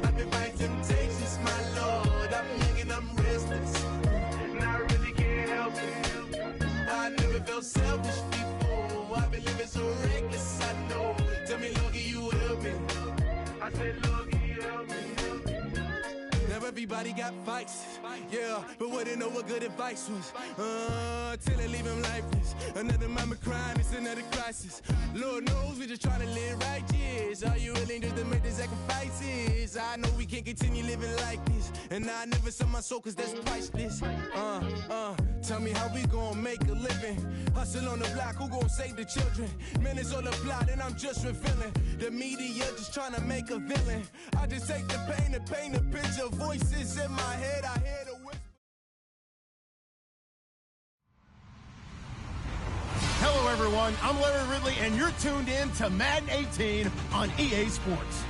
I've been fighting temptations, my Lord. I'm young and I'm restless, and I really can't help it. I never felt selfish before. I've been living so reckless, I know. Tell me, Lord, can you help me? I said, Lord, can you help me? Now everybody got fights, yeah, but wouldn't know what good advice was. Till they leave him lifeless. Another mama crying, it's another crisis. Lord knows we just trying to live righteous. Are you willing just to make the sacrifices? I know we can't continue living like this, and I never sell my soul cause that's priceless. Tell me how we gonna make a living. Hustle on the block, who gonna save the children? Man, it's all a plot and I'm just revealing. The media just trying to make a villain. I just take the pain and paint a picture. Voices in my head, I hear the whisper. Hello, everyone. I'm Larry Ridley, and you're tuned in to Madden 18 on EA Sports.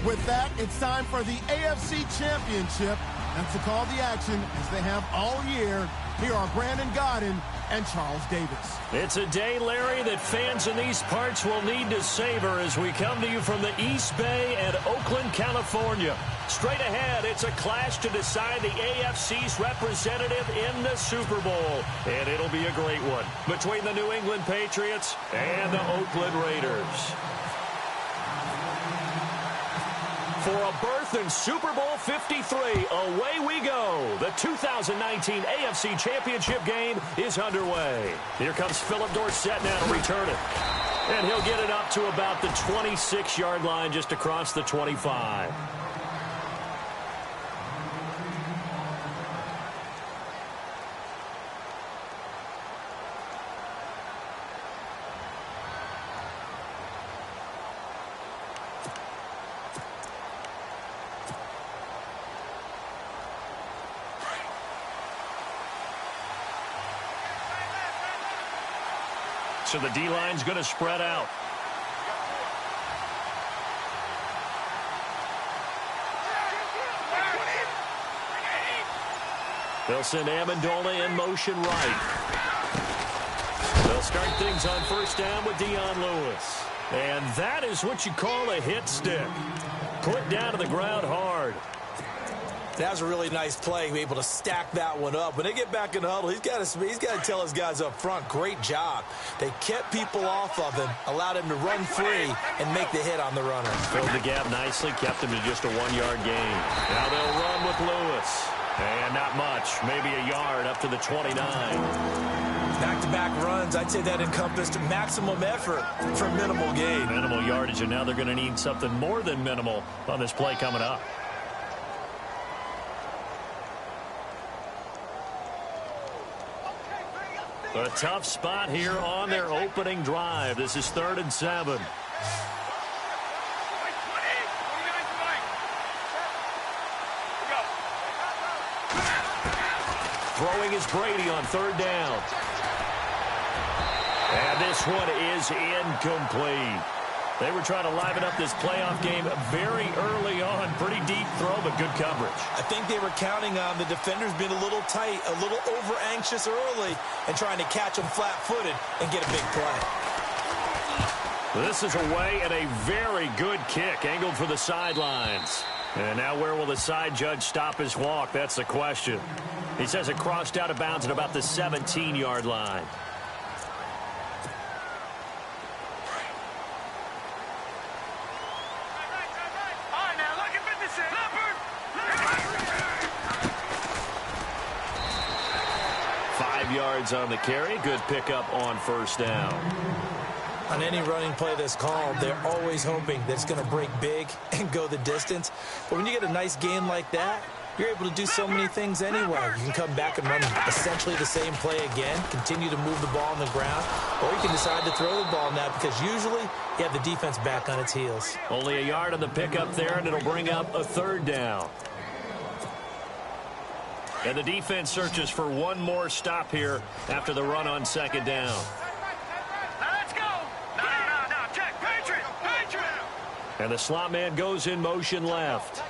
With that, it's time for the AFC Championship. That's the call to action, as they have all year. Here are Brandon Godden and Charles Davis. It's a day, Larry, that fans in these parts will need to savor as we come to you from the East Bay and Oakland, California. Straight ahead, it's a clash to decide the AFC's representative in the Super Bowl. And it'll be a great one between the New England Patriots and the Oakland Raiders. For a berth in Super Bowl 53, away we go. The 2019 AFC Championship game is underway. Here comes Philip Dorsett now to return it. And he'll get it up to about the 26-yard line, just across the 25. So the D-line's going to spread out. They'll send Amendola in motion right. They'll start things on first down with Dion Lewis. And that is what you call a hit stick. Put down to the ground hard. That was a really nice play, able to stack that one up. When they get back in the huddle, he's got to tell his guys up front, great job. They kept people off of him, allowed him to run free, and make the hit on the runner. Filled the gap nicely, kept him to just a 1-yard gain. Now they'll run with Lewis. And not much, maybe a yard up to the 29. Back-to-back runs, I'd say that encompassed maximum effort for minimal gain. Minimal yardage, and now they're going to need something more than minimal on this play coming up. A tough spot here on their opening drive. This is 3rd and 7. Throwing is Brady on 3rd down. And this one is incomplete. They were trying to liven up this playoff game very early on. Pretty deep throw, but good coverage. I think they were counting on the defenders being a little tight, a little over-anxious early, and trying to catch them flat-footed and get a big play. This is away and a very good kick, angled for the sidelines. And now where will the side judge stop his walk? That's the question. He says it crossed out of bounds at about the 17-yard line. Yards on the carry. Good pickup on first down. On any running play that's called, they're always hoping that it's going to break big and go the distance. But when you get a nice gain like that, you're able to do so many things anyway. You can come back and run essentially the same play again, continue to move the ball on the ground, or you can decide to throw the ball now because usually you have the defense back on its heels. Only a yard on the pickup there, and it'll bring up a 3rd down. And the defense searches for one more stop here after the run on 2nd down. Let's go. No. Check. Patriot. And the slot man goes in motion left.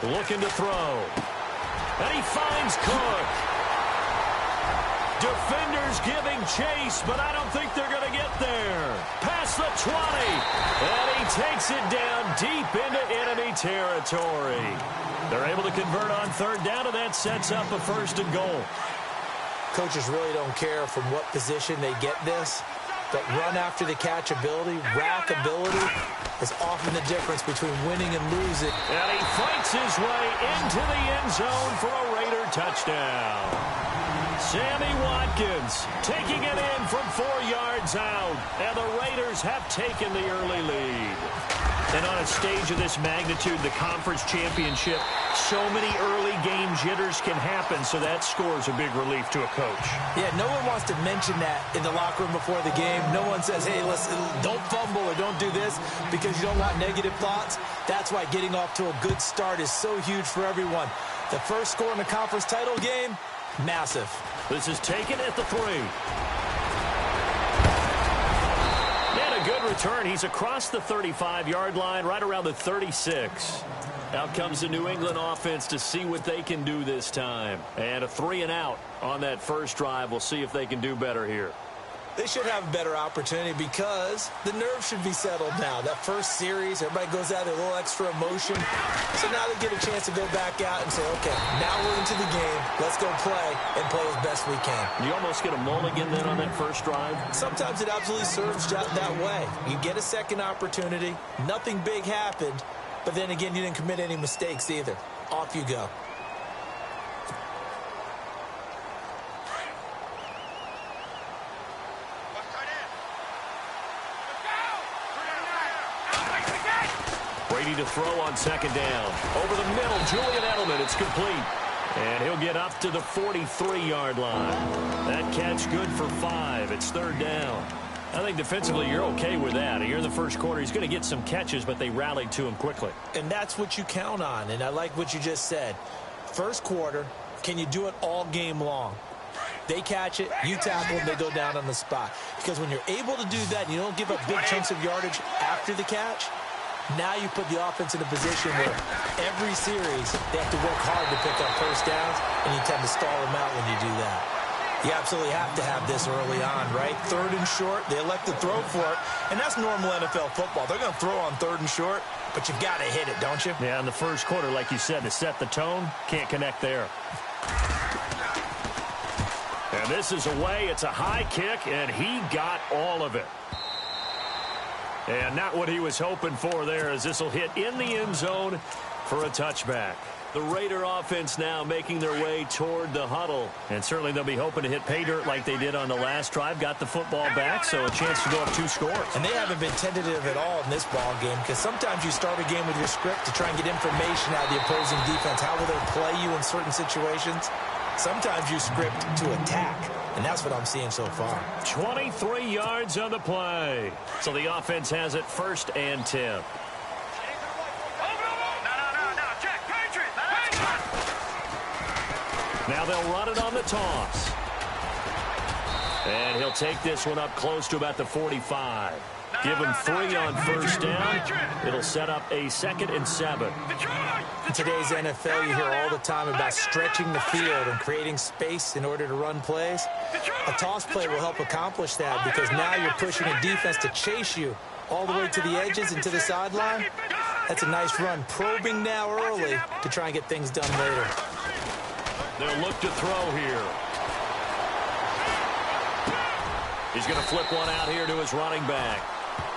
Looking to throw. And he finds Cook. Defenders giving chase, but I don't think they're going to get there. Past the 20, and he takes it down deep into enemy territory. They're able to convert on third down, and that sets up a 1st and goal. Coaches really don't care from what position they get this, but run after the catch ability, rack ability, is often the difference between winning and losing. And he fights his way into the end zone for a Raider touchdown. Sammy Watkins taking it in from 4 yards out, and the Raiders have taken the early lead. And on a stage of this magnitude, the conference championship, so many early game jitters can happen, so that scores a big relief to a coach. Yeah, no one wants to mention that in the locker room before the game. No one says, hey, listen, don't fumble or don't do this because you don't want negative thoughts. That's why getting off to a good start is so huge for everyone. The first score in the conference title game, massive. This is taken at the 3. And a good return. He's across the 35-yard line, right around the 36. Out comes the New England offense to see what they can do this time. And a 3 and out on that first drive. We'll see if they can do better here. They should have a better opportunity because the nerves should be settled now. That first series, everybody goes out with a little extra emotion. So now they get a chance to go back out and say, okay, now we're into the game. Let's go play and play as best we can. You almost get a mulligan then on that first drive? Sometimes it absolutely serves that way. You get a second opportunity. Nothing big happened. But then again, you didn't commit any mistakes either. Off you go. Brady to throw on second down. Over the middle, Julian Edelman. It's complete. And he'll get up to the 43-yard line. That catch good for 5. It's third down. I think defensively you're okay with that. Here in the first quarter, he's going to get some catches, but they rallied to him quickly. And that's what you count on, and I like what you just said. First quarter, can you do it all game long? They catch it, you tackle them, they go down on the spot. Because when you're able to do that and you don't give up big chunks of yardage after the catch, now you put the offense in a position where every series they have to work hard to pick up first downs, and you tend to stall them out when you do that. You absolutely have to have this early on, right? 3rd and short, they elect to throw for it, and that's normal NFL football. They're going to throw on 3rd and short, but you've got to hit it, don't you? Yeah, in the first quarter, like you said, to set the tone, can't connect there. And this is away. It's a high kick, and he got all of it. And not what he was hoping for there, as this will hit in the end zone for a touchback. The Raider offense now making their way toward the huddle. And certainly they'll be hoping to hit pay dirt like they did on the last drive. Got the football back, so a chance to go up 2 scores. And they haven't been tentative at all in this ball game, because sometimes you start a game with your script to try and get information out of the opposing defense. How will they play you in certain situations? Sometimes you script to attack, and that's what I'm seeing so far. 23 yards on the play. So the offense has it 1st and 10. Now they'll run it on the toss. And he'll take this one up close to about the 45. Give him 3 on first down. It'll set up a 2nd and 7. In today's NFL, you hear all the time about stretching the field and creating space in order to run plays. A toss play will help accomplish that, because now you're pushing a defense to chase you all the way to the edges and to the sideline. That's a nice run. Probing now early to try and get things done later. They'll look to throw here. He's going to flip one out here to his running back.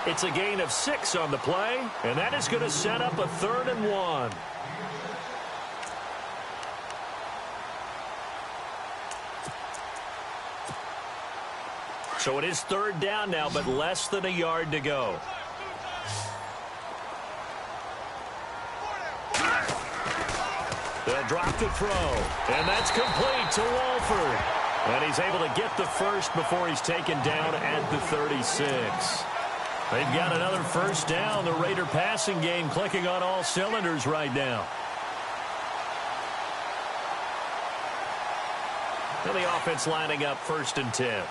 It's a gain of 6 on the play, and that is going to set up a 3rd and 1. So it is 3rd down now, but less than a yard to go. They'll drop the throw, and that's complete to Walford. And he's able to get the first before he's taken down at the 36. They've got another first down. The Raider passing game clicking on all cylinders right now. And the offense lining up 1st and 10.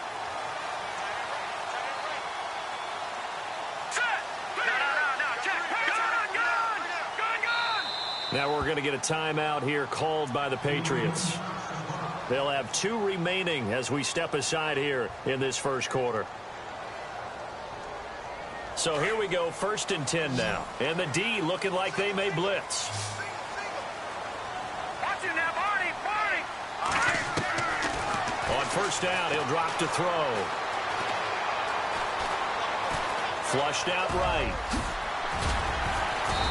Now we're going to get a timeout here called by the Patriots. They'll have 2 remaining as we step aside here in this first quarter. So here we go, 1st and 10 now. And the D looking like they may blitz. On 1st down, he'll drop to throw. Flushed out right.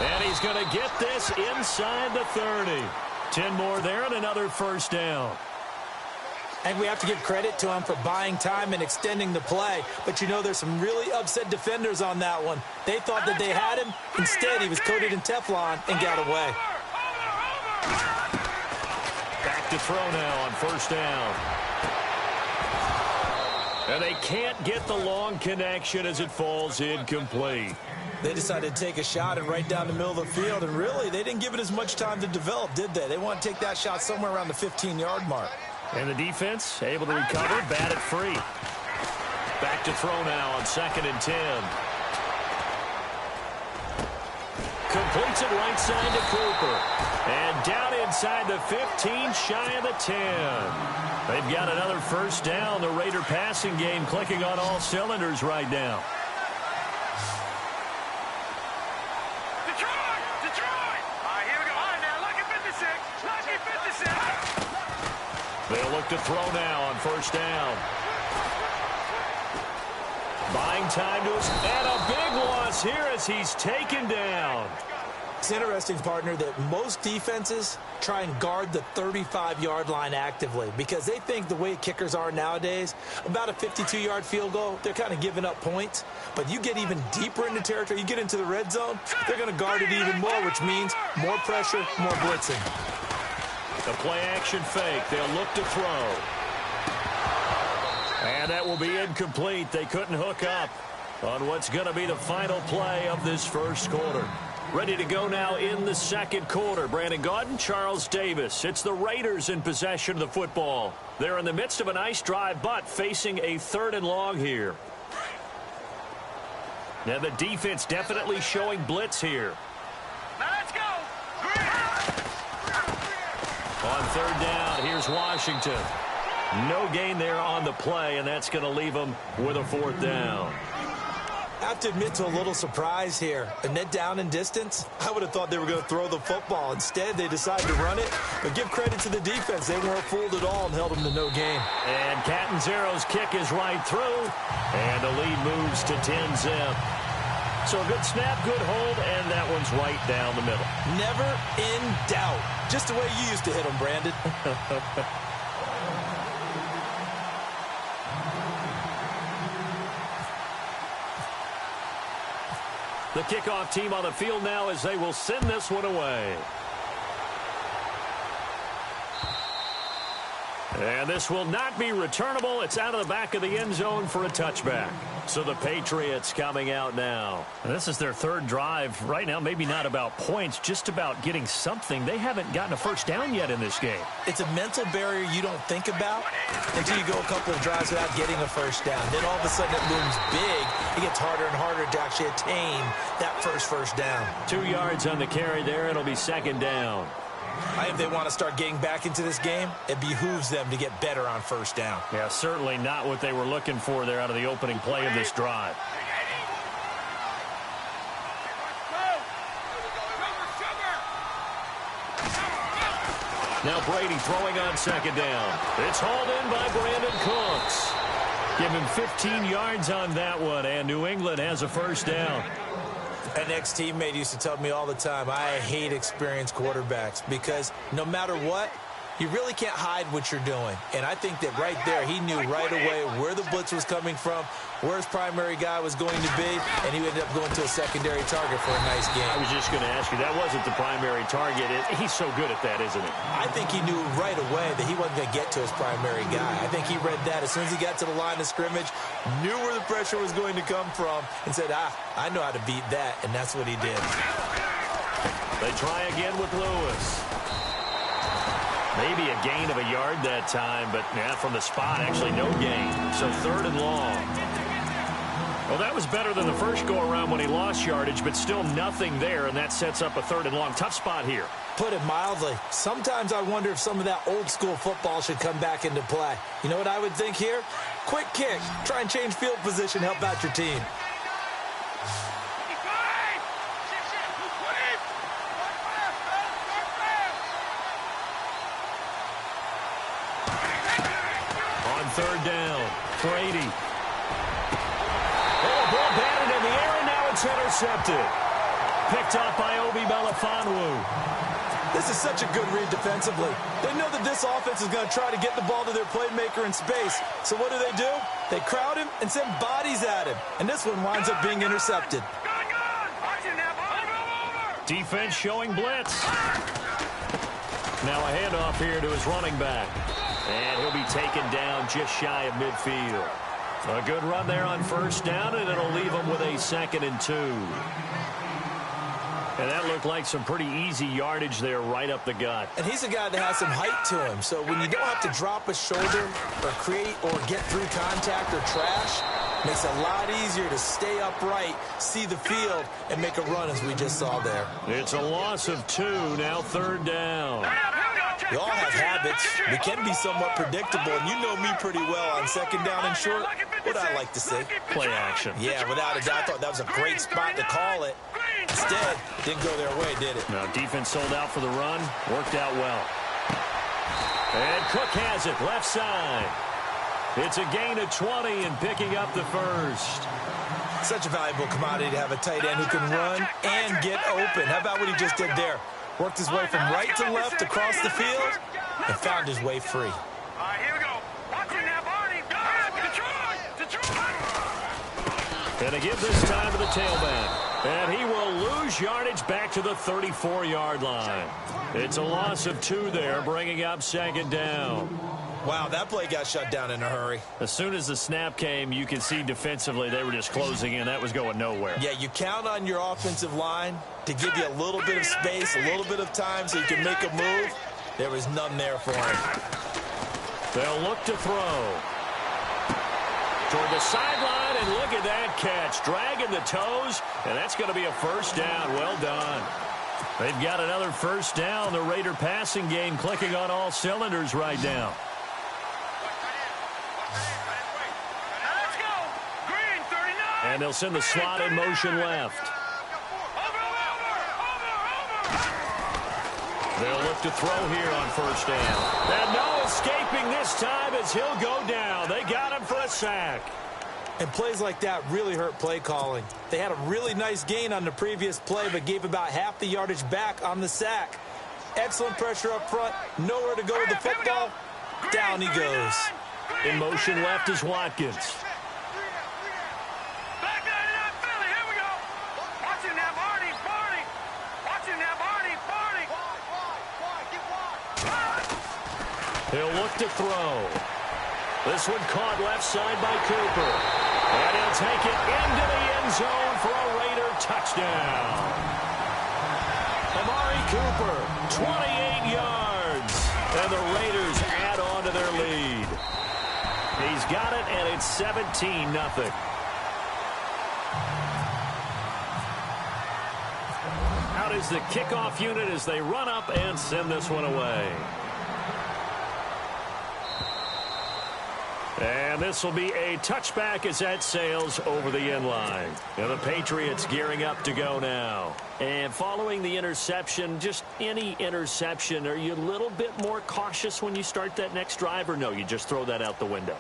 And he's going to get this inside the 30. 10 more there and another 1st down. And we have to give credit to him for buying time and extending the play. But you know, there's some really upset defenders on that one. They thought that they had him. Instead, he was coated in Teflon and got away. Back to throw now on 1st down. And they can't get the long connection as it falls incomplete. They decided to take a shot and right down the middle of the field. And really, they didn't give it as much time to develop, did they? They want to take that shot somewhere around the 15-yard mark. And the defense able to recover, bat it free. Back to throw now on 2nd and 10. Completes it right side to Cooper. And down inside the 15, shy of the 10. They've got another 1st down. The Raider passing game clicking on all cylinders right now. They'll look to throw now on 1st down. Buying time to us, and a big loss here as he's taken down. It's interesting, partner, that most defenses try and guard the 35-yard line actively because they think the way kickers are nowadays, about a 52-yard field goal, they're kind of giving up points. But you get even deeper into territory, you get into the red zone, they're going to guard it even more, which means more pressure, more blitzing. The play-action fake. They'll look to throw. And that will be incomplete. They couldn't hook up on what's going to be the final play of this first quarter. Ready to go now in the second quarter. Brandon Gaudin, Charles Davis. It's the Raiders in possession of the football. They're in the midst of a nice drive, but facing a 3rd and long here. Now the defense definitely showing blitz here. Now let's go. On 3rd down, here's Washington. No gain there on the play, and that's going to leave them with a 4th down. I have to admit to a little surprise here. A net down in distance, I would have thought they were going to throw the football. Instead, they decided to run it. But give credit to the defense. They weren't fooled at all and held them to no gain. And Catanzaro's kick is right through. And the lead moves to 10-zip. So a good snap, good hold, and that one's right down the middle. Never in doubt. Just the way you used to hit them, Brandon. The kickoff team on the field now as they will send this one away. And this will not be returnable. It's out of the back of the end zone for a touchback. So the Patriots coming out now. And this is their 3rd drive. Right now, maybe not about points, just about getting something. They haven't gotten a 1st down yet in this game. It's a mental barrier you don't think about until you go a couple of drives without getting a 1st down. Then all of a sudden it looms big. It gets harder and harder to actually attain that first down. 2 yards on the carry there. It'll be 2nd down. If they want to start getting back into this game, it behooves them to get better on 1st down. Yeah, certainly not what they were looking for there out of the opening play of this drive. Now Brady throwing on 2nd down. It's hauled in by Brandon Cooks. Give him 15 yards on that one, and New England has a 1st down. An ex-teammate used to tell me all the time, I hate experienced quarterbacks because no matter what, you really can't hide what you're doing. And I think that right there, he knew right away where the blitz was coming from, where his primary guy was going to be, and he ended up going to a secondary target for a nice game. I was just going to ask you, that wasn't the primary target. He's so good at that, isn't he? I think he knew right away that he wasn't going to get to his primary guy. I think he read that as soon as he got to the line of scrimmage, knew where the pressure was going to come from, and said, I know how to beat that, and that's what he did. They try again with Lewis. Maybe a gain of a yard that time, but from the spot, actually no gain. So 3rd and long. Well, that was better than the first go-around when he lost yardage, but still nothing there, and that sets up a 3rd and long. Tough spot here. Put it mildly. Sometimes I wonder if some of that old-school football should come back into play. You know what I would think here? Quick kick. Try and change field position, help out your team. On 3rd down, Brady. Oh, ball batted in the air, and now it's intercepted. Picked up by Obi Melifonwu. This is such a good read defensively. They know that this offense is going to try to get the ball to their playmaker in space. So what do? They crowd him and send bodies at him. And this one winds up being intercepted. Defense showing blitz. Now a handoff here to his running back. And he'll be taken down just shy of midfield. A good run there on 1st down, and it'll leave him with a 2nd and 2. And that looked like some pretty easy yardage there right up the gut. And he's a guy that has some height to him. So when you don't have to drop a shoulder or create or get through contact or trash, makes it a lot easier to stay upright, see the field, and make a run as we just saw there. It's a loss of 2, now 3rd down. We all have habits. We can be somewhat predictable, and you know me pretty well on 2nd down and short. What I like to see. Play action. Yeah, without a doubt, I thought that was a great spot to call it. Instead, didn't go their way, did it? No, defense sold out for the run. Worked out well. And Cook has it, left side. It's a gain of 20 and picking up the 1st. Such a valuable commodity to have a tight end who can run and get open. How about what he just did there? Worked his way from right to left across the field and found his way free. All right, here we go. Watching that Barney. Detroit. And a give this time to the tailback. And he will lose yardage back to the 34-yard line. It's a loss of 2 there, bringing up 2nd down. Wow, that play got shut down in a hurry. As soon as the snap came, you can see defensively they were just closing in. That was going nowhere. Yeah, you count on your offensive line to give you a little bit of space, a little bit of time so you can make a move. There was none there for him. They'll look to throw. Toward the sideline, and look at that catch. Dragging the toes, and that's going to be a 1st down. Well done. They've got another 1st down. The Raider passing game clicking on all cylinders right now. And they'll send the slot in motion left. They'll look to throw here on 1st down. And no escaping this time as he'll go down. They got him for a sack. And plays like that really hurt play calling. They had a really nice gain on the previous play, but gave about half the yardage back on the sack. Excellent pressure up front. Nowhere to go with the football. Down he goes. In motion left is Watkins. He'll look to throw. This one caught left side by Cooper. And he'll take it into the end zone for a Raider touchdown. Amari Cooper, 28 yards. And the Raiders add on to their lead. He's got it, and it's 17-0. Out is the kickoff unit as they run up and send this one away. And this will be a touchback as that sails over the end line. And the Patriots gearing up to go now. And following the interception, just any interception, are you a little bit more cautious when you start that next drive, or no, you just throw that out the window?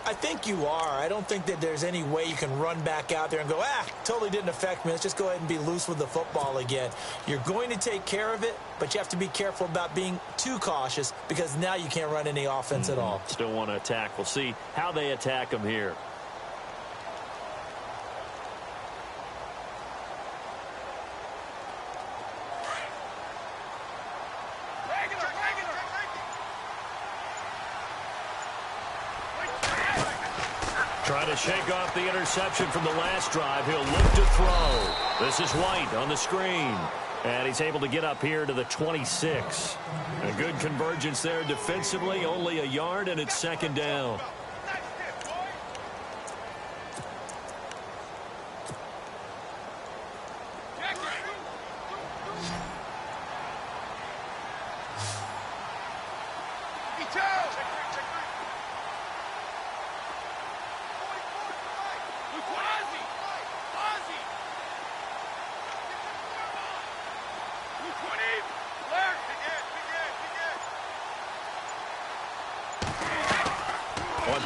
I think you are. I don't think that there's any way you can run back out there and go, totally didn't affect me. Let's just go ahead and be loose with the football again. You're going to take care of it, but you have to be careful about being too cautious because now you can't run any offense at all. Still want to attack. We'll see how they attack them here. Trying to shake off the interception from the last drive. He'll look to throw. This is White on the screen. And he's able to get up here to the 26. A good convergence there defensively. Only a yard, and it's 2nd down.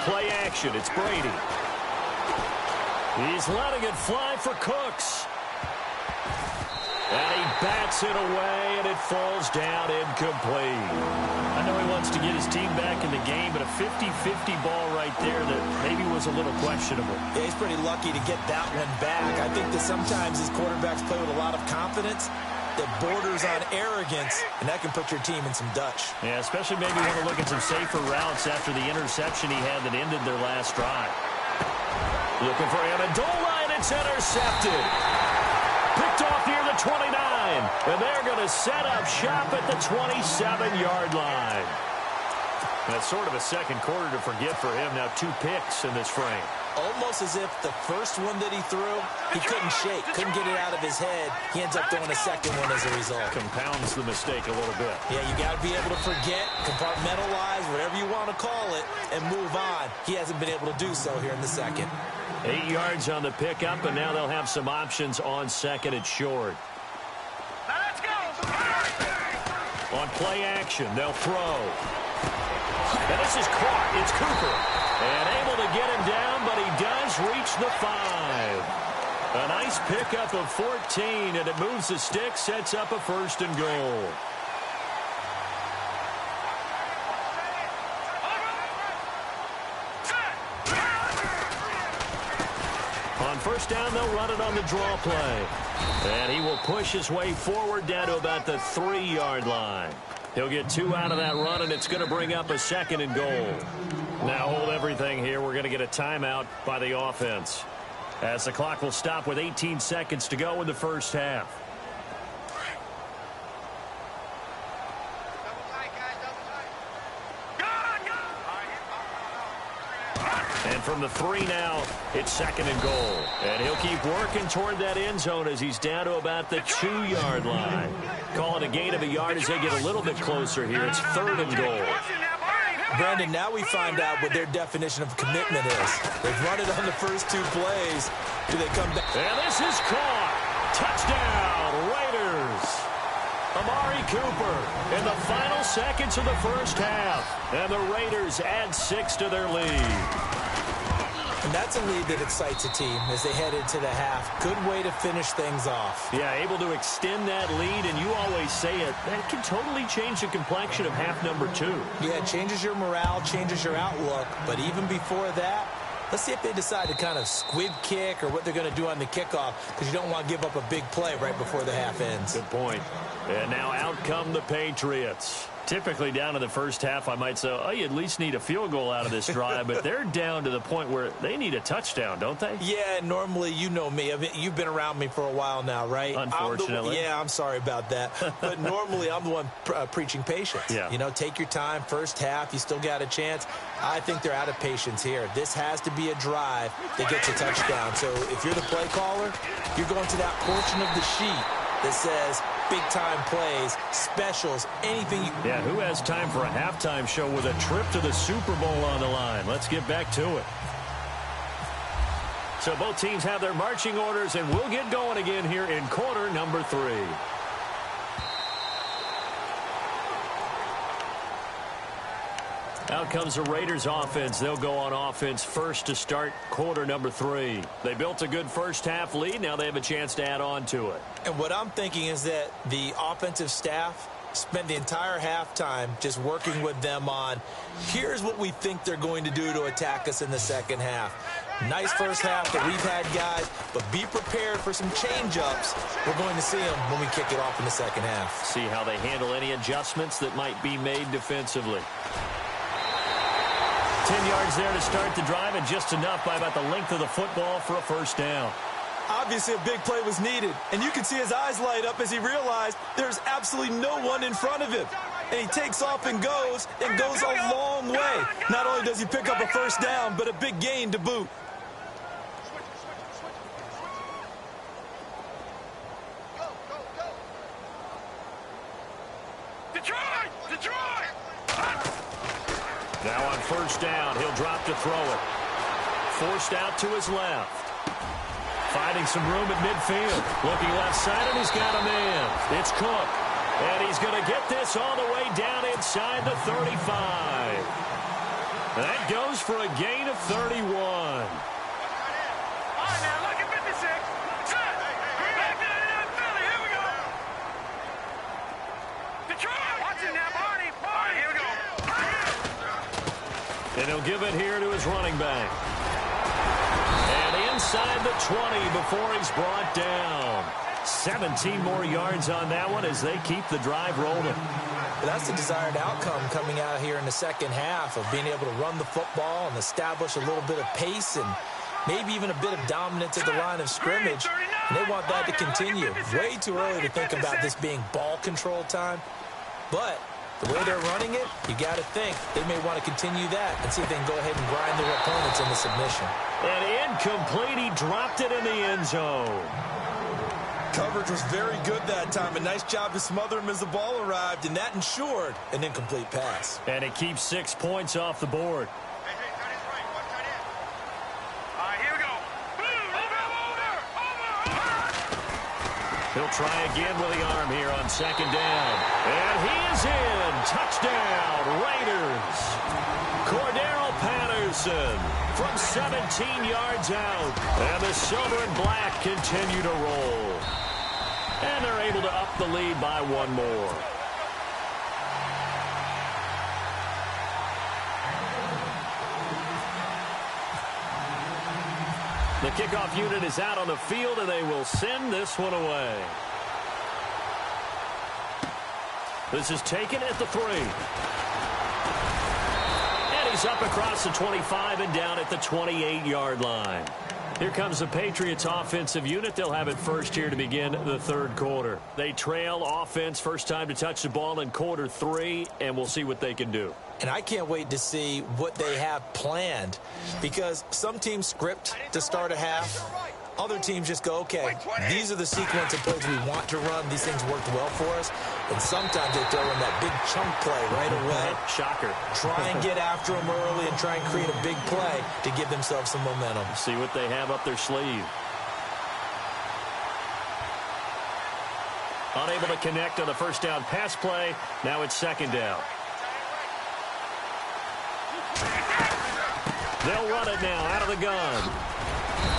play action. It's Brady. He's letting it fly for Cooks. And he bats it away, and it falls down incomplete. I know he wants to get his team back in the game, but a 50-50 ball right there that maybe was a little questionable. Yeah, he's pretty lucky to get that one back. I think that sometimes his quarterbacks play with a lot of confidence that borders on arrogance, and that can put your team in some Dutch. Yeah, especially maybe want to look at some safer routes after the interception he had that ended their last drive. Looking for Amendola, and it's intercepted. Picked off near the 29, and they're going to set up shop at the 27-yard line. That's sort of a second quarter to forget for him. Now 2 picks in this frame. Almost as if the first one that he threw, he couldn't shake, couldn't get it out of his head. He ends up throwing a second one as a result. Compounds the mistake a little bit. Yeah, you got to be able to forget, compartmentalize, whatever you want to call it, and move on. He hasn't been able to do so here in the second. 8 yards on the pickup, and now they'll have some options on second and short. Let's go. On play action, they'll throw. And this is caught. It's Cooper. And able to get him down, but he does reach the 5. A nice pickup of 14, and it moves the stick, sets up a first and goal. On first down, they'll run it on the draw play. And he will push his way forward down to about the 3-yard line. He'll get 2 out of that run, and it's going to bring up a second and goal. Now hold everything here. We're going to get a timeout by the offense, as the clock will stop with 18 seconds to go in the first half. And from the 3 now, it's second and goal. And he'll keep working toward that end zone as he's down to about the 2-yard line. Call it a gain of a yard as they get a little bit closer here. It's third and goal. Brandon, now we find out what their definition of commitment is. They've run it on the first 2 plays. Do they come back? And this is caught. Touchdown, Raiders. Amari Cooper in the final seconds of the first half. And the Raiders add 6 to their lead. And that's a lead that excites a team as they head into the half. Good way to finish things off. Yeah, able to extend that lead, and you always say it, that can totally change the complexion of half number 2. Yeah, it changes your morale, changes your outlook. But even before that, let's see if they decide to kind of squib kick or what they're going to do on the kickoff, because you don't want to give up a big play right before the half ends. Good point. And now out come the Patriots. Typically down in the first half, I might say, oh, you at least need a field goal out of this drive, but they're down to the point where they need a touchdown, don't they? Yeah, normally, you know me. You've been around me for a while now, right? Unfortunately. I'm sorry about that. But normally, I'm the one preaching patience. Yeah. You know, take your time. First half, you still got a chance. I think they're out of patience here. This has to be a drive that gets a touchdown. So if you're the play caller, you're going to that portion of the sheet that says big-time plays, specials, anything. Yeah, who has time for a halftime show with a trip to the Super Bowl on the line? Let's get back to it. So both teams have their marching orders, and we'll get going again here in quarter number 3. Out comes the Raiders offense. They'll go on offense first to start quarter number 3. They built a good first half lead. Now they have a chance to add on to it. And what I'm thinking is that the offensive staff spent the entire halftime just working with them on, here's what we think they're going to do to attack us in the second half. Nice first half that we've had, guys, but be prepared for some change-ups. We're going to see them when we kick it off in the second half. See how they handle any adjustments that might be made defensively. 10 yards there to start the drive, and just enough by about the length of the football for a first down. Obviously, a big play was needed, and you can see his eyes light up as he realized there's absolutely no one in front of him. And he takes off and goes a long way. Not only does he pick up a first down, but a big gain to boot. Now on first down, he'll drop to throw it. Forced out to his left. Finding some room at midfield. Looking left side, and he's got a man. It's Cook. And he's going to get this all the way down inside the 35. That goes for a gain of 31. All right, now look at 56. Set. Back to Philly. Here we go. Detroit. Watch it now, Barney. All right, here we go. And he'll give it here to his running back. And inside the 20 before he's brought down. 17 more yards on that one as they keep the drive rolling. That's the desired outcome coming out here in the second half of being able to run the football and establish a little bit of pace and maybe even a bit of dominance at the line of scrimmage. And they want that to continue. Way too early to think about this being ball control time. But the way they're running it, you got to think they may want to continue that and see if they can go ahead and grind their opponents into submission. And incomplete. He dropped it in the end zone. Coverage was very good that time. A nice job to smother him as the ball arrived, and that ensured an incomplete pass. And it keeps 6 points off the board. Hey, tight end right. Watch tight end. All right, here we go. Over. He'll try again with the arm here on second down. And he is in. Touchdown, Raiders. Cordero Patterson from 17 yards out. And the silver and black continue to roll. And they're able to up the lead by one more. The kickoff unit is out on the field, and they will send this one away. This is taken at the 3. And he's up across the 25 and down at the 28-yard line. Here comes the Patriots offensive unit. They'll have it first here to begin the third quarter. They trail offense first time to touch the ball in quarter 3, and we'll see what they can do. And I can't wait to see what they have planned, because some teams script to start a half. Other teams just go, okay, these are the sequence of plays we want to run. These things worked well for us. And sometimes they throw in that big chunk play right away. Shocker. Try and get after them early and try and create a big play to give themselves some momentum. See what they have up their sleeve. Unable to connect on the first down pass play. Now it's second down. They'll run it now out of the gun.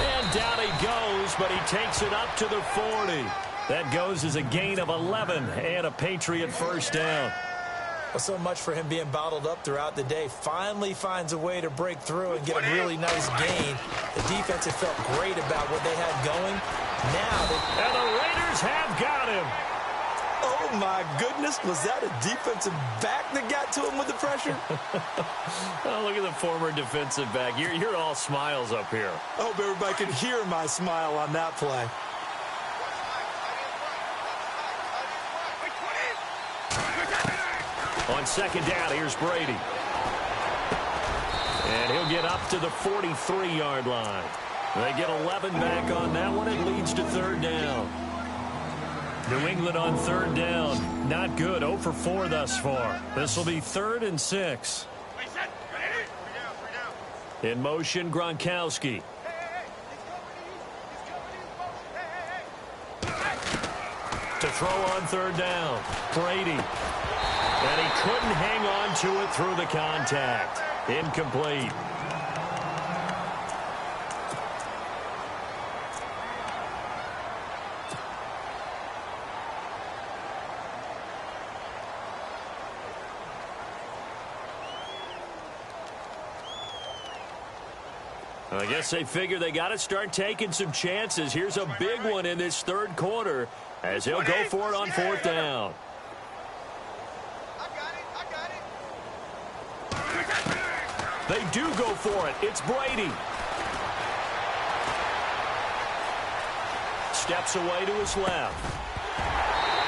And down he goes, but he takes it up to the 40. That goes as a gain of 11 and a Patriot first down. Well, so much for him being bottled up throughout the day. Finally finds a way to break through and get a really nice gain. The defense had felt great about what they had going. Now and the Raiders have got him. Oh, my goodness. Was that a defensive back that got to him with the pressure? Oh, look at the former defensive back. You're all smiles up here. I hope everybody can hear my smile on that play. On second down, here's Brady. And he'll get up to the 43-yard line. They get 11 back on that one. It leads to third down. New England on third down. Not good. 0 for 4 thus far. This will be 3rd and 6. In motion, Gronkowski. To throw on third down. Brady. And he couldn't hang on to it through the contact. Incomplete. I guess they figure they got to start taking some chances. Here's a big one in this third quarter as he'll go for it on fourth down. They do go for it. It's Brady. Steps away to his left.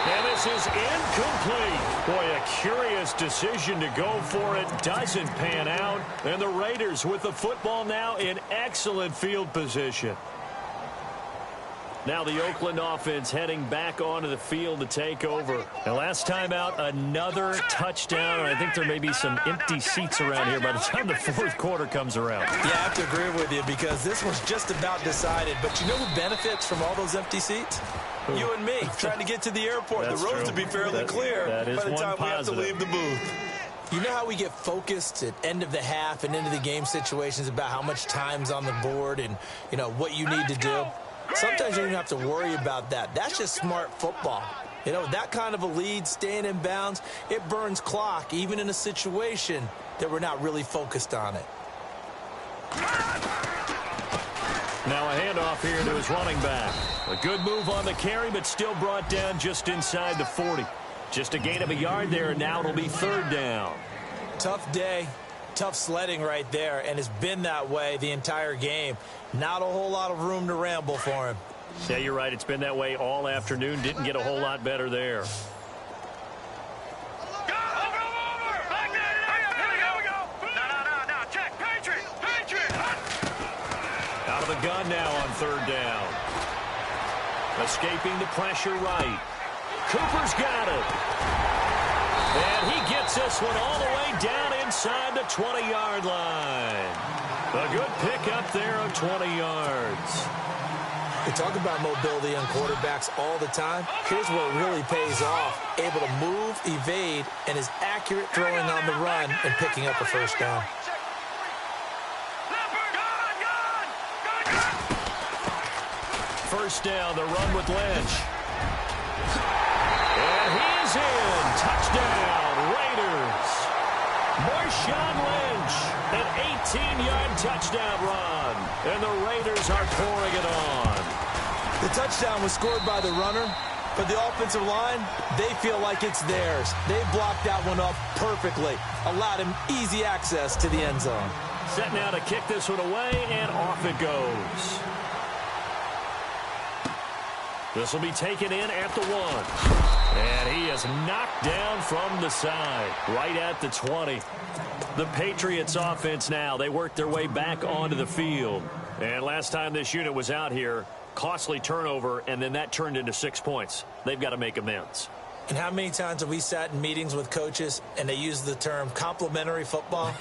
And this is incomplete. Boy, a curious decision to go for it. Doesn't pan out. And the Raiders with the football now in excellent field position. Now the Oakland offense heading back onto the field to take over. And last time out, another touchdown. I think there may be some empty seats around here by the time the fourth quarter comes around. Yeah, I have to agree with you because this one's just about decided. But you know who benefits from all those empty seats? You and me, trying to get to the airport. The roads to be fairly clear that is by the time we have to positive. leave the booth. You know how we get focused at end of the half and into the game situations about how much time's on the board and, you know, what you need to do? Sometimes you don't have to worry about that. That's just smart football. You know, that kind of a lead, staying in bounds, it burns clock, even in a situation that we're not really focused on it. Now a handoff here to his running back. A good move on the carry, but still brought down just inside the 40. Just a gain of a yard there, and now it'll be 3rd down. Tough day, tough sledding right there, and it's been that way the entire game. Not a whole lot of room to ramble for him. Yeah, you're right. It's been that way all afternoon. Didn't get a whole lot better there. Out of the gun now on 3rd down. Escaping the pressure right. Cooper's got it. And he gets this one all the way down inside the 20-yard line. A good pickup there of 20 yards. We talk about mobility on quarterbacks all the time. Here's where it really pays off. Able to move, evade, and is accurate throwing on the run and picking up a 1st down. First down, the run with Lynch. And he's in. Touchdown, Raiders. Marshawn Lynch, an 18-yard touchdown run. And the Raiders are pouring it on. The touchdown was scored by the runner, but the offensive line, they feel like it's theirs. They blocked that one up perfectly, allowed him easy access to the end zone. Set now to kick this one away, and off it goes. This will be taken in at the 1. And he is knocked down from the side, right at the 20. The Patriots offense now, they worked their way back onto the field. And last time this unit was out here, costly turnover, and then that turned into 6 points. They've got to make amends. And how many times have we sat in meetings with coaches and they use the term complementary football?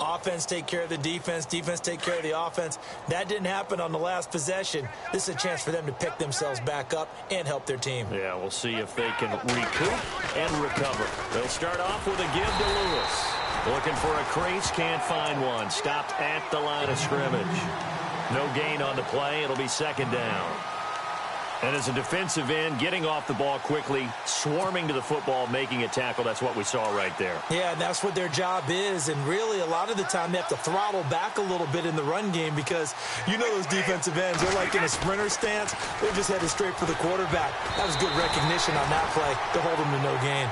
Offense take care of the defense, defense take care of the offense. That didn't happen on the last possession. This is a chance for them to pick themselves back up and help their team. Yeah, we'll see if they can recoup and recover. They'll start off with a give to Lewis. Looking for a crease, can't find one. Stopped at the line of scrimmage. No gain on the play. It'll be 2nd down. And as a defensive end, getting off the ball quickly, swarming to the football, making a tackle, that's what we saw right there. Yeah, and that's what their job is. And really, a lot of the time, they have to throttle back a little bit in the run game because you know those defensive ends, they're like in a sprinter stance. They're just headed straight for the quarterback. That was good recognition on that play to hold them to no gain.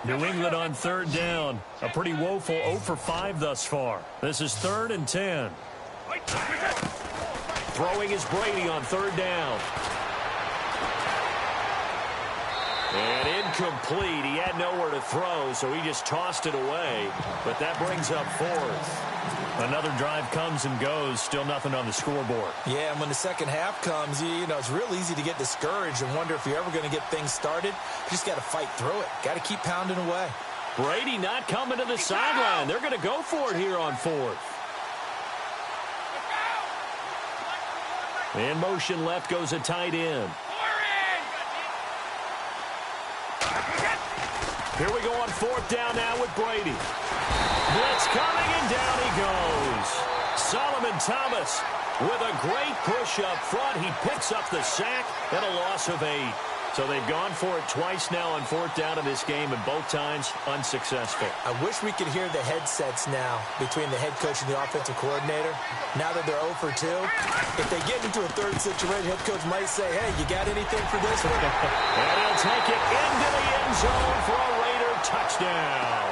New England on 3rd down. A pretty woeful 0 for 5 thus far. This is 3rd and 10. Throwing is Brady on 3rd down. And incomplete. He had nowhere to throw, so he just tossed it away. But that brings up 4th. Another drive comes and goes. Still nothing on the scoreboard. Yeah, and when the second half comes, you know, it's real easy to get discouraged and wonder if you're ever going to get things started. You just got to fight through it. Got to keep pounding away. Brady not coming to the sideline. They're going to go for it here on 4th. In motion left goes a tight end. Here we go on 4th down now with Brady. Blitz coming, and down he goes. Solomon Thomas with a great push up front. He picks up the sack and a loss of 8. So they've gone for it twice now on 4th down in this game, and both times unsuccessful. I wish we could hear the headsets now between the head coach and the offensive coordinator. Now that they're 0 for 2, if they get into a 3rd situation, head coach might say, hey, you got anything for this one? And he'll take it into the end zone for a Raider touchdown.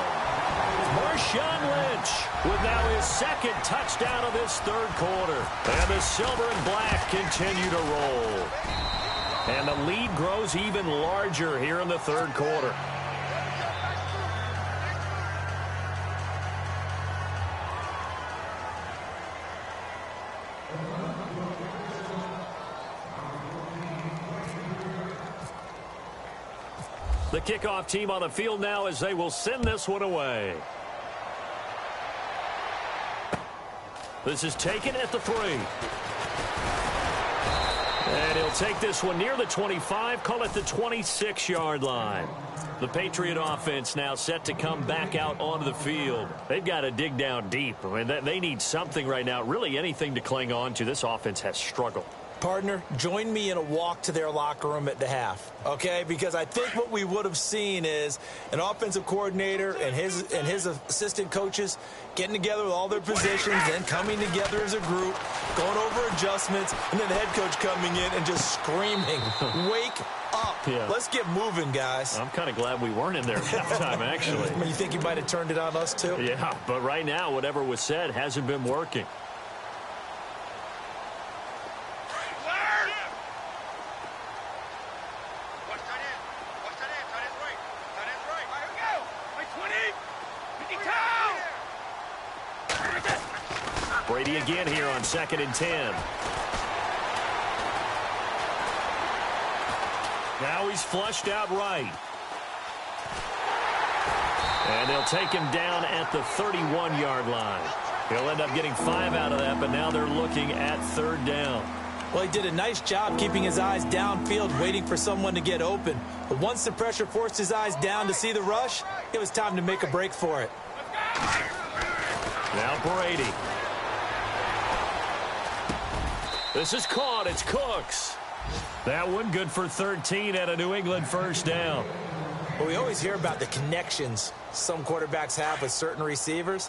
Marshawn Lynch with now his 2nd touchdown of this 3rd quarter. And the silver and black continue to roll. And the lead grows even larger here in the 3rd quarter. The kickoff team on the field now as they will send this one away. This is taken at the 3. And he'll take this one near the 25, call it the 26-yard line. The Patriot offense now set to come back out onto the field. They've got to dig down deep. I mean, they need something right now, really anything to cling on to. This offense has struggled. Partner, join me in a walk to their locker room at the half, okay? Because I think what we would have seen is an offensive coordinator and his assistant coaches getting together with all their positions, then coming together as a group, going over adjustments, and then the head coach coming in and just screaming, wake up. Yeah. Let's get moving, guys. I'm kind of glad we weren't in there at halftime, actually. I mean, you think you might have turned it on us, too? Yeah, but right now, whatever was said hasn't been working. Brady again here on 2nd and 10. Now he's flushed out right. And they'll take him down at the 31-yard line. He'll end up getting 5 out of that, but now they're looking at 3rd down. Well, he did a nice job keeping his eyes downfield, waiting for someone to get open. But once the pressure forced his eyes down to see the rush, it was time to make a break for it. Now Brady. This is caught. It's Cooks. That one good for 13 at a New England 1st down. Well, we always hear about the connections some quarterbacks have with certain receivers.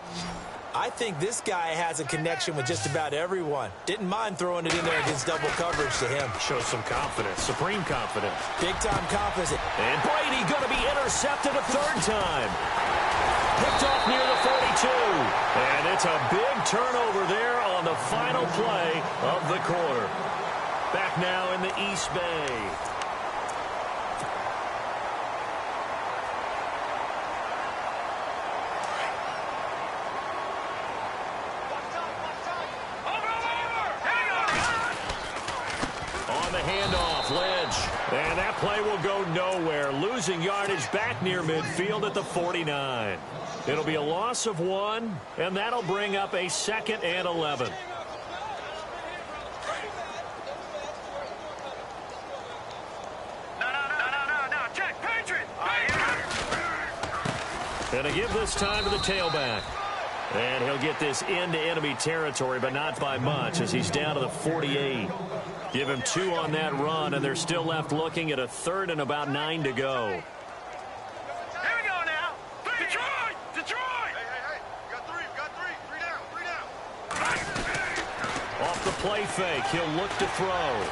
I think this guy has a connection with just about everyone. Didn't mind throwing it in there against double coverage to him. Shows some confidence, supreme confidence. Big-time confidence. And Brady going to be intercepted a 3rd time. Picked off near the 42. And it's a big turnover there on the final play of the quarter. Back now in the East Bay. On the handoff, Lynch. And that play will go nowhere. Losing yardage back near midfield at the 49. It'll be a loss of 1, and that'll bring up a 2nd and 11. No, check, Patriot! And a give this time to the tailback. And he'll get this into enemy territory, but not by much as he's down to the 48. Give him 2 on that run, and they're still left looking at a 3rd and about 9 to go. Here we go now. Detroit! Hey. Got 3 down. Off the play fake, he'll look to throw.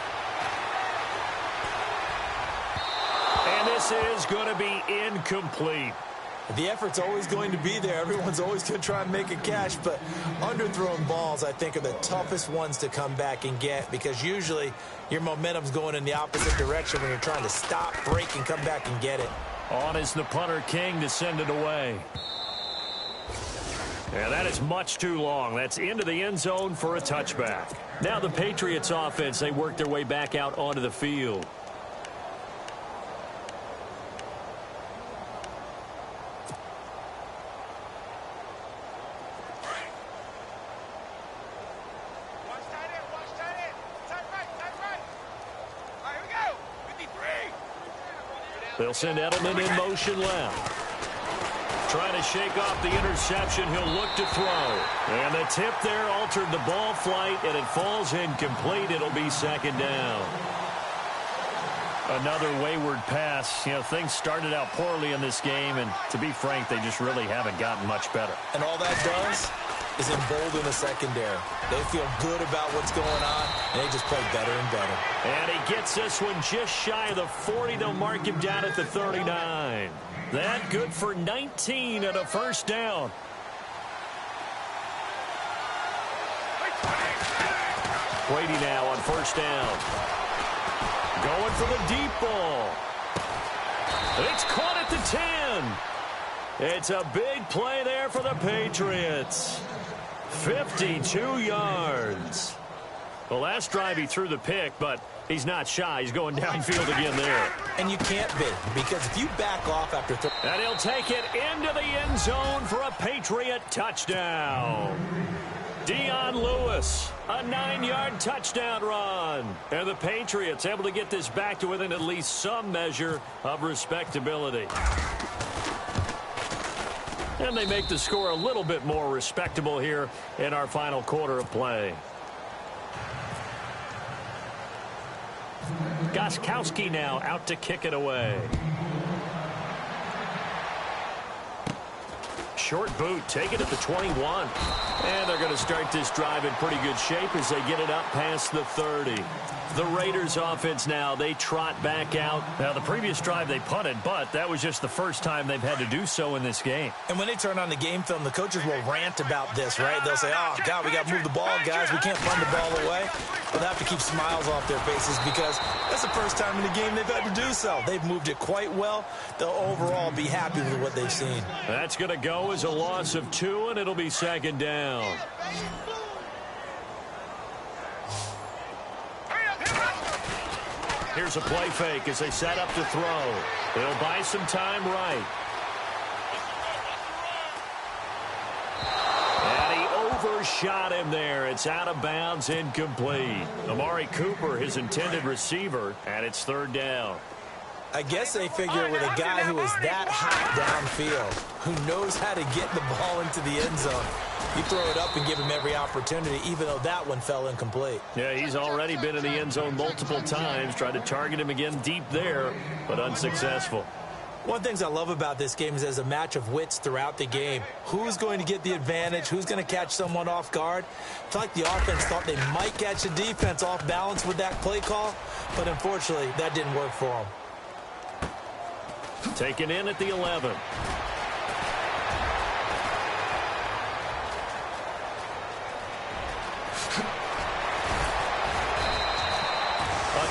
And this is going to be incomplete. The effort's always going to be there. Everyone's always going to try and make a catch, but underthrown balls, I think, are the toughest ones to come back and get because usually your momentum's going in the opposite direction when you're trying to stop, break, and come back and get it. On is the punter King to send it away. And that is much too long. That's into the end zone for a touchback. Now the Patriots offense, they work their way back out onto the field. They'll send Edelman in motion left. Trying to shake off the interception. He'll look to throw. And the tip there altered the ball flight, and it falls incomplete. It'll be 2nd down. Another wayward pass. You know, things started out poorly in this game, and to be frank, they just really haven't gotten much better. And all that does is embolden the secondary. They feel good about what's going on, and they just play better and better. And he gets this one just shy of the 40. They'll mark him down at the 39. That good for 19 and a 1st down. Brady now on 1st down. Going for the deep ball. It's caught at the 10. It's a big play there for the Patriots. 52 yards. The last drive he threw the pick, but he's not shy. He's going downfield again there. And you can't be, because if you back off after... And he'll take it into the end zone for a Patriot touchdown. Dion Lewis, a 9-yard touchdown run. And the Patriots able to get this back to within at least some measure of respectability. And they make the score a little bit more respectable here in our final quarter of play. Gostkowski now out to kick it away. Short boot, take it at the 21. And they're going to start this drive in pretty good shape as they get it up past the 30. The Raiders offense now, they trot back out. Now, the previous drive they punted, but that was just the first time they've had to do so in this game. And when they turn on the game film, the coaches will rant about this, right? They'll say, oh, God, we got to move the ball, guys. We can't punt the ball away. But they have to keep smiles off their faces because that's the first time in the game they've had to do so. They've moved it quite well. They'll overall be happy with what they've seen. That's going to go as a loss of 2, and it'll be second down. Here's a play fake as they set up to throw. They'll buy some time right. And he overshot him there. It's out of bounds, incomplete. Amari Cooper, his intended receiver, and it's third down. I guess they figure with a guy who is that hot downfield, who knows how to get the ball into the end zone, you throw it up and give him every opportunity, even though that one fell incomplete. Yeah, he's already been in the end zone multiple times, tried to target him again deep there, but unsuccessful. One of the things I love about this game is there's a match of wits throughout the game. Who's going to get the advantage? Who's going to catch someone off guard? I feel like the offense thought they might catch the defense off balance with that play call, but unfortunately, that didn't work for them. Taken in at the 11.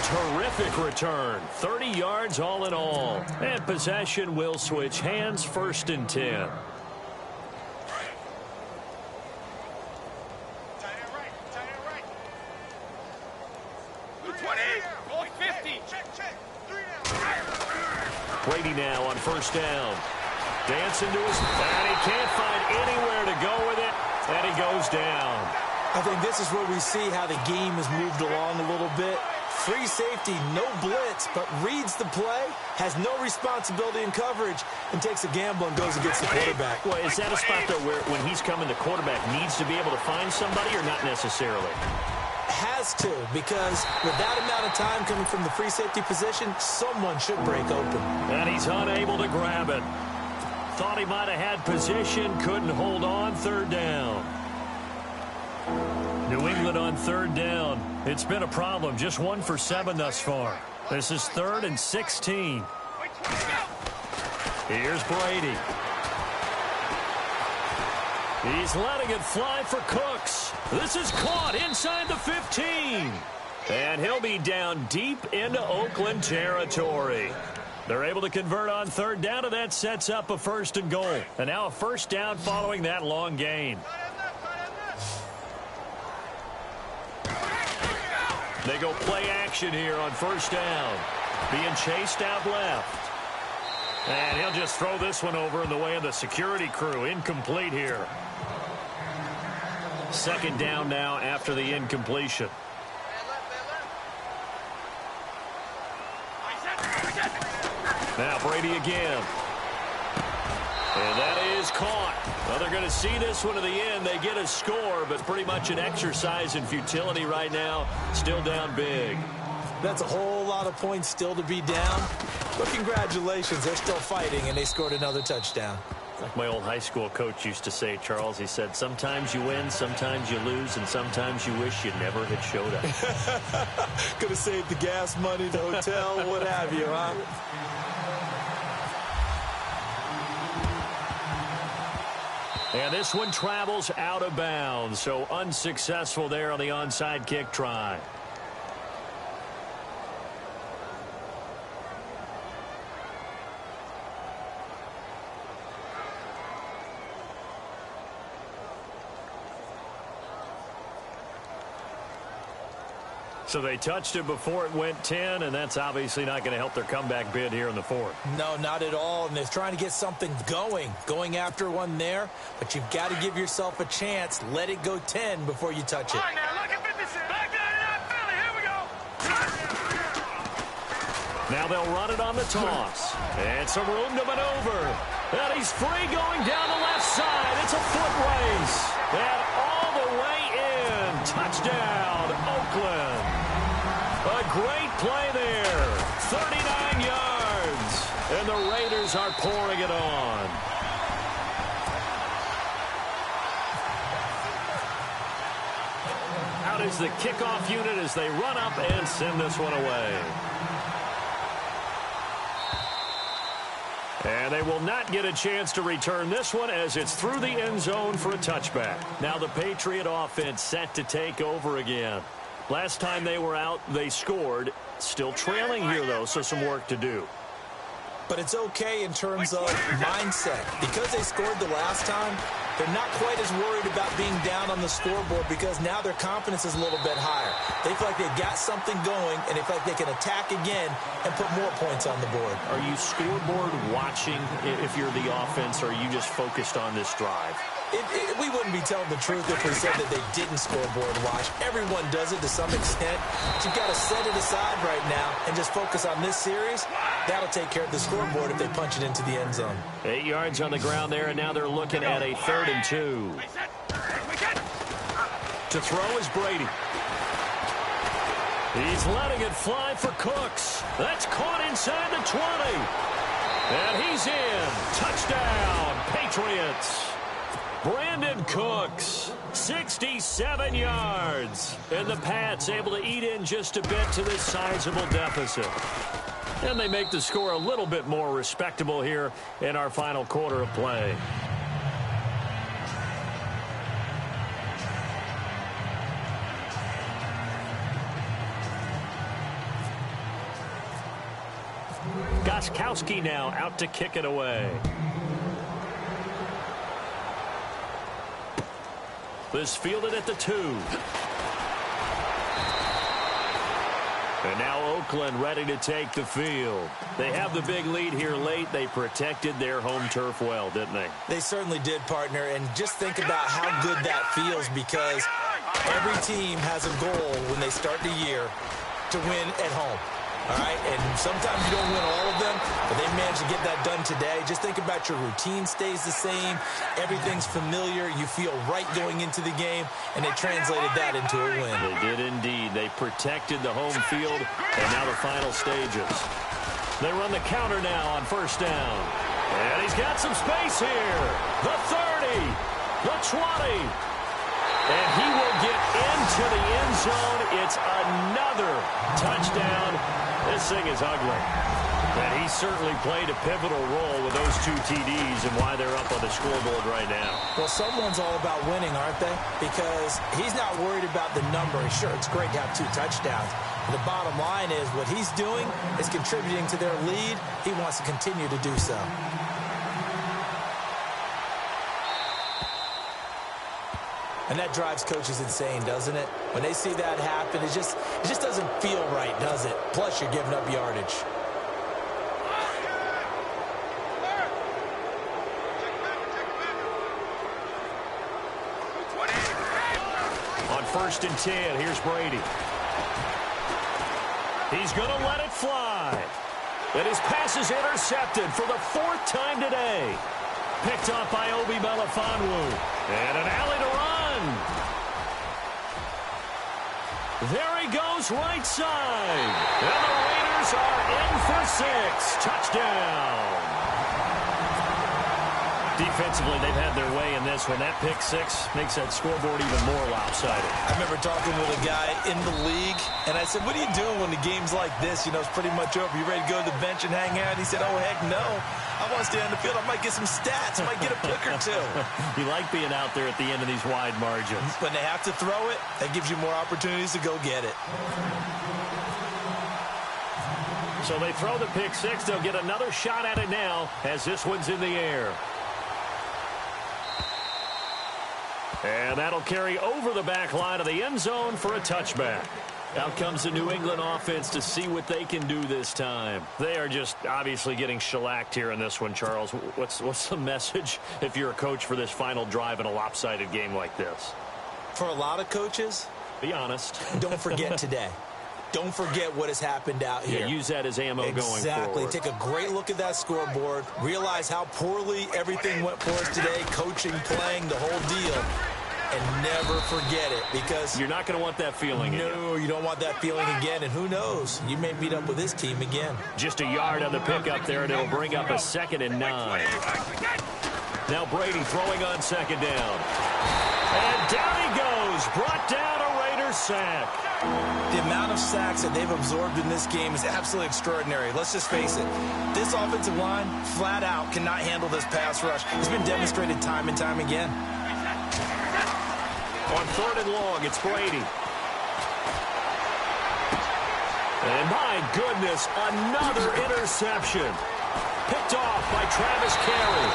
Terrific return. 30 yards all in all. And possession will switch hands, 1st and 10. Brady now on 1st down. Dancing to his... And he can't find anywhere to go with it. And he goes down. I think this is where we see how the game has moved along a little bit. Free safety, no blitz, but reads the play, has no responsibility in coverage, and takes a gamble and goes against the quarterback. Well, is that a spot, though, where when he's coming, the quarterback needs to be able to find somebody or not necessarily? Has to, because with that amount of time coming from the free safety position, someone should break open. And he's unable to grab it. Thought he might have had position, couldn't hold on, 3rd down. New England on 3rd down. It's been a problem. Just 1 for 7 thus far. This is 3rd and 16. Here's Brady. He's letting it fly for Cooks. This is caught inside the 15. And he'll be down deep into Oakland territory. They're able to convert on 3rd down, and that sets up a 1st and goal. And now a 1st down following that long gain. They go play action here on 1st down. Being chased out left. And he'll just throw this one over in the way of the security crew. Incomplete here. 2nd down now after the incompletion. Now Brady again. And that is caught. Well, they're going to see this one to the end. They get a score, but pretty much an exercise in futility right now. Still down big. That's a whole lot of points still to be down. But congratulations, they're still fighting, and they scored another touchdown. Like my old high school coach used to say, Charles, he said, sometimes you win, sometimes you lose, and sometimes you wish you never had showed up. Could have saved the gas money, the hotel, what have you, huh? And this one travels out of bounds, so unsuccessful there on the onside kick try. So they touched it before it went 10, and that's obviously not going to help their comeback bid here in the fourth. No, not at all, and they're trying to get something going after one there, but you've got to give yourself a chance. Let it go 10 before you touch it. All right, now look at 56. Back to Philly. Here we go. Now they'll run it on the toss. And some room to maneuver. And he's free going down the left side. It's a foot race. And all the way in. Touchdown, Oakland. A great play there. 39 yards. And the Raiders are pouring it on. Out is the kickoff unit as they run up and send this one away. And they will not get a chance to return this one as it's through the end zone for a touchback. Now the Patriot offense set to take over again. Last time they were out, they scored. Still trailing here, though, so some work to do. But it's okay in terms of mindset. Because they scored the last time, they're not quite as worried about being down on the scoreboard because now their confidence is a little bit higher. They feel like they've got something going, and they feel like they can attack again and put more points on the board. Are you scoreboard watching if you're the offense, or are you just focused on this drive? We wouldn't be telling the truth if we said that they didn't scoreboard watch. Everyone does it to some extent. But you've got to set it aside right now and just focus on this series. That'll take care of the scoreboard if they punch it into the end zone. 8 yards on the ground there, and now they're looking at a 3rd and 2. To throw is Brady. He's letting it fly for Cooks. That's caught inside the 20. And he's in. Touchdown, Patriots. Brandon Cooks, 67 yards. And the Pats able to eat in just a bit to this sizable deficit. And they make the score a little bit more respectable here in our final quarter of play. Gostkowski now out to kick it away. This fielded at the 2. And now Oakland ready to take the field. They have the big lead here late. They protected their home turf well, didn't they? They certainly did, partner. And just think about how good that feels because every team has a goal when they start the year to win at home. All right, and sometimes you don't win all of them, but they managed to get that done today. Just think about your routine stays the same. Everything's familiar. You feel right going into the game, and they translated that into a win. They did indeed. They protected the home field, and now the final stages. They run the counter now on 1st down. And he's got some space here. The 30, the 20. And he will get into the end zone. It's another touchdown. This thing is ugly. And he certainly played a pivotal role with those 2 TDs and why they're up on the scoreboard right now. Well, someone's all about winning, aren't they? Because he's not worried about the number. Sure, it's great to have 2 touchdowns. But the bottom line is what he's doing is contributing to their lead. He wants to continue to do so. And that drives coaches insane, doesn't it? When they see that happen, it just doesn't feel right, does it? Plus, you're giving up yardage. On 1st and 10, here's Brady. He's going to let it fly. And his pass is intercepted for the 4th time today. Picked up by Obi Melifonwu. And an alley to run. There he goes right side. And the Raiders are in for 6. Touchdown. Defensively, they've had their way in this one. That pick 6 makes that scoreboard even more lopsided. I remember talking with a guy in the league, and I said, what are you doing when the game's like this? You know, it's pretty much over. You ready to go to the bench and hang out? He said, oh, heck no. I want to stay on the field. I might get some stats. I might get a pick or 2. You like being out there at the end of these wide margins. When they have to throw it, that gives you more opportunities to go get it. So they throw the pick 6. They'll get another shot at it now as this one's in the air. And that'll carry over the back line of the end zone for a touchback. Out comes the New England offense to see what they can do this time. They are just obviously getting shellacked here in this one, Charles. What's the message if you're a coach for this final drive in a lopsided game like this? For a lot of coaches, be honest. Don't forget today. Don't forget what has happened out here. Yeah, use that as ammo going forward. Exactly. Take a great look at that scoreboard. Realize how poorly everything went for us today, coaching, playing, the whole deal. And never forget it, because you're not going to want that feeling again. No, you don't want that feeling again. And who knows? You may meet up with this team again. Just a yard on the pickup there, and it'll bring up a 2nd and 9. Now Brady throwing on 2nd down. And down he goes. Brought down a Raiders sack. The amount of sacks that they've absorbed in this game is absolutely extraordinary. Let's just face it. This offensive line, flat out, cannot handle this pass rush. It's been demonstrated time and time again. On 3rd and long, it's Brady. And my goodness, another interception. Picked off by Travis Carey.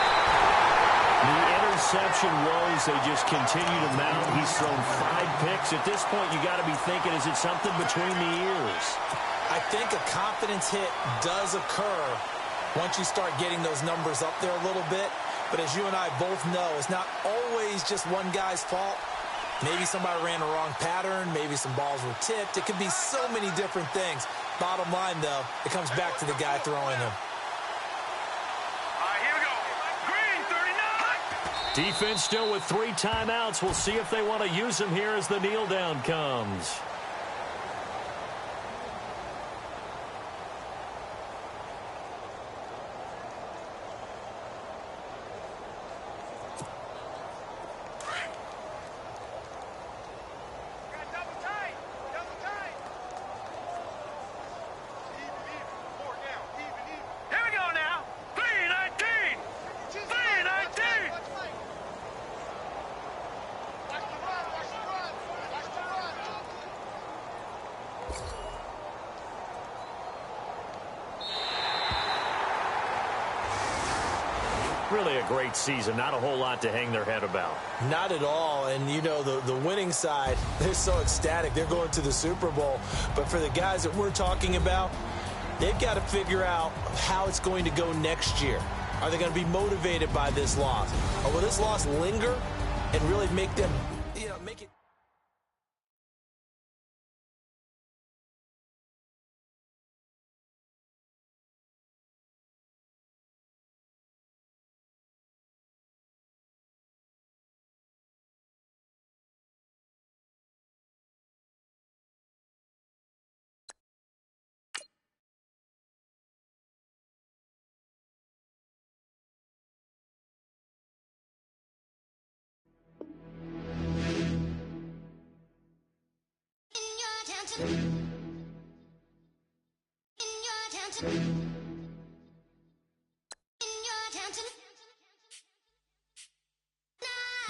The interception woes, they just continue to mount. He's thrown 5 picks. At this point, you got to be thinking, is it something between the ears? I think a confidence hit does occur once you start getting those numbers up there a little bit. But as you and I both know, it's not always just one guy's fault. Maybe somebody ran a wrong pattern. Maybe some balls were tipped. It could be so many different things. Bottom line, though, it comes back to the guy throwing them. Here we go. Green, 39. Defense still with 3 timeouts. We'll see if they want to use them here as the kneel down comes. Really a great season. Not a whole lot to hang their head about. Not at all. And, you know, the winning side, they're so ecstatic. They're going to the Super Bowl. But for the guys that we're talking about, they've got to figure out how it's going to go next year. Are they going to be motivated by this loss? Or will this loss linger and really make them, make it...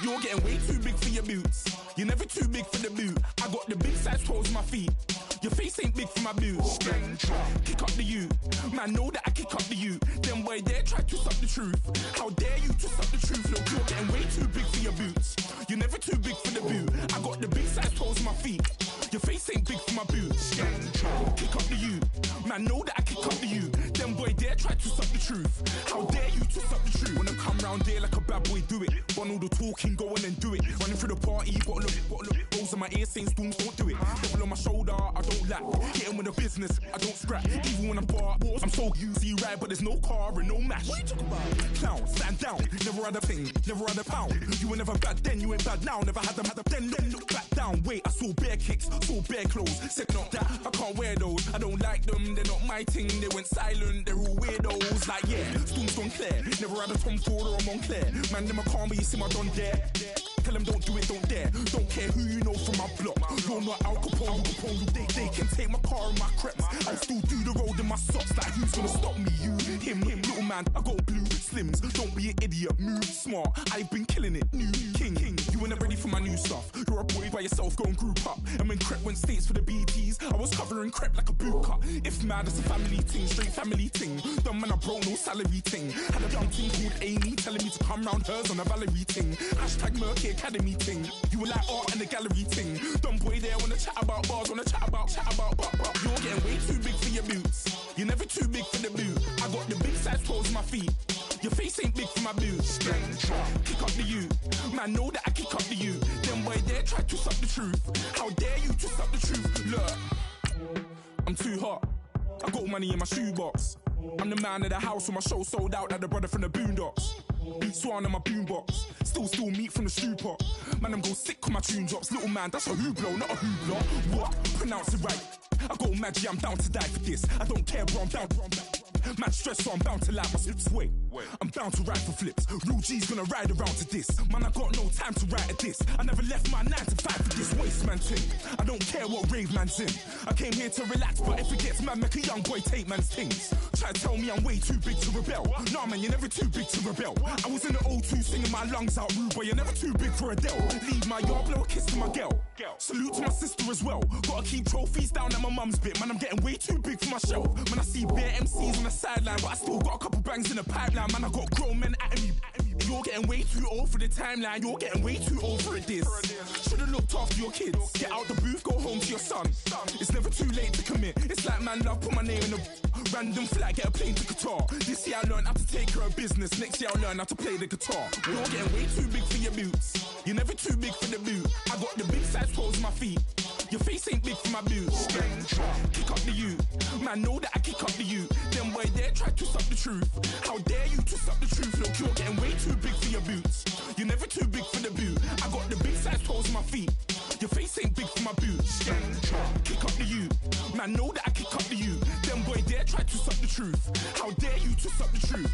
You're getting way too big for your boots. You're never too big for the boot. I got the big size toes on my feet. Your face ain't big for my boots. Kick up the you. Man, know that I kick up the you. Them boy there try to suck the truth. How dare you to suck the truth? Look, you're getting way too big for your boots. You're never too big for the boot. I got the big size toes on my feet. Your face ain't big for my boots. Kick up the you. Man, know that I kick up the you. Them boy there try to suck the truth. How dare you to suck the truth? When I come round there like a bad boy, do it. Run all the talking, go on and do it. Running through the party, bottle up. Rolls in my ear saying storms, don't do it. Devil on my shoulder, I don't lack. Getting with the business, I don't scrap. Even when I'm bar, I'm so easy ride, but there's no car and no match. What you talking about? Clown, stand down. Never had a thing, never had a pound. You were never bad then, you ain't bad now. Never had them, then look back down. Wait, I saw bare kicks, saw bare clothes. Said not that, I can't wear those. I don't like them, they're not my thing. They went silent, they're all weirdos. Like yeah, storms gone clear. Never had a Tom Ford or a Montclair. Man, them I can't, but you see my done there. Tell them don't do it, don't dare. Don't care who you know from my block. You're not Al Capone, they can take my car and my creps. I'll still do the road in my socks. Like who's gonna stop me? You, him, little man. I got blue. slims. Don't be an idiot, move smart. I've been killing it, new king. You were not ready for my new stuff. You're a boy by yourself, go and group up. And when Crep went states for the BTs, I was covering Crep like a boot cut. If mad, it's a family ting, straight family ting. Dumb man, I broke no salary ting. Had a young ting called Amy telling me to come round hers on a Valerie ting. Hashtag Murky Academy ting. You were like art and the gallery ting. Dumb boy there wanna chat about bars, wanna chat about. You're getting way too big for your boots. You're never too big for the boot. I got the big size toes on my feet. Your face ain't big for my boots. Kick up the you. Man, know that I kick up the you. Them boy there try to suck the truth. How dare you to suck the truth? Look, I'm too hot. I got money in my shoebox. I'm the man of the house when my show sold out like the brother from the Boondocks. Beat Swan on my boombox. Still meat from the stew pot. Man, I'm go sick when my tune drops. Little man, that's a hooplo, not a hoopla. What? Pronounce it right. I go magic, I'm down to die for this. I don't care, bro, I'm down. Man stress, so I'm bound to like my slips. Wait, I'm bound to ride for flips. Real G's gonna ride around to this. Man, I got no time to write at this. I never left my 9 to 5 for this waste man thing. I don't care what rave man's in. I came here to relax, but if it gets mad, make a young boy take man's things. Try to tell me I'm way too big to rebel. Nah, man, you're never too big to rebel. I was in the O2 singing my lungs out rude, but you're never too big for Adele. Leave my yard, blow a kiss to my girl. Salute to my sister as well. Gotta keep trophies down at my mum's bit. Man, I'm getting way too big for my shelf. When I see bare MCs on the sideline, but I still got a couple bangs in the pipeline. Man, I got grown men at me. You're getting way too old for the timeline. You're getting way too old for a diss. Should've looked after your kids. Get out the booth, go home to your son. It's never too late to commit. It's like man love, put my name in a random flag, get a plane to Qatar. This year I learned how to take care of business. Next year I'll learn how to play the guitar. You're getting way too big for your boots. You're never too big for the boot. I got the big size toes on my feet. Your face ain't big for my boots. Kick up the you. Man, know that I kick up the you. Them boy there try to suck the truth. How dare you to suck the truth? Look, you're getting way too big for your boots. You're never too big for the boot. I got the big size toes on my feet. Your face ain't big for my boots. Kick up the you. Man, know that I kick up the you. Them boy there try to suck the truth. How dare you to suck the truth?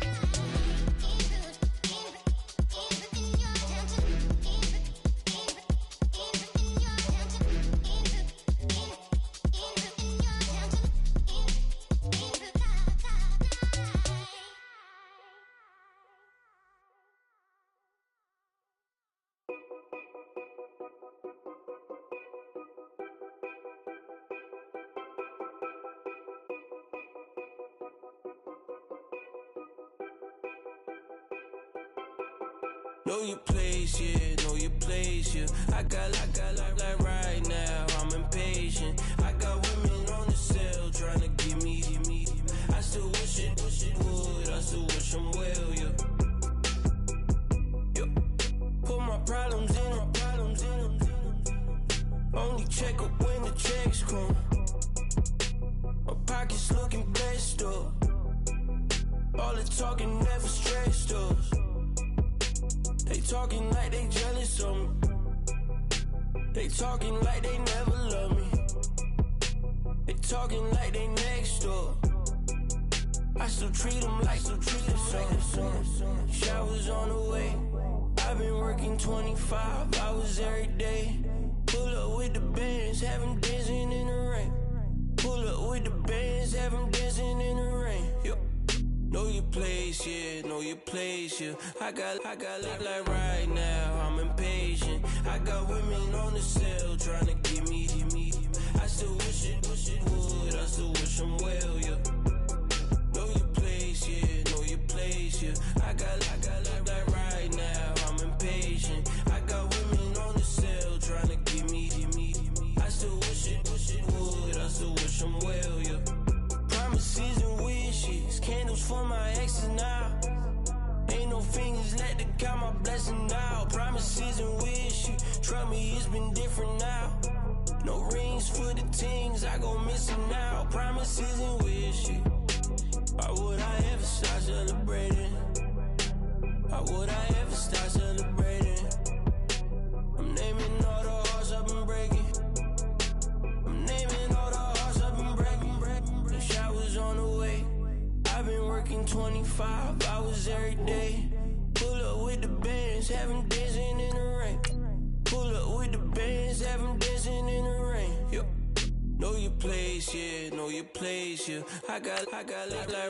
Know your place, yeah, know your place, yeah. I got like right now, I'm impatient. I got women on the cell trying to give me. I still wish it would, I still wish I'm well, yeah. Put my problems in them. Only check up when the checks come. My pockets looking blessed up. All the talking never stressed us. They talking like they jealous of me. They talking like they never love me. They talking like they next door. I still treat them like the son. Showers on the way. I've been working 25 hours every day. Pull up with the bands, have them dancing in the rain. Pull up with the bands, have them dancing in the rain. Know your place, yeah, know your place, yeah. I got like right now, I'm impatient. I got women on the cell trying to give me. I still wish it would, I still wish I'm well, yeah. Know your place, yeah, know your place, yeah. I got like right now, I'm impatient. I got women on the cell trying to give me. I still wish it would, I still wish I'm well, yeah. Promises and wishes, candles for my exes now. Ain't no fingers left to count my blessing now. Promises and wishes, trust me, it's been different now. No rings for the things I go missing now. Promises and wishes, why would I ever start celebrating? Why would I ever start celebrating? I'm naming all the hearts I've been breaking. I'm naming all the hearts I've been breaking. The showers on the way. I've been working 25 hours every day. Pull up with the bands, have them dancing in the rain. Pull up with the bands, have them dancing in the rain. Know your place, yeah, know your place, yeah. I got like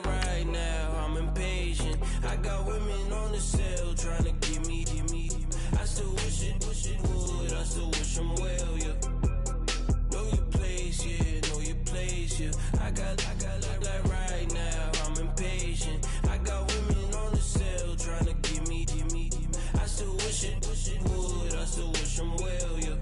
right now, I'm impatient. I got women on the cell trying to give me. I still wish it would. I still wish I'm well, yeah. Know your place, yeah. Know your place, yeah. I got like right now. I'm impatient. I got women on the cell trying to give me. I still wish it would. I still wish I'm well, yeah.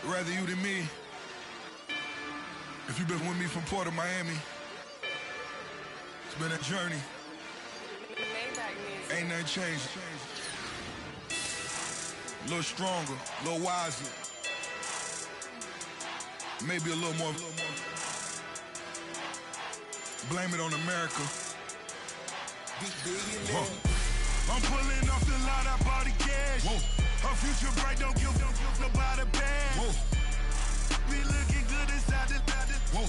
Rather you than me. If you've been with me from Port of Miami, it's been a journey. Ain't nothing changed. A little stronger, a little wiser. Maybe a little more. Blame it on America. I'm pulling off the lot, I bought the cash. Whoa. Her future bright, don't give nobody bad. Whoa. Be looking good inside the whoa.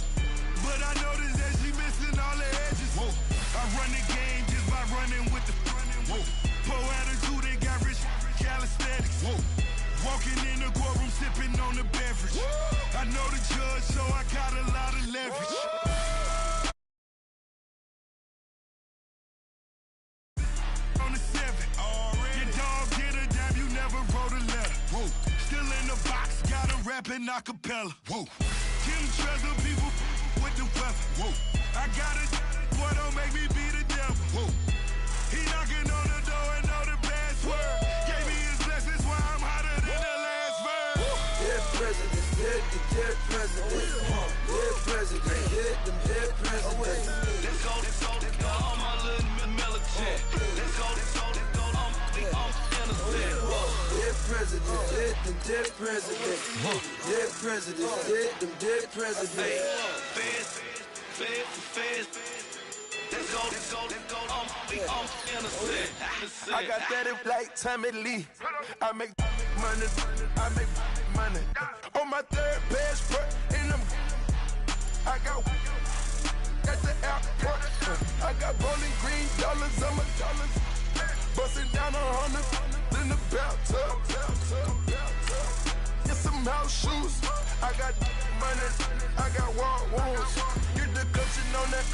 But I noticed that she missing all the edges. Whoa. I run the game just by running with the whoa. Poor attitude, they got rich calisthenics. Whoa. Walking in the courtroom, sipping on the beverage. Whoa. I know the judge, so I got a lot of leverage. Whoa. On the 7, your dog get a dab, you never wrote a letter. Whoa. Still in the box, got him rapping acapella. Whoa. Kim treasure people with the weapon. Whoa. I got it, boy, don't make me be the devil. Whoa. He knocking on the door and know the password. Gave me his blessings while I'm hotter than the last verse. Dead presidents, dead presidents. Dead presidents, dead presidents. Let's go, all my little militant. Let's go, I'm innocent. Dead presidents, dead presidents. Dead presidents, dead presidents. Feds. Let's go, I'm innocent. I got that like Tommy Lee. I make money. On my third passport, and I got at the airport. I got rolling green dollars on my dollars. Busting down 100 in the bathtub. Get some house shoes. I got money. I got war wounds. Get the coaching on that.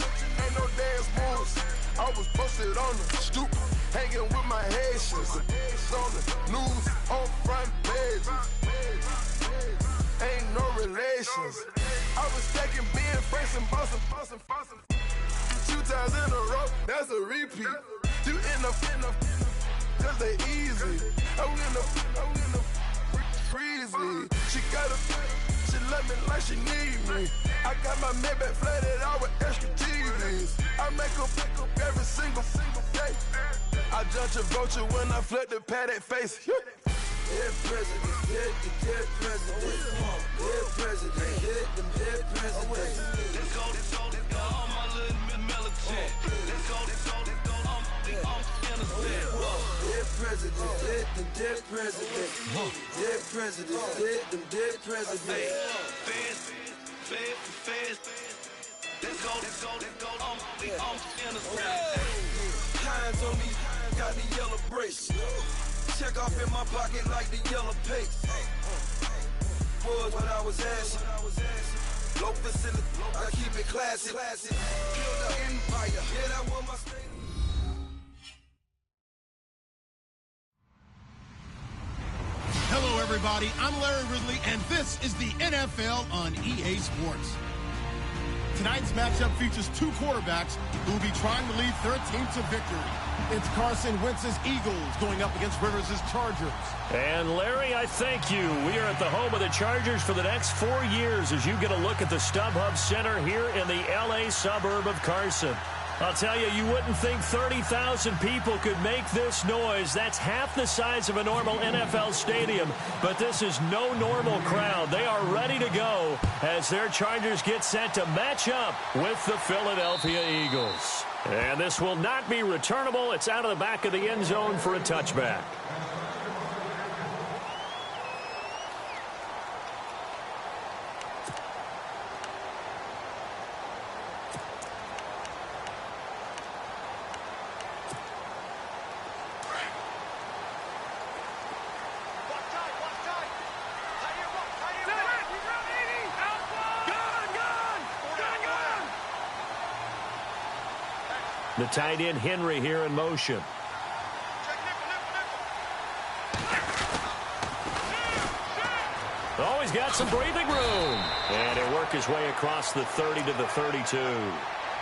Ain't no dance moves. I was posted on the stoop, hanging with my Haitians. On the news, on front pages. Ain't no relations. I was stacking being Franks and Boston. 2 times in a row, that's a repeat. You end up, cause they easy. I'm in the freezy. She love me like she need me. I got my Maybach flooded out with extra TVs. I make up every single day. I judge a vulture when I flip the Paddock face. Dead presidents, dead presidents. Dead presidents, dead presidents. Let's go, all my little militant. Let's go, I'm innocent. Dead presidents, dead presidents. Dead presidents, dead presidents. Feds. Let's go, I'm innocent. Hands on me, got the yellow brace. Check off in my pocket like the yellow paste. Was what I was asking. Low facility, I keep it classy. Build an empire, yeah, that was my state. Hello, everybody. I'm Larry Ridley, and this is the NFL on EA Sports. Tonight's matchup features 2 quarterbacks who will be trying to lead their team to victory. It's Carson Wentz's Eagles going up against Rivers' Chargers. And Larry, I thank you. We are at the home of the Chargers for the next 4 years as you get a look at the StubHub Center here in the L.A. suburb of Carson. I'll tell you, you wouldn't think 30,000 people could make this noise. That's half the size of a normal NFL stadium, but this is no normal crowd. They are ready to go as their Chargers get set to match up with the Philadelphia Eagles. And this will not be returnable. It's out of the back of the end zone for a touchback. The tight end Henry here in motion. Oh, he's got some breathing room. And he'll work his way across the 30 to the 32.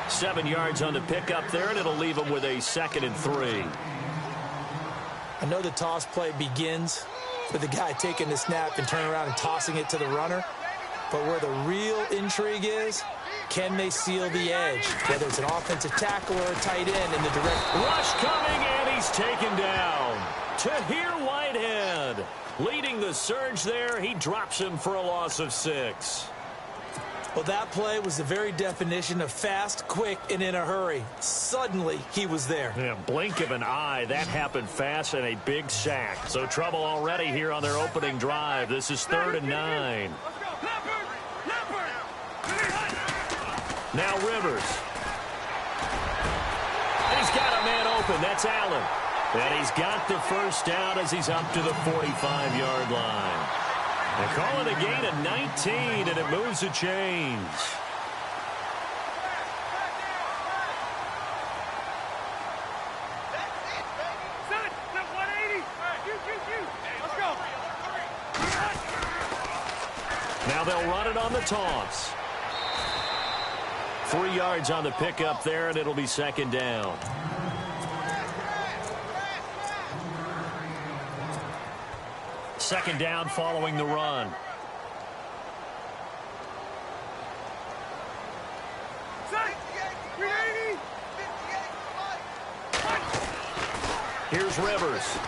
7 yards on the pickup there, and it'll leave him with a 2nd and 3. I know the toss play begins with the guy taking the snap and turning around and tossing it to the runner. But where the real intrigue is, can they seal the edge? Whether it's an offensive tackle or a tight end in the direct. Rush coming, and he's taken down. Tahir Whitehead leading the surge there. He drops him for a loss of 6. Well, that play was the very definition of fast, quick, and in a hurry. Suddenly, he was there. Yeah, blink of an eye. That happened fast and a big sack. So trouble already here on their opening drive. This is 3rd and 9. Now Rivers. And he's got a man open. That's Allen. And he's got the first down as he's up to the 45-yard line. They call it a gain of 19, and it moves the chains. Now they'll run it on the toss. 3 yards on the pickup there, and it'll be 2nd down. Second down following the run. Here's Rivers.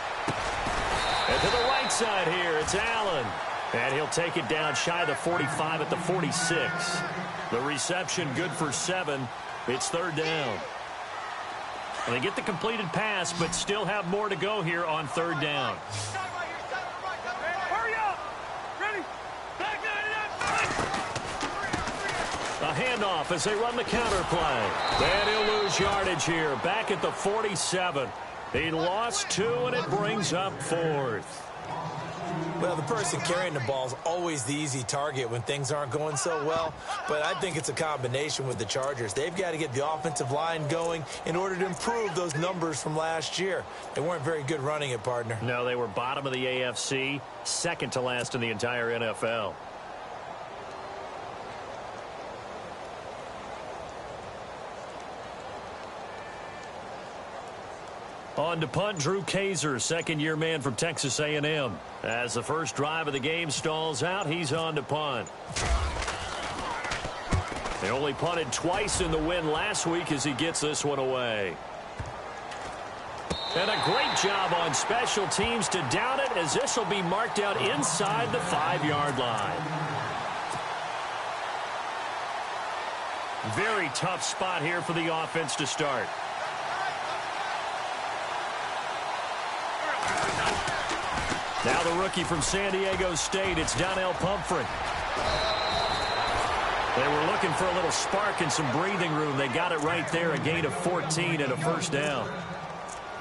And to the right side here, it's Allen. And he'll take it down shy of the 45 at the 46. The reception good for 7. It's 3rd down. And they get the completed pass, but still have more to go here on 3rd down. A handoff as they run the counter play. And he'll lose yardage here. Back at the 47. He lost 2, and it brings up 4th. Well, the person carrying the ball is always the easy target when things aren't going so well. But I think it's a combination with the Chargers. They've got to get the offensive line going in order to improve those numbers from last year. They weren't very good running it, partner. No, they were bottom of the AFC, 2nd to last in the entire NFL. On to punt, Drew Kaiser, second-year man from Texas A&M. As the first drive of the game stalls out, he's on to punt. They only punted twice in the win last week as he gets this one away. And a great job on special teams to down it, as this will be marked out inside the 5-yard line. Very tough spot here for the offense to start. Now the rookie from San Diego State, it's Donnell Pumphrey. They were looking for a little spark and some breathing room. They got it right there, a gain of 14 and a first down.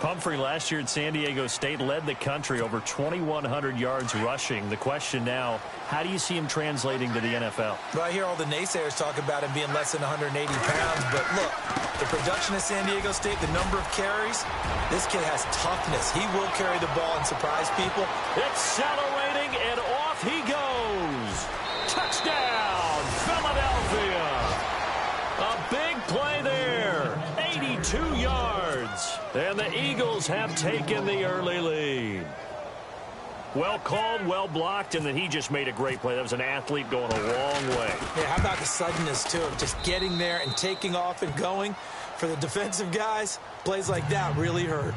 Pumphrey last year at San Diego State led the country over 2,100 yards rushing. The question now, how do you see him translating to the NFL? Well, I hear all the naysayers talk about him being less than 180 pounds, but look, the production at San Diego State, the number of carries, this kid has toughness. He will carry the ball and surprise people. Accelerating, and off he goes. Touchdown, Philadelphia. A big play there, 82 yards. And the Eagles have taken the early lead. Well called, well blocked, and then he just made a great play. That was an athlete going a long way. Yeah, how about the suddenness, too, of just getting there and taking off and going? For the defensive guys, plays like that really hurt.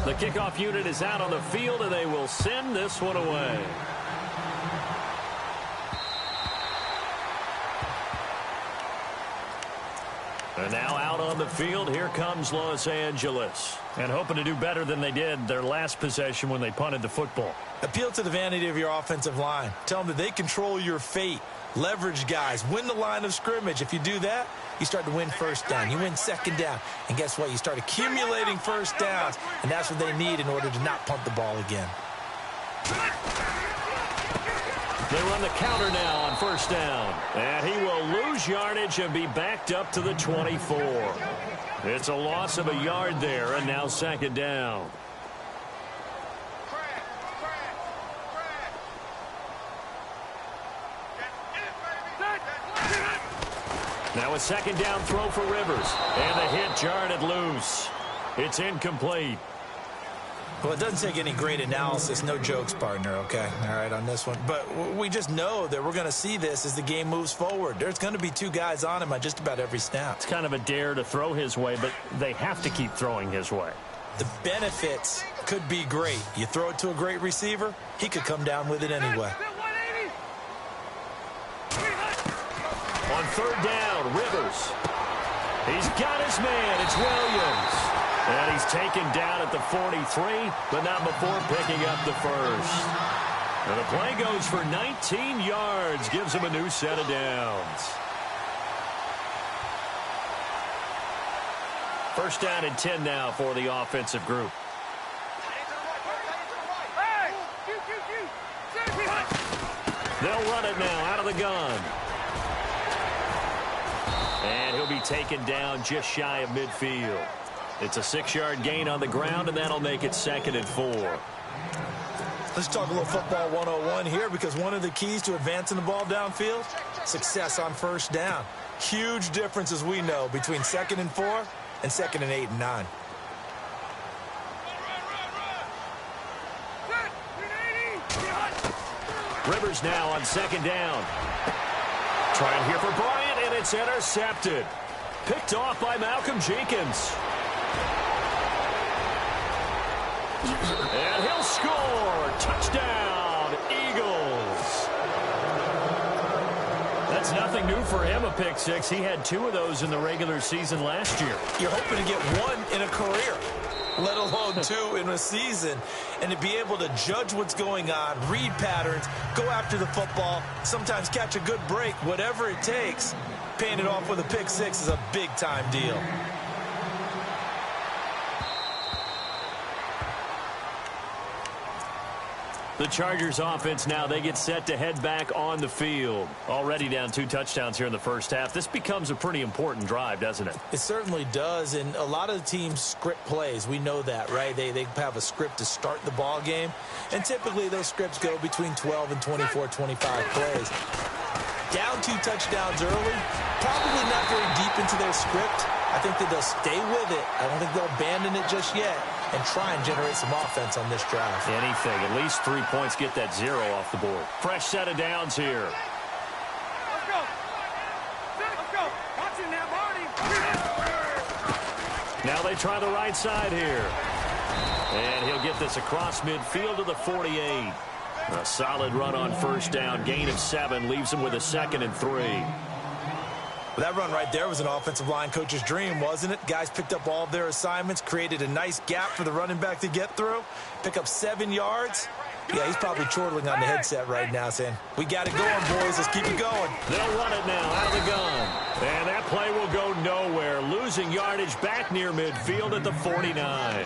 The kickoff unit is out on the field, and they will send this one away. And now out on on the field. Here comes Los Angeles. And hoping to do better than they did their last possession when they punted the football. Appeal to the vanity of your offensive line. Tell them that they control your fate. Leverage guys. Win the line of scrimmage. If you do that, you start to win first down. You win second down. And guess what? You start accumulating first downs. And that's what they need in order to not punt the ball again. They run the counter now on first down. And he will lose yardage and be backed up to the 24. It's a loss of a yard there, and now second down. Now a second down throw for Rivers. And the hit jarred it loose. It's incomplete. Well, it doesn't take any great analysis. No jokes, partner, okay? All right, on this one. But we just know that we're going to see this as the game moves forward. There's going to be two guys on him on just about every snap. It's kind of a dare to throw his way, but they have to keep throwing his way. The benefits could be great. You throw it to a great receiver, he could come down with it anyway. On third down, Rivers. He's got his man. It's Williams. And he's taken down at the 43, but not before picking up the first. And the play goes for 19 yards, gives him a new set of downs. First down and 10 now for the offensive group. They'll run it now out of the gun. And he'll be taken down just shy of midfield. It's a 6-yard gain on the ground, and that'll make it 2nd and 4. Let's talk a little football 101 here, because one of the keys to advancing the ball downfield, success on first down. Huge difference, as we know, between 2nd and 4 and 2nd and 8 and 9. Rivers now on second down. Trying here for Bryant, and it's intercepted. Picked off by Malcolm Jenkins. And he'll score. Touchdown, Eagles. That's nothing new for him, a pick six. He had 2 of those in the regular season last year. You're hoping to get 1 in a career, let alone 2 in a season. And to be able to judge what's going on, read patterns, go after the football, sometimes catch a good break, whatever it takes, paying it off with a pick six is a big-time deal. The Chargers offense now, they get set to head back on the field. Already down 2 touchdowns here in the first half. This becomes a pretty important drive, doesn't it? It certainly does, and a lot of the teams script plays. We know that, right? They have a script to start the ball game, and typically those scripts go between 12 and 24, 25 plays. Down 2 touchdowns early, probably not very deep into their script. I think that they'll stay with it. I don't think they'll abandon it just yet and try and generate some offense on this drive. Anything. At least 3 points, get that 0 off the board. Fresh set of downs here. Let's go. Let's go. Watch it now, Barney. Now they try the right side here. And he'll get this across midfield to the 48. A solid run on first down. Gain of 7 leaves him with a 2nd and 3. Well, that run right there was an offensive line coach's dream, wasn't it? Guys picked up all of their assignments, created a nice gap for the running back to get through, pick up 7 yards. Yeah, he's probably chortling on the headset right now saying, we got it going, boys. Let's keep it going. They'll run it now out of the gun. And that play will go nowhere. Losing yardage back near midfield at the 49.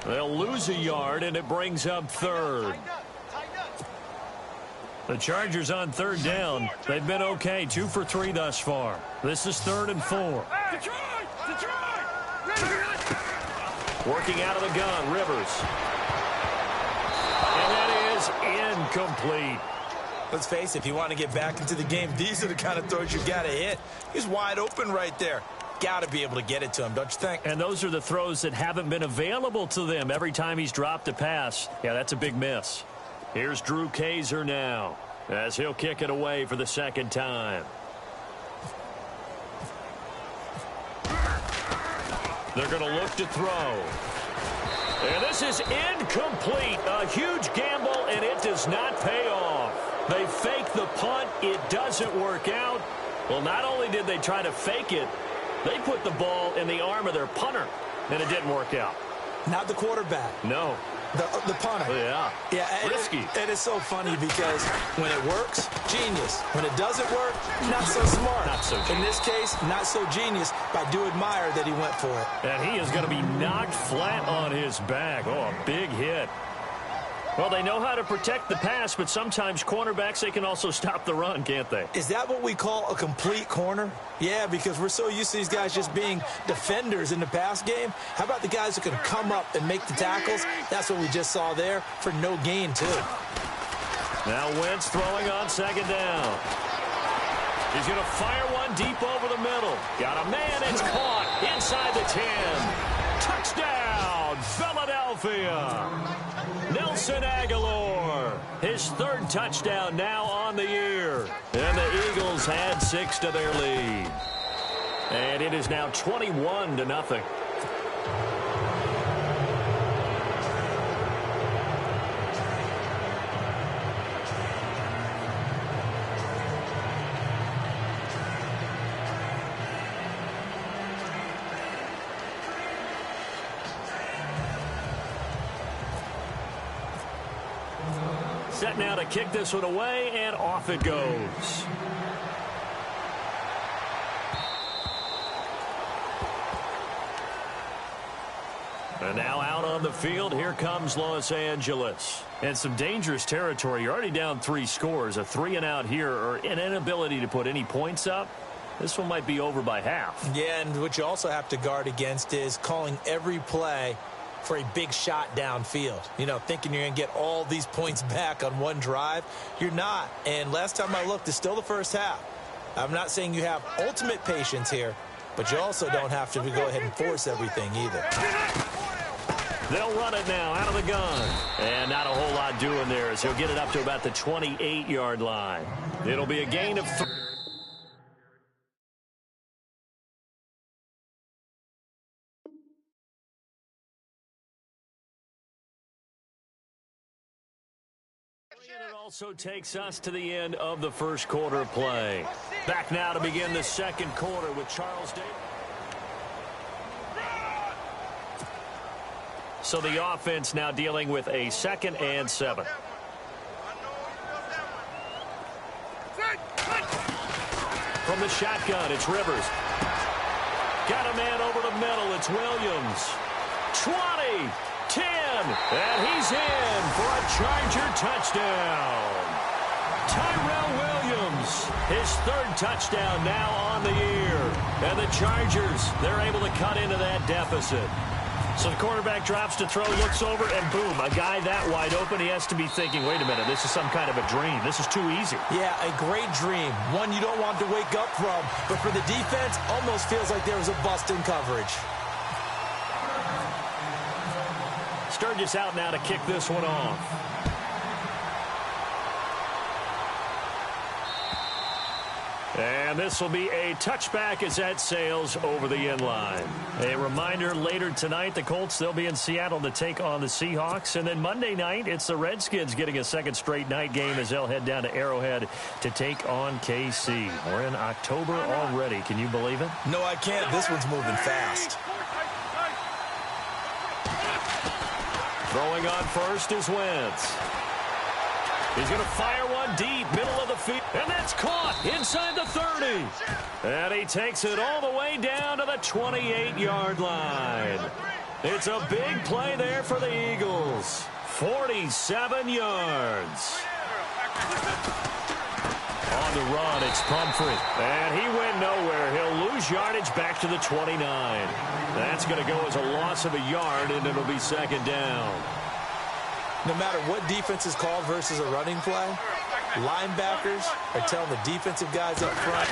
They'll lose a yard, and it brings up 3rd. The Chargers on 3rd down. They've been okay, 2 for 3 thus far. This is 3rd and 4. Working out of the gun, Rivers. And that is incomplete. Let's face it, if you want to get back into the game, these are the kind of throws you got to hit. He's wide open right there. Got to be able to get it to him, don't you think? And those are the throws that haven't been available to them every time he's dropped a pass. Yeah, that's a big miss. Here's Drew Kaiser now as he'll kick it away for the 2nd time. They're going to look to throw. And this is incomplete. A huge gamble, and it does not pay off. They fake the punt. It doesn't work out. Well, not only did they try to fake it, They put the ball in the arm of their punter, and it didn't work out. Not the quarterback. No. The punter. Yeah. Yeah. Risky. It is so funny because when it works, genius. When it doesn't work, not so smart. Not so genius. In this case, not so genius, but I do admire that he went for it. And he is going to be knocked flat on his back. Oh, a big hit. Well, they know how to protect the pass, but sometimes cornerbacks, they can also stop the run, can't they? Is that what we call a complete corner? Yeah, because we're so used to these guys just being defenders in the pass game. How about the guys who can come up and make the tackles? That's what we just saw there for no gain, too. Now Wentz throwing on second down. He's going to fire one deep over the middle. Got a man, it's caught inside the 10. Touchdown, Philadelphia. Nelson Aguilar, his third touchdown now on the year. And the Eagles add 6 to their lead. And it is now 21-0. Set now to kick this one away, and off it goes. And now out on the field, here comes Los Angeles. And some dangerous territory. You're already down 3 scores. A 3-and-out here, or an inability to put any points up. This one might be over by half. Yeah, and what you also have to guard against is calling every play for a big shot downfield. You know, thinking you're going to get all these points back on one drive. You're not. And last time I looked, it's still the first half. I'm not saying you have ultimate patience here, but you also don't have to go ahead and force everything either. They'll run it now out of the gun. And not a whole lot doing there as he'll get it up to about the 28-yard line. It'll be a gain of 3. It also takes us to the end of the first quarter of play. Back now to begin the second quarter with Charles Davis. So the offense now dealing with a 2nd and 7. From the shotgun, it's Rivers. Got a man over the middle, it's Williams. 20. 10, and he's in for a Charger touchdown. Tyrell Williams, his 3rd touchdown now on the year. And the Chargers, they're able to cut into that deficit. So the quarterback drops to throw, looks over, and boom, a guy that wide open, he has to be thinking, wait a minute, this is some kind of a dream. This is too easy. Yeah, a great dream. One you don't want to wake up from. But for the defense, almost feels like there was a bust in coverage. Sturgis out now to kick this one off. And this will be a touchback as that sails over the end line. A reminder, later tonight, the Colts, they'll be in Seattle to take on the Seahawks. And then Monday night, it's the Redskins getting a 2nd straight night game as they'll head down to Arrowhead to take on KC. We're in October already. Can you believe it? No, I can't. This one's moving fast. Throwing on first is Wentz. He's going to fire one deep, middle of the field, and that's caught inside the 30. And he takes it all the way down to the 28-yard line. It's a big play there for the Eagles. 47 yards. On the run, it's Pumphrey. And he went nowhere. He'll lose yardage back to the 29. That's going to go as a loss of a yard, and it'll be 2nd down. No matter what defense is called versus a running play, linebackers are telling the defensive guys up front,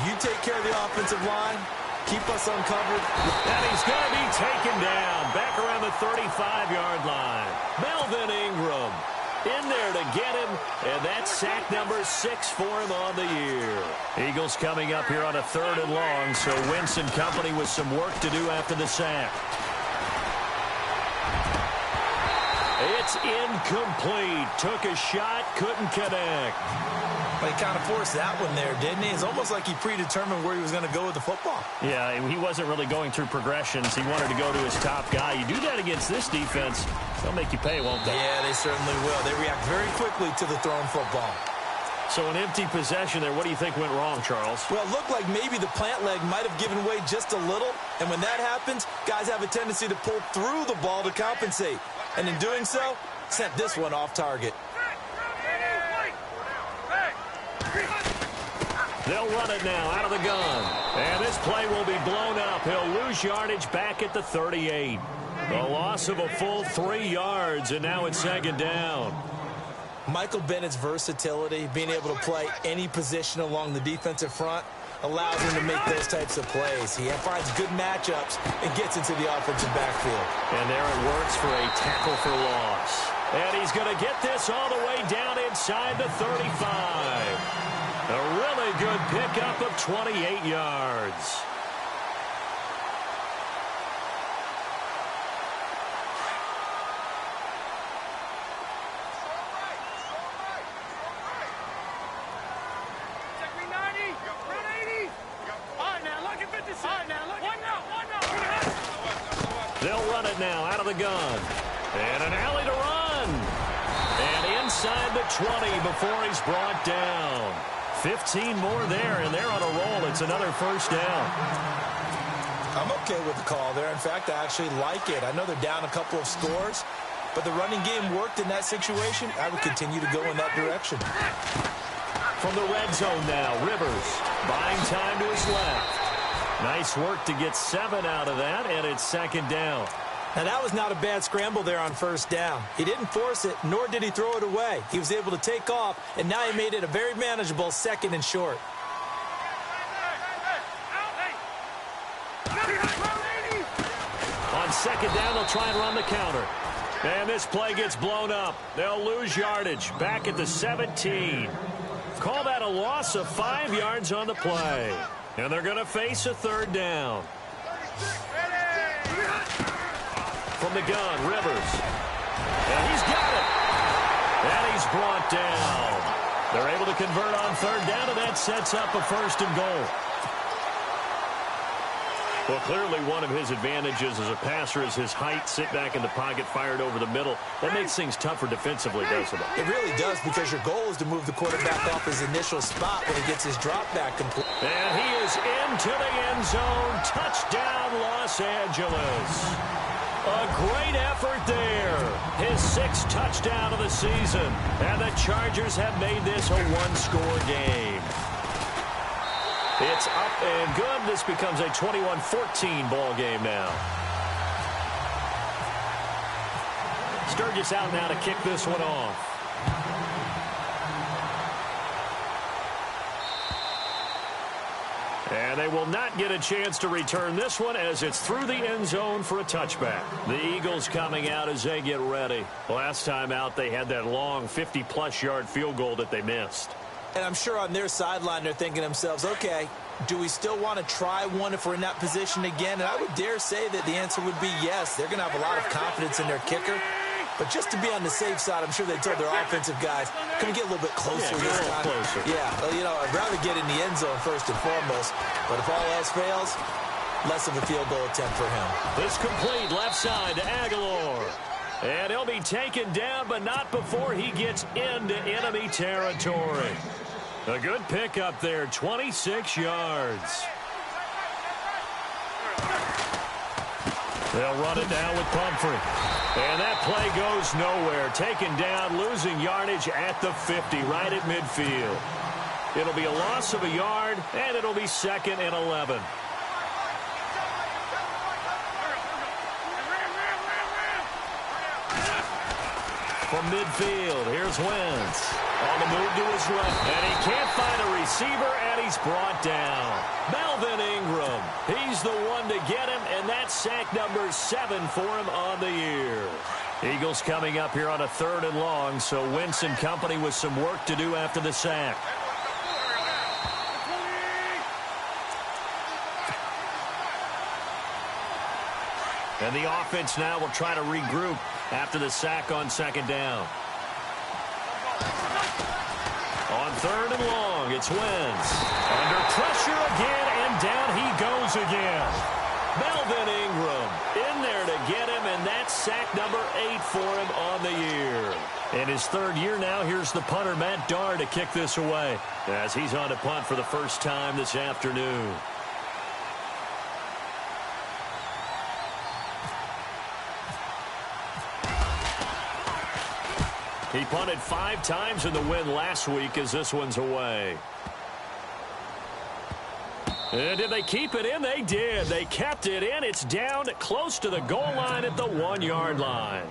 you take care of the offensive line, keep us uncovered. And he's going to be taken down back around the 35-yard line. Melvin Ingram in there to get him, and that's sack number 6 for him on the year. Eagles coming up here on a 3rd and long, so Wentz and company with some work to do after the sack. It's incomplete. Took a shot, couldn't connect. But he kind of forced that one there, didn't he? It's almost like he predetermined where he was going to go with the football. Yeah, he wasn't really going through progressions. He wanted to go to his top guy. You do that against this defense, they'll make you pay, won't they? Yeah, they certainly will. They react very quickly to the thrown football. So an empty possession there. What do you think went wrong, Charles? Well, it looked like maybe the plant leg might have given way just a little. And when that happens, guys have a tendency to pull through the ball to compensate. And in doing so, sent this one off target. They'll run it now out of the gun. And this play will be blown up. He'll lose yardage back at the 38. A loss of a full 3 yards, and now it's second down. Michael Bennett's versatility, being able to play any position along the defensive front, allows him to make those types of plays. He finds good matchups and gets into the offensive backfield. And there it works for a tackle for loss. And he's going to get this all the way down inside the 35. A really good pickup of 28 yards. They'll run it now out of the gun. And an alley to run. And inside the 20 before he's brought down. 15 more there, and they're on a roll. It's another first down. I'm okay with the call there. In fact, I actually like it. I know they're down a couple of scores, but the running game worked in that situation. I would continue to go in that direction. From the red zone now, Rivers buying time to his left. Nice work to get 7 out of that, and it's second down. Now, that was not a bad scramble there on first down. He didn't force it, nor did he throw it away. He was able to take off, and now he made it a very manageable second and short. On second down, they'll try and run the counter. And this play gets blown up. They'll lose yardage back at the 17. Call that a loss of 5 yards on the play. And they're going to face a third down. From the gun, Rivers. And he's got it. And he's brought down. They're able to convert on third down, and that sets up a first and goal. Well, clearly one of his advantages as a passer is his height. Sit back in the pocket, fired over the middle. That makes things tougher defensively, doesn't it? It really does, because your goal is to move the quarterback off his initial spot when he gets his drop back complete. And he is into the end zone. Touchdown, Los Angeles. A great effort there. His 6th touchdown of the season. And the Chargers have made this a one-score game. It's up and good. This becomes a 21-14 ball game now. Sturgis out now to kick this one off. And they will not get a chance to return this one as it's through the end zone for a touchback. The Eagles coming out as they get ready. Last time out, they had that long 50-plus yard field goal that they missed. And I'm sure on their sideline they're thinking to themselves, okay, do we still want to try one if we're in that position again? And I would dare say that the answer would be yes. They're going to have a lot of confidence in their kicker. But just to be on the safe side, I'm sure they told their offensive guys, can we get a little bit closer this time? Closer. Yeah, well, you know, I'd rather get in the end zone first and foremost. But if all else fails, less of a field goal attempt for him. This complete left side to Aguilar. And he'll be taken down, but not before he gets into enemy territory. A good pickup there, 26 yards. They'll run it down with Pumphrey. And that play goes nowhere. Taken down, losing yardage at the 50, right at midfield. It'll be a loss of a yard, and it'll be 2nd and 11. From midfield, here's Wentz. On the move to his left, and he can't find a receiver, and he's brought down. Melvin Ingram, he's the one to get him, and that's sack number 7 for him on the year. Eagles coming up here on a 3rd and long, so Wentz and company with some work to do after the sack. And the offense now will try to regroup after the sack on 2nd down. On 3rd and long. It's Wentz. Under pressure again, and down he goes again. Melvin Ingram in there to get him, and that's sack number 8 for him on the year. In his 3rd year now, here's the punter, Matt Darr, to kick this away as he's on to punt for the first time this afternoon. He punted 5 times in the win last week as this one's away. And did they keep it in? They did. They kept it in. It's down close to the goal line at the 1-yard line.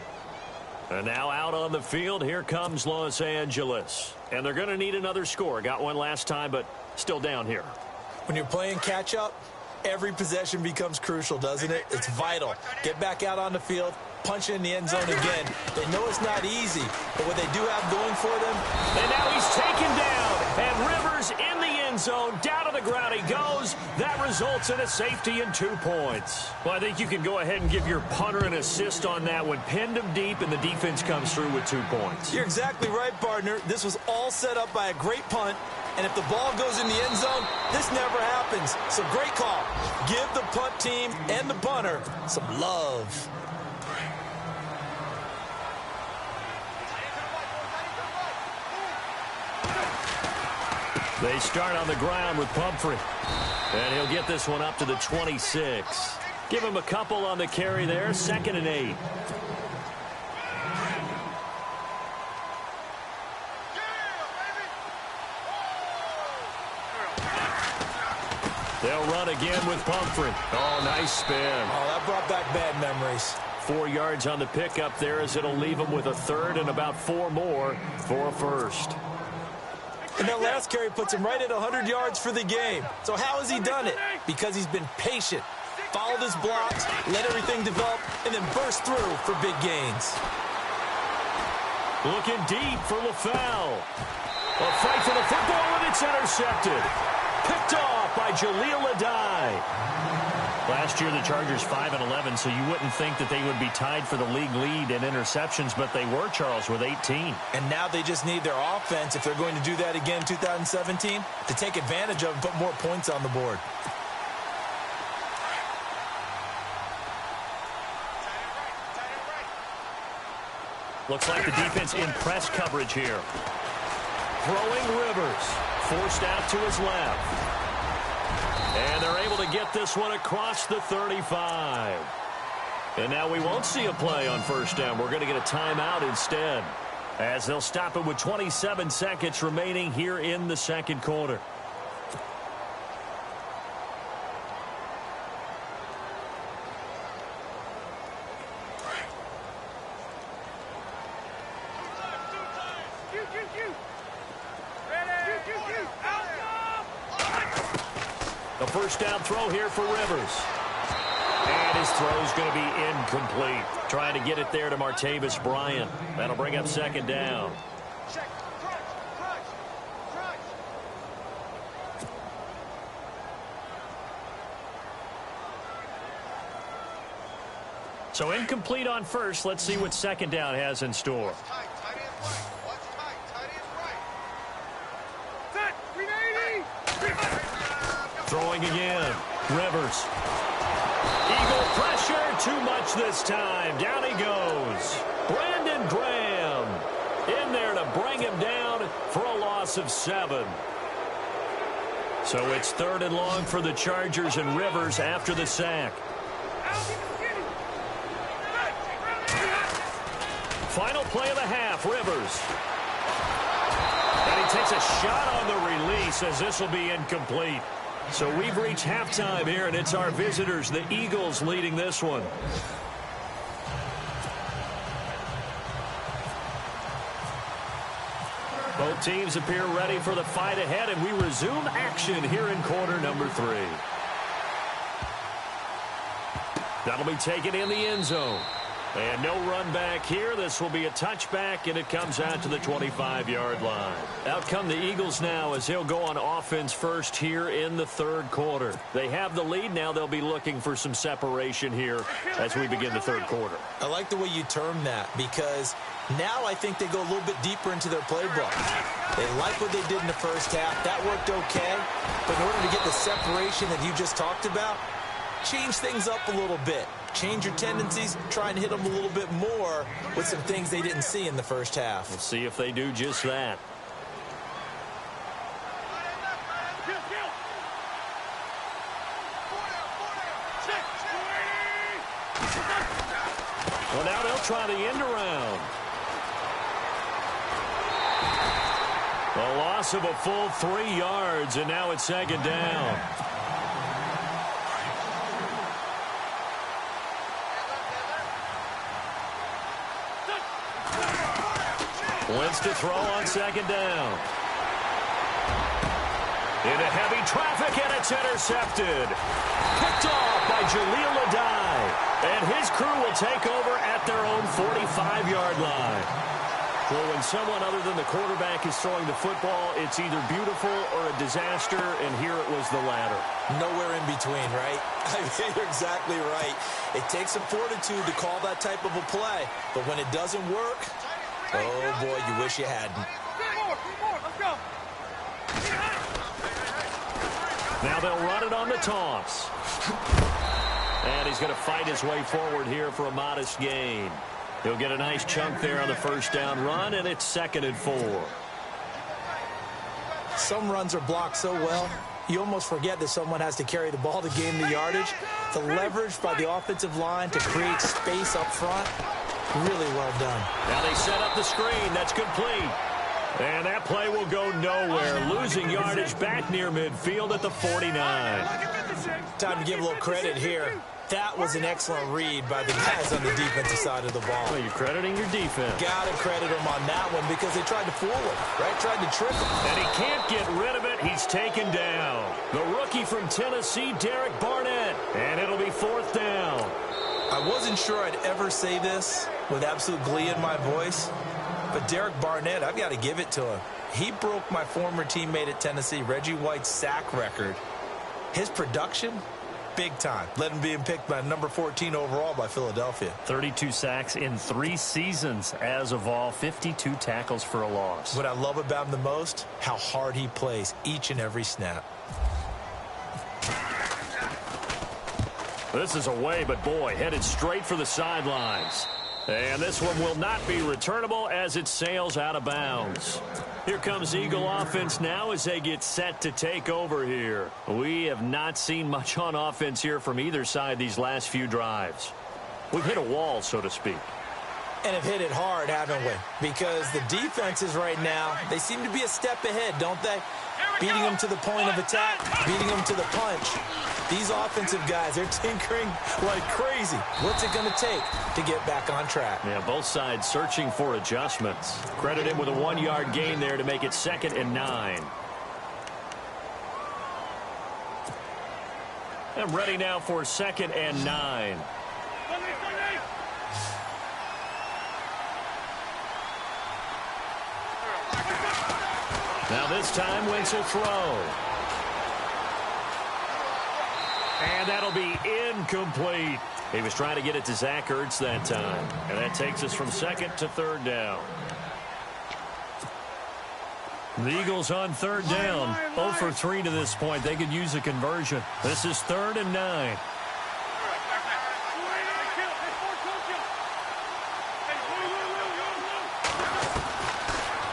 And now out on the field, here comes Los Angeles. And they're going to need another score. Got one last time, but still down here. When you're playing catch-up, every possession becomes crucial, doesn't it? It's vital. Get back out on the field, punch in the end zone again. They know it's not easy, but what they do have going for them. And now he's taken down. And Rivers in the end zone. Down to the ground he goes. That results in a safety and 2 points. Well, I think you can go ahead and give your punter an assist on that one. Pinned him deep, and the defense comes through with 2 points. You're exactly right, partner. This was all set up by a great punt. And if the ball goes in the end zone, this never happens. So great call. Give the punt team and the punter some love. They start on the ground with Pumphrey. And he'll get this one up to the 26. Give him a couple on the carry there. 2nd and 8. They'll run again with Pumphrey. Oh, nice spin. Oh, that brought back bad memories. 4 yards on the pickup there as it'll leave him with a 3rd and about 4 more for a 1st. And that last carry puts him right at 100 yards for the game. So how has he done it? Because he's been patient, followed his blocks, let everything develop, and then burst through for big gains. Looking deep for LaFell. A fight for the football, and it's intercepted. Picked off by Jaleel Adai. Last year, the Chargers 5-11, so you wouldn't think that they would be tied for the league lead in interceptions, but they were, Charles, with 18. And now they just need their offense, if they're going to do that again in 2017, to take advantage of and put more points on the board. Looks like the defense in press coverage here. Throwing Rivers. Forced out to his left. And they're able to get this one across the 35. And now we won't see a play on 1st down. We're going to get a timeout instead, as they'll stop it with 27 seconds remaining here in the 2nd quarter. The 1st down throw here for Rivers. And his throw's going to be incomplete. Trying to get it there to Martavis Bryant. That'll bring up 2nd down. So incomplete on 1st. Let's see what 2nd down has in store. Throwing again. Rivers. Eagle pressure. Too much this time. Down he goes. Brandon Graham in there to bring him down for a loss of 7. So it's 3rd and long for the Chargers, and Rivers after the sack. Final play of the half. Rivers. And he takes a shot on the release as this will be incomplete. So we've reached halftime here, and it's our visitors, the Eagles, leading this one. Both teams appear ready for the fight ahead, and we resume action here in quarter number 3. That'll be taken in the end zone. And no run back here. This will be a touchback, and it comes out to the 25-yard line. Out come the Eagles now as they'll go on offense first here in the third quarter. They have the lead. Now they'll be looking for some separation here as we begin the third quarter. I like the way you term that because now I think they go a little bit deeper into their playbook. They like what they did in the first half. That worked okay. But in order to get the separation that you just talked about, change things up a little bit. Change your tendencies, try and hit them a little bit more with some things they didn't see in the first half. We'll see if they do just that. Well, now they'll try the end around. A loss of a full 3 yards, and now it's second down. Wentz to throw on second down. Into heavy traffic, and it's intercepted. Picked off by Jaleel Adai. And his crew will take over at their own 45-yard line. Well, when someone other than the quarterback is throwing the football, it's either beautiful or a disaster, and here it was the latter. Nowhere in between, right? I mean, you're exactly right. It takes some fortitude to call that type of a play, but when it doesn't work, oh, boy, you wish you hadn't. Let's go. Now they'll run it on the toss. And he's going to fight his way forward here for a modest gain. He'll get a nice chunk there on the first down run, and it's 2nd and 4. Some runs are blocked so well, you almost forget that someone has to carry the ball to gain the yardage. The leverage by the offensive line to create space up front, really well done. Now they set up the screen. That's complete. And that play will go nowhere. Losing yardage back near midfield at the 49. Time to give a little credit here. That was an excellent read by the guys on the defensive side of the ball. Well, you're crediting your defense. Got to credit them on that one because they tried to fool him, right? Tried to trick him. And he can't get rid of it. He's taken down. The rookie from Tennessee, Derek Barnett. And it'll be 4th down. I wasn't sure I'd ever say this with absolute glee in my voice, but Derek Barnett, I've got to give it to him. He broke my former teammate at Tennessee, Reggie White's sack record. His production, big time. Led him being picked by number 14 overall by Philadelphia. 32 sacks in 3 seasons as of all, 52 tackles for a loss. What I love about him the most, how hard he plays each and every snap. This is away, but boy, headed straight for the sidelines. And this one will not be returnable as it sails out of bounds. Here comes Eagle offense now as they get set to take over here. We have not seen much on offense here from either side these last few drives. We've hit a wall, so to speak. And have hit it hard, haven't we? Because the defenses right now, they seem to be a step ahead, don't they? Beating them to the point of attack, beating them to the punch. These offensive guys, they're tinkering like crazy. What's it going to take to get back on track? Yeah, both sides searching for adjustments. Credit him with a 1-yard gain there to make it 2nd and 9. And ready now for 2nd and 9. Now this time, Wentz will throw. And that'll be incomplete. He was trying to get it to Zach Ertz that time. And that takes us from 2nd to 3rd down. The Eagles on 3rd down. 0 for 3 to this point. They could use a conversion. This is 3rd and 9.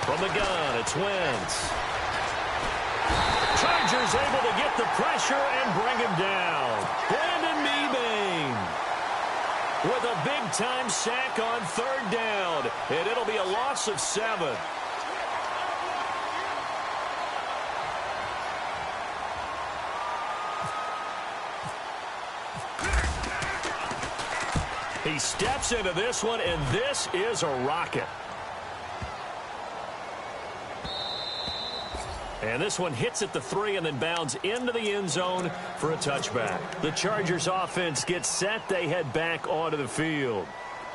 From the gun, it's Wentz. Chargers able to get the pressure and bring him down. Brandon Mebane with a big-time sack on 3rd down. And it'll be a loss of 7. He steps into this one, and this is a rocket. And this one hits at the 3 and then bounds into the end zone for a touchback. The Chargers offense gets set. They head back onto the field.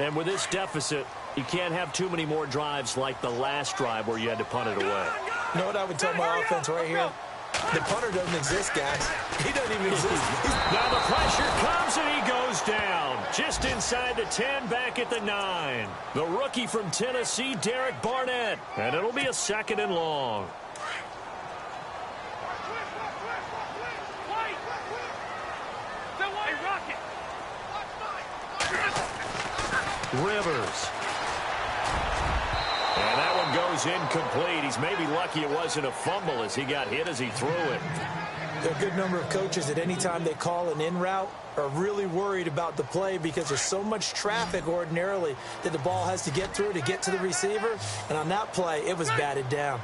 And with this deficit, you can't have too many more drives like the last drive where you had to punt it away. You know what I would tell my offense right here? The punter doesn't exist, guys. He doesn't even exist. Now the pressure comes and he goes down. Just inside the 10, back at the 9. The rookie from Tennessee, Derek Barnett. And it'll be a 2nd and long. Rivers. And that one goes incomplete. He's maybe lucky it wasn't a fumble as he got hit as he threw it. There are a good number of coaches at any time they call an in route are really worried about the play because there's so much traffic ordinarily that the ball has to get through to get to the receiver. And on that play, it was batted down.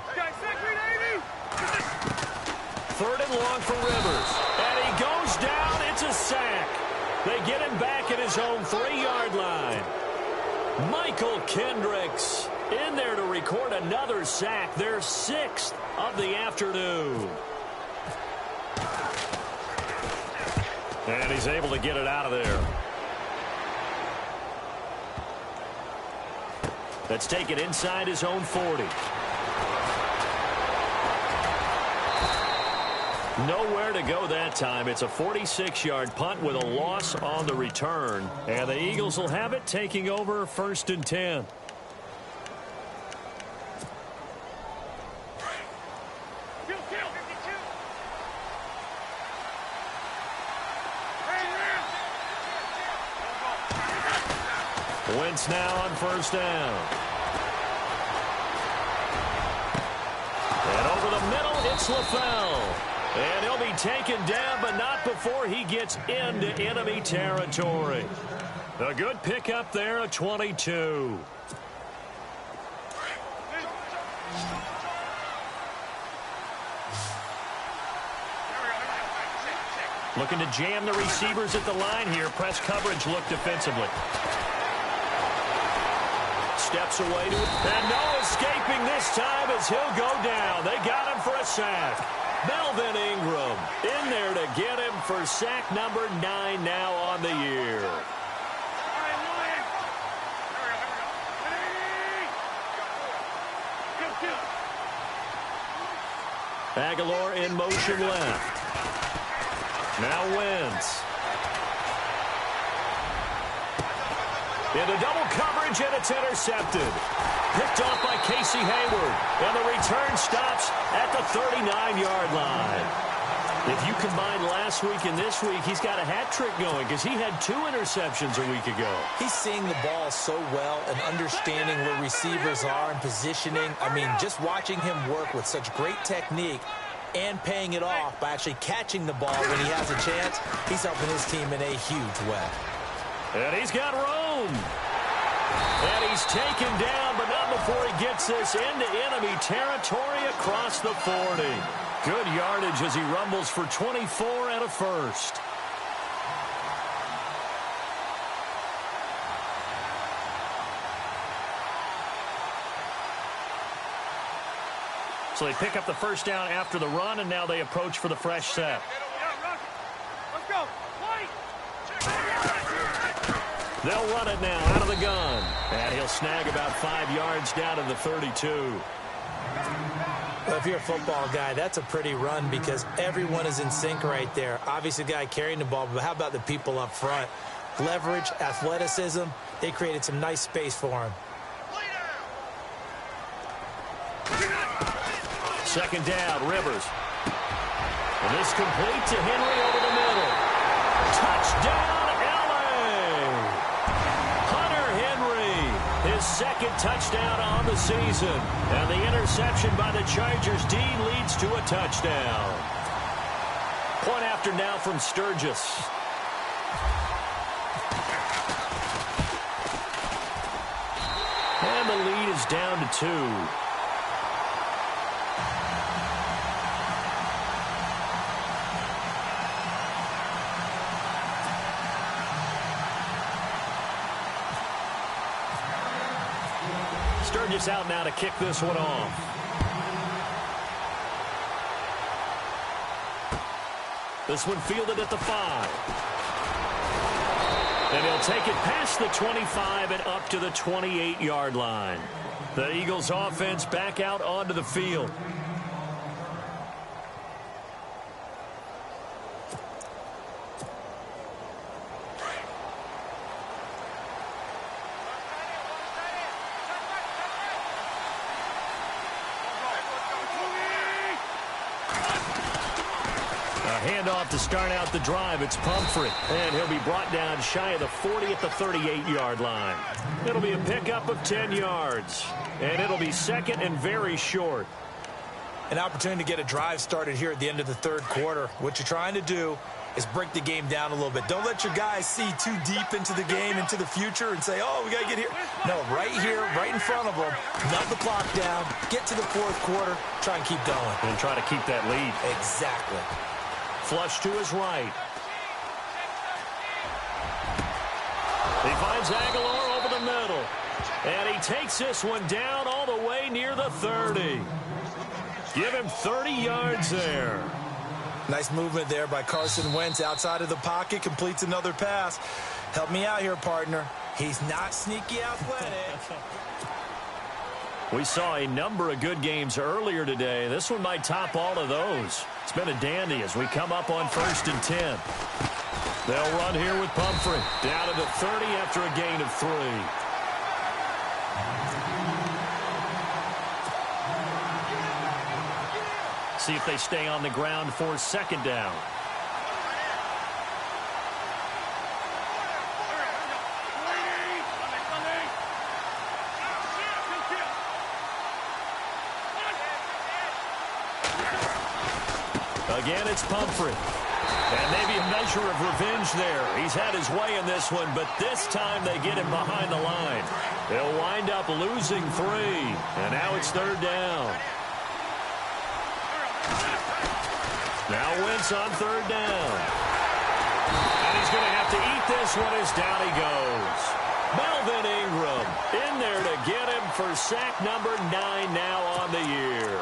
3rd and long for Rivers. And he goes down. It's a sack. They get him back at his own 3-yard line. Michael Kendricks in there to record another sack, their 6th of the afternoon. And he's able to get it out of there. That's taken inside his own 40. Nowhere to go that time. It's a 46-yard punt with a loss on the return. And the Eagles will have it, taking over 1st and 10. Wentz now on 1st down. And over the middle, it's LaFell. And he'll be taken down, but not before he gets into enemy territory. A good pickup there, a 22. Looking to jam the receivers at the line here. Press coverage look defensively. Steps away to it. And no escaping this time as he'll go down. They got him for a sack. Melvin Ingram in there to get him for sack number 9 now on the year. Aguilar in motion left. Now Wentz. Into double coverage, and it's intercepted. Picked off by Casey Hayward. And the return stops at the 39-yard line. If you combine last week and this week, he's got a hat trick going because he had 2 interceptions a week ago. He's seeing the ball so well and understanding where receivers are and positioning. I mean, just watching him work with such great technique and paying it off by actually catching the ball when he has a chance, he's helping his team in a huge way. And he's got room. And he's taken down, but not before he gets this into enemy territory across the 40. Good yardage as he rumbles for 24 and a first. So they pick up the first down after the run, and now they approach for the fresh set. Let's go. They'll run it now out of the gun. And he'll snag about 5 yards down to the 32. Well, if you're a football guy, that's a pretty run because everyone is in sync right there. Obviously, the guy carrying the ball, but how about the people up front? Leverage, athleticism, they created some nice space for him. Second down, Rivers. And this complete to Henry over the middle. Touchdown, L.A. Hunter Henry, his second touchdown on the season. And the interception by the Chargers D leads to a touchdown. Point after now from Sturgis. And the lead is down to 2. Sturgis out now to kick this one off. This one fielded at the 5. And he'll take it past the 25 and up to the 28-yard line. The Eagles offense back out onto the field. Handoff to start out the drive. It's Pumphrey, and he'll be brought down shy of the 40 at the 38-yard line. It'll be a pickup of 10 yards, and it'll be second and very short. An opportunity to get a drive started here at the end of the third quarter. What you're trying to do is break the game down a little bit. Don't let your guys see too deep into the game, into the future, and say, oh, we got to get here. No, right here, right in front of them. Nut the clock down, get to the fourth quarter, try and keep going. And try to keep that lead. Exactly. Flush to his right. He finds Aguilar over the middle. And he takes this one down all the way near the 30. Give him 30 yards there. Nice movement there by Carson Wentz outside of the pocket. Completes another pass. Help me out here, partner. He's not sneaky athletic. We saw a number of good games earlier today. This one might top all of those. It's been a dandy as we come up on 1st and 10. They'll run here with Pumphrey. Down to the 30 after a gain of 3. See if they stay on the ground for second down. Again, it's Pumphrey. And maybe a measure of revenge there. He's had his way in this one, but this time they get him behind the line. They'll wind up losing 3. And now it's third down. Now Wentz on third down. And he's going to have to eat this one as down he goes. Melvin Ingram in there to get him for sack number 9 now on the year.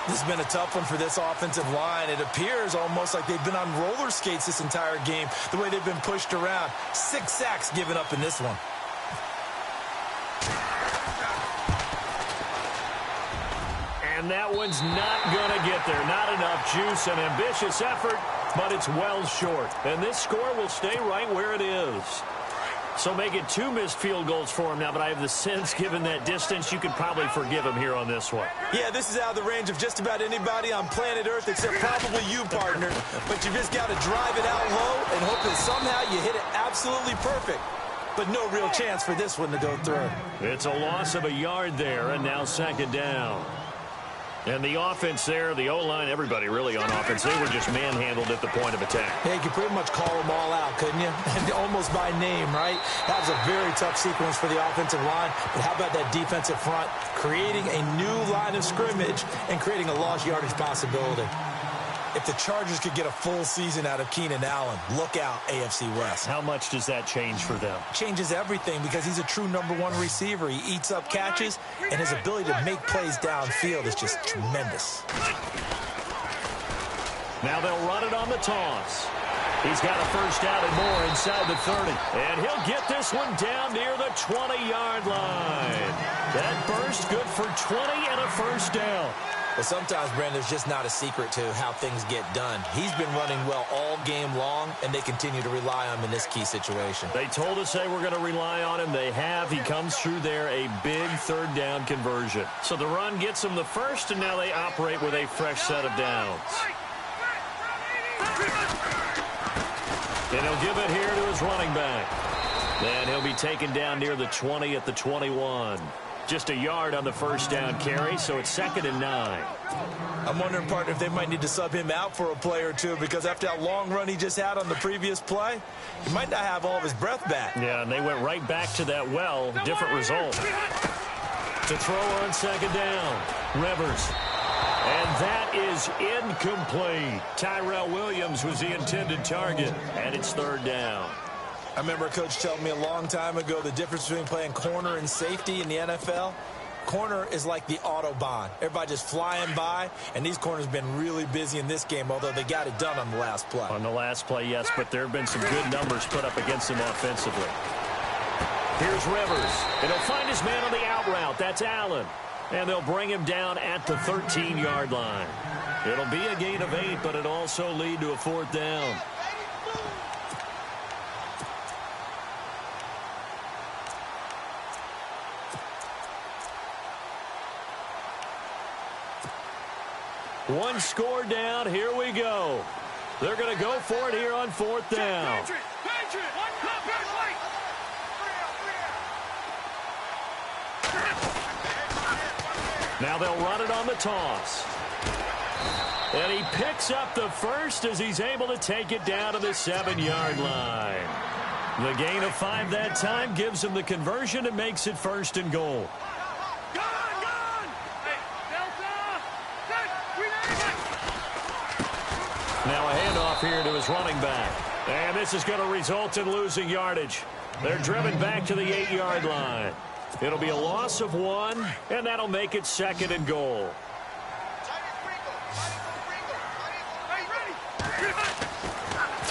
This has been a tough one for this offensive line. It appears almost like they've been on roller skates this entire game, the way they've been pushed around. 6 sacks given up in this one. And that one's not going to get there. Not enough juice. An ambitious effort, but it's well short. And this score will stay right where it is. So make it 2 missed field goals for him now, but I have the sense, given that distance, you could probably forgive him here on this one. Yeah, this is out of the range of just about anybody on planet Earth except probably you, partner. But you just got to drive it out low and hope that somehow you hit it absolutely perfect. But no real chance for this one to go through. It's a loss of a yard there, and now second down. And the offense there, the O-line, everybody really on offense, they were just manhandled at the point of attack. Yeah, you could pretty much call them all out, couldn't you? Almost by name, right? That was a very tough sequence for the offensive line. But how about that defensive front creating a new line of scrimmage and creating a lost yardage possibility? If the Chargers could get a full season out of Keenan Allen, look out, AFC West. How much does that change for them? Changes everything because he's a true #1 receiver. He eats up catches, and his ability to make plays downfield is just tremendous. Now they'll run it on the toss. He's got a first down and more inside the 30. And he'll get this one down near the 20-yard line. That burst good for 20 and a first down. Well, sometimes, Brandon, there's just not a secret to how things get done. He's been running well all game long, and they continue to rely on him in this key situation. They told us they were going to rely on him. They have. He comes through there, a big third down conversion. So the run gets him the first, and now they operate with a fresh set of downs. And he'll give it here to his running back. And he'll be taken down near the 20 at the 21. Just a yard on the first down carry, so it's 2nd and 9. I'm wondering, partner, if they might need to sub him out for a play or two, because after that long run he just had on the previous play, he might not have all of his breath back. Yeah, and they went right back to that well. Different result. To throw on 2nd down, Rivers. And that is incomplete. Tyrell Williams was the intended target, and it's 3rd down. I remember a coach telling me a long time ago the difference between playing corner and safety in the NFL Corner is like the Autobahn. Everybody just flying by, and these corners have been really busy in this game, although they got it done on the last play. On the last play, yes, but there have been some good numbers put up against him offensively. Here's Rivers, and he'll find his man on the out route. That's Allen. And they'll bring him down at the 13-yard line. It'll be a gain of 8, but it'll also lead to a 4th down. One score down. Here we go. They're going to go for it here on 4th down. Now they'll run it on the toss. And he picks up the first as he's able to take it down to the 7-yard line. The gain of 5 that time gives him the conversion and makes it 1st and goal. Now a handoff here to his running back. And this is going to result in losing yardage. They're driven back to the 8-yard line. It'll be a loss of 1, and that'll make it 2nd and goal.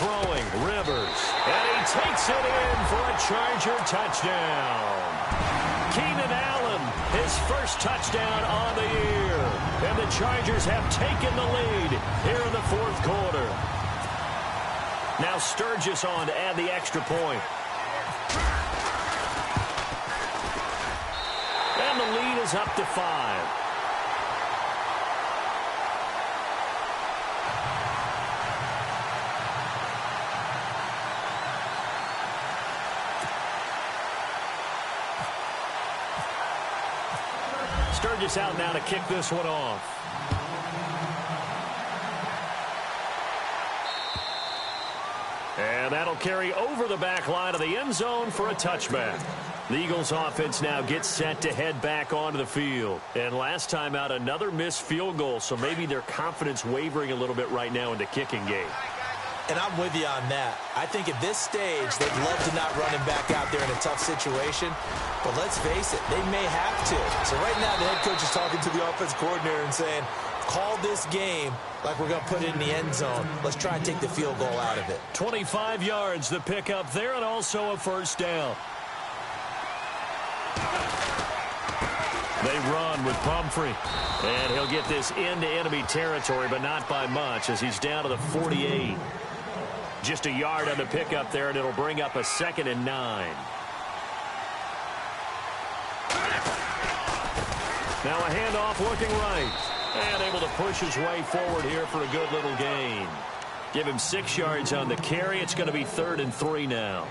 Throwing, Rivers. And he takes it in for a Charger touchdown. Keenan Allen, his first touchdown on the year. And the Chargers have taken the lead here in the 4th quarter. Now Sturgis on to add the extra point. And the lead is up to 5. Sturgis out now to kick this one off. And that'll carry over the back line of the end zone for a touchback. The Eagles offense now gets set to head back onto the field. And last time out, another missed field goal, so maybe their confidence wavering a little bit right now in the kicking game. And I'm with you on that. I think at this stage, they'd love to not run him back out there in a tough situation. But let's face it, they may have to. So right now, the head coach is talking to the offense coordinator and saying, call this game like we're going to put it in the end zone. Let's try and take the field goal out of it. 25 yards, the pickup there, and also a 1st down. They run with Pumphrey. And he'll get this into enemy territory, but not by much, as he's down to the 48. Just a yard on the pickup there, and it'll bring up a 2nd and 9. Now a handoff looking right. And able to push his way forward here for a good little gain. Give him 6 yards on the carry. It's going to be 3rd and 3 now.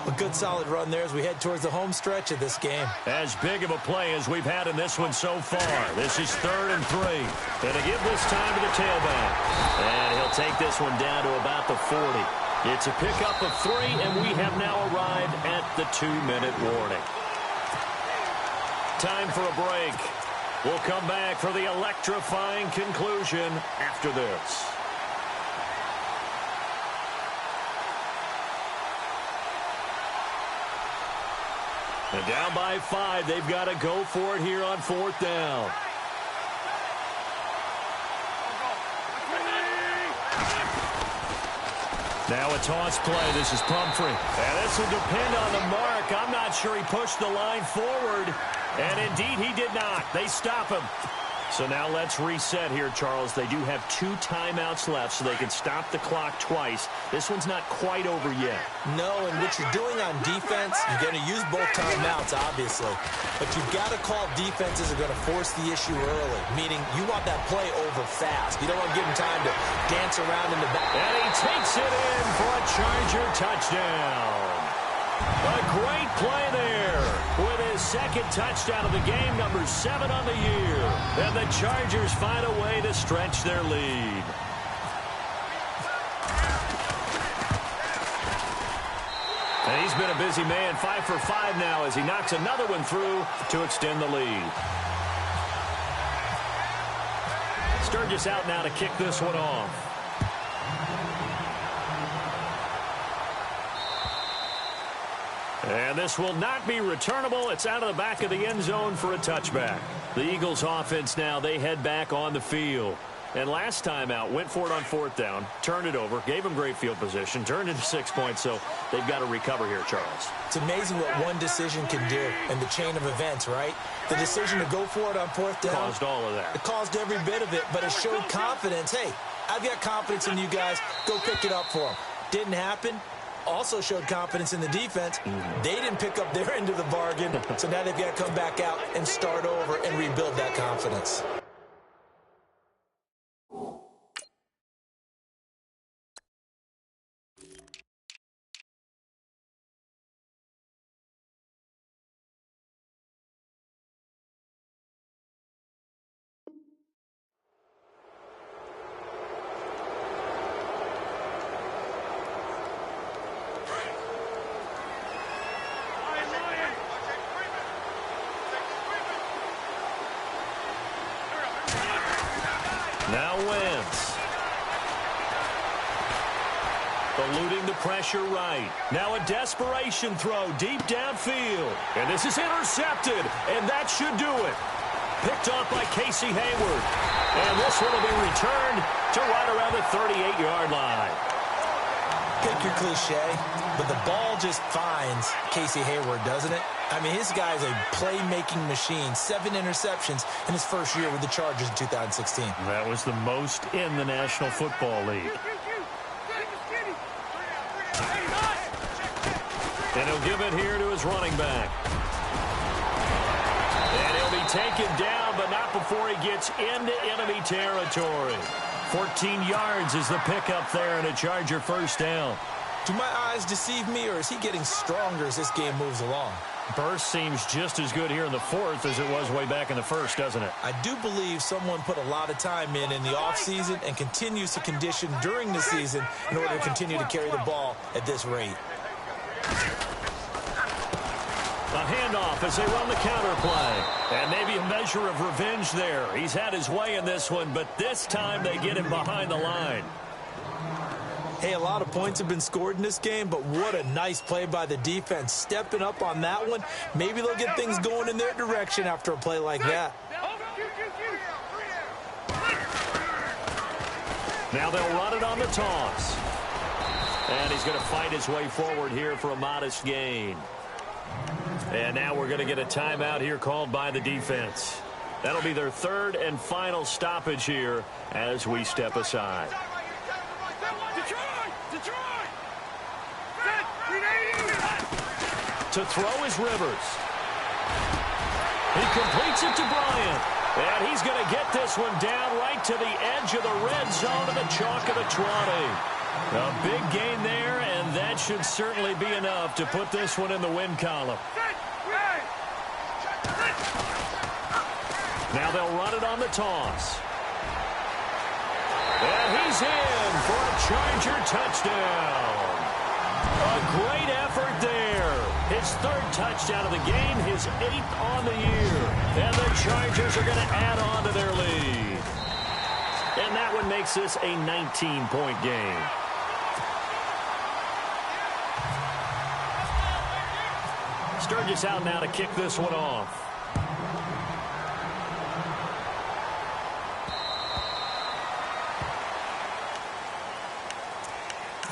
A good solid run there as we head towards the home stretch of this game. As big of a play as we've had in this one so far. This is 3rd and 3. And to give this time to the tailback. And he'll take this one down to about the 40. It's a pickup of 3, and we have now arrived at the 2-minute warning. Time for a break. We'll come back for the electrifying conclusion after this. And down by 5, they've got to go for it here on 4th down. Now a toss play. This is Pumphrey. And this will depend on the mark. I'm not sure he pushed the line forward. And indeed he did not. They stop him. So now let's reset here, Charles. They do have 2 timeouts left, so they can stop the clock twice. This one's not quite over yet. No, and what you're doing on defense, you're going to use both timeouts, obviously. But you've got to call defenses are going to force the issue early, meaning you want that play over fast. You don't want to give them time to dance around in the back. And he takes it in for a Charger touchdown. A great play there with his 2nd touchdown of the game, number 7 on the year. And the Chargers find a way to stretch their lead. And he's been a busy man, 5 for 5 now as he knocks another one through to extend the lead. Sturgis out now to kick this one off. And this will not be returnable. It's out of the back of the end zone for a touchback. The Eagles offense now, they head back on the field. And last time out, went for it on 4th down, turned it over, gave them great field position, turned into 6 points, so they've got to recover here, Charles. It's amazing what one decision can do in the chain of events, right? The decision to go for it on 4th down. Caused all of that. It caused every bit of it, but it showed confidence. Hey, I've got confidence in you guys. Go pick it up for them. Didn't happen. Also showed confidence in the defense. They didn't pick up their end of the bargain, so now they've got to come back out and start over and rebuild that confidence. Now Wentz. Eluding the pressure right. Now a desperation throw deep downfield. And this is intercepted, and that should do it. Picked off by Casey Hayward. And this one will be returned to right around the 38-yard line. Pick your cliche, but the ball just finds Casey Hayward, doesn't it? I mean, his guy's a playmaking machine. 7 interceptions in his first year with the Chargers in 2016. That was the most in the National Football League. And he'll give it here to his running back. And he'll be taken down, but not before he gets into enemy territory. 14 yards is the pickup there and a Charger first down. Do my eyes deceive me, or is he getting stronger as this game moves along? Burst seems just as good here in the 4th as it was way back in the 1st, doesn't it? I do believe someone put a lot of time in the offseason and continues to condition during the season in order to continue to carry the ball at this rate. A handoff as they run the counter play. And maybe a measure of revenge there. He's had his way in this one, but this time they get him behind the line. Hey, a lot of points have been scored in this game, but what a nice play by the defense. Stepping up on that one. Maybe they'll get things going in their direction after a play like that. Now they'll run it on the toss. And he's going to fight his way forward here for a modest gain. And now we're going to get a timeout here called by the defense. That'll be their 3rd and final stoppage here as we step aside. To throw is Rivers. He completes it to Bryant. And he's going to get this one down right to the edge of the red zone of the chalk of the 20. A big gain there, and that should certainly be enough to put this one in the win column. Now they'll run it on the toss. And he's in for a Charger touchdown. A great effort there. His 3rd touchdown of the game, his 8th on the year. And the Chargers are going to add on to their lead. And that one makes this a 19-point game. Sturgis out now to kick this one off.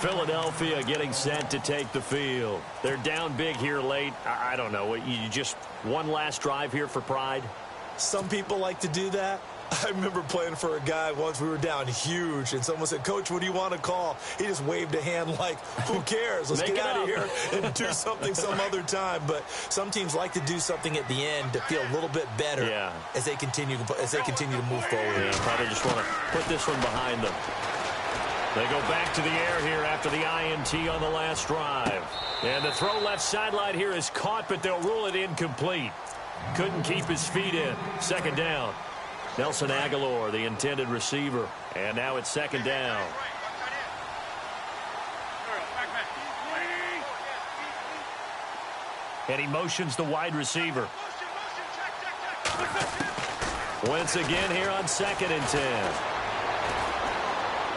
Philadelphia getting set to take the field. They're down big here late. I don't know. You just one last drive here for pride? Some people like to do that. I remember playing for a guy once. We were down huge, and someone said, "Coach, what do you want to call?" He just waved a hand like, who cares? Let's get out of here and do something some other time. But some teams like to do something at the end to feel a little bit better as they continue to move forward. Yeah, probably just want to put this one behind them. They go back to the air here after the INT on the last drive. And the throw left sideline here is caught, but they'll rule it incomplete. Couldn't keep his feet in. 2nd down. Nelson Aguilar, the intended receiver. And now it's 2nd down. And he motions the wide receiver. Wentz again here on 2nd and 10.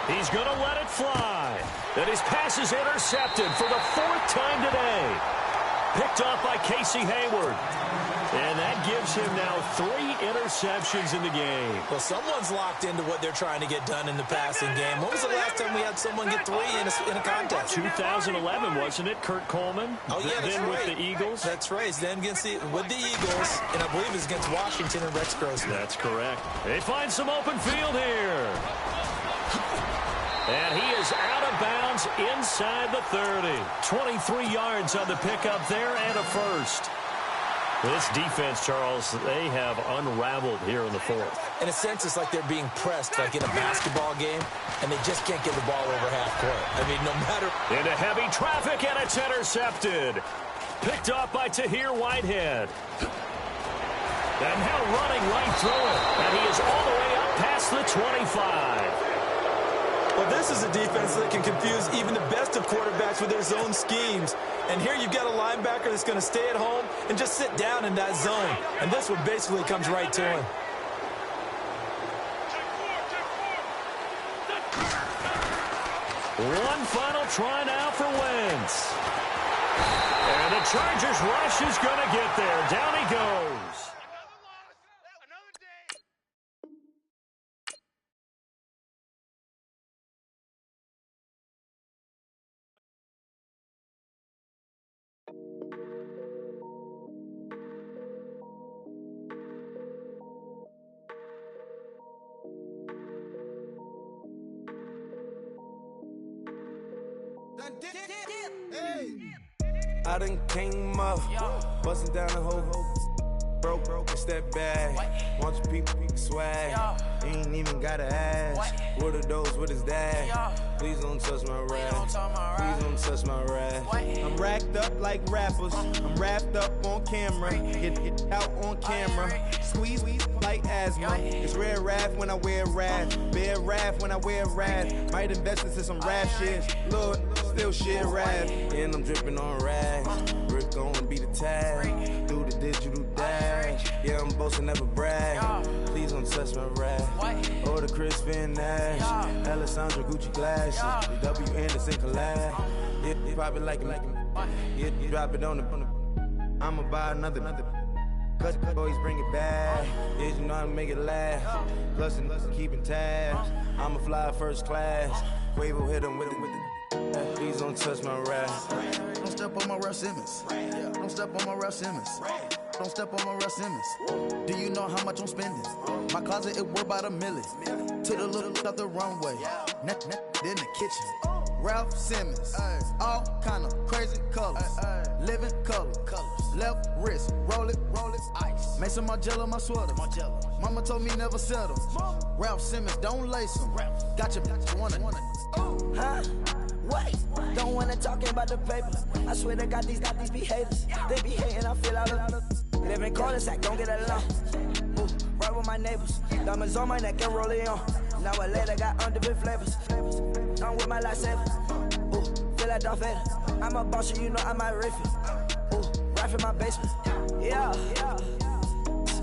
He's going to let it fly. And his pass is intercepted for the 4th time today. Picked off by Casey Hayward. And that gives him now 3 interceptions in the game. Well, someone's locked into what they're trying to get done in the passing game. When was the last time we had someone get 3 in a contest? 2011, wasn't it, Kurt Coleman? Oh, yeah, that's then right. With the Eagles. That's right. Then with the Eagles, and I believe it's against Washington and Rex Grossman. That's correct. They find some open field here. And he is out of bounds inside the 30. 23 yards on the pickup there and a first. This defense, Charles, they have unraveled here in the 4th. In a sense, it's like they're being pressed like in a basketball game, and they just can't get the ball over half court. I mean, no matter... Into heavy traffic, and it's intercepted. Picked off by Tahir Whitehead. And now running right through it. And he is all the way up past the 25. Well, this is a defense that can confuse even the best of quarterbacks with their zone schemes. And here you've got a linebacker that's going to stay at home and just sit down in that zone. And this one basically comes right to him. One final try now for Wentz. And the Chargers rush is going to get there. Down he goes. I done came up, busting down the whole broke, it's that bad. Want your people swag, ain't even gotta ask. What are those, what is that? Please don't touch my rap, please don't touch my rap. I'm racked up like rappers, I'm wrapped up on camera, get out on camera, squeeze like asthma. It's rare wrath when I wear wrath, bare wrath when I wear wrath. Might invest into some rap shit, Lord, still shit rap. And I'm dripping on rags, Rick gon' be the tag, through the digital dash. Yeah, I'm boasting, never brag. Please don't touch my rap. Or the Chris Van Nash, Alessandra Gucci glasses, the W Anderson collab. Yeah, you probably like it. Yeah, you drop it on the. I'ma buy another. Cause always bring it back. Yeah, you know how to make it laugh. Plus, keeping tabs. I'ma fly first class. Quavo hit him with it. Please don't touch my rap. Don't step on my Ralph Simmons. Don't step on my Ralph Simmons. Don't step on my Ralph Simmons. Do you know how much I'm spending? My closet, it worth about $1 million. To the little out the runway. In the kitchen. Ralph Simmons. All kind of crazy colors. Living colors. Left wrist. Roll it. Ice. Mason Margiela, my sweater. Mama told me never settle. Ralph Simmons, don't lace him. Got your bitch wanna. Huh? Wait, don't wanna talk about the paper. I swear to God, these be haters. They be hating, I feel out of. Live in cul-de-sac, don't get along. Ooh, right with my neighbors. Diamonds on my neck and roll it on. Now I later got underbit flavors. I'm with my lifesaver. Ooh, feel like Darth Vader. I'm a boss, you know I might riff it. Ooh, right in my basement. Yeah.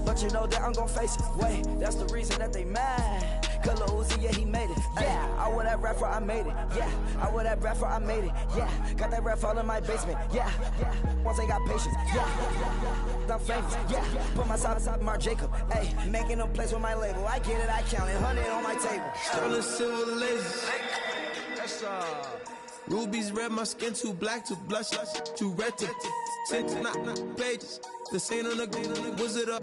But you know that I'm gon' face it. Wait, that's the reason that they mad. Cause Lil Uzi, yeah, he made it. Yeah, I wear that rapper, I made it. Yeah, I wear that rapper, I made it. Yeah, got that rap all in my basement. Yeah, once I got patience. Yeah, I'm famous. Yeah, put myself inside Mark Jacob. Hey, making a place with my label. I get it, I count it. 100 on my table. Sterling silver lasers. That's rubies red, my skin too black to blush, too red to six, not pages. The scene on the wizard up.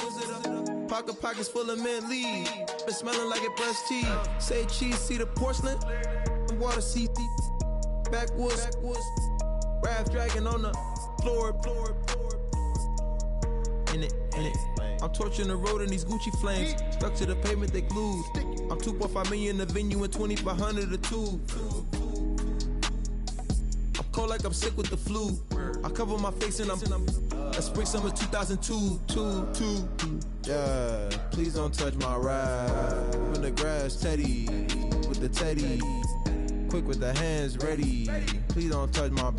Pockets full of mint leaves. Been smelling like it brushed teeth. Say cheese, see the porcelain. Water, see backwoods. Raft dragging on the floor. In it. I'm torching the road in these Gucci flames. Stuck to the pavement, they glued. I'm 2.5 million in the venue and 2,500 a tube. I'm cold like I'm sick with the flu. I cover my face and I'm spring summer 2002. Yeah, please don't touch my ride. In the grass, Teddy, with the Teddy. Quick with the hands ready. Please don't touch my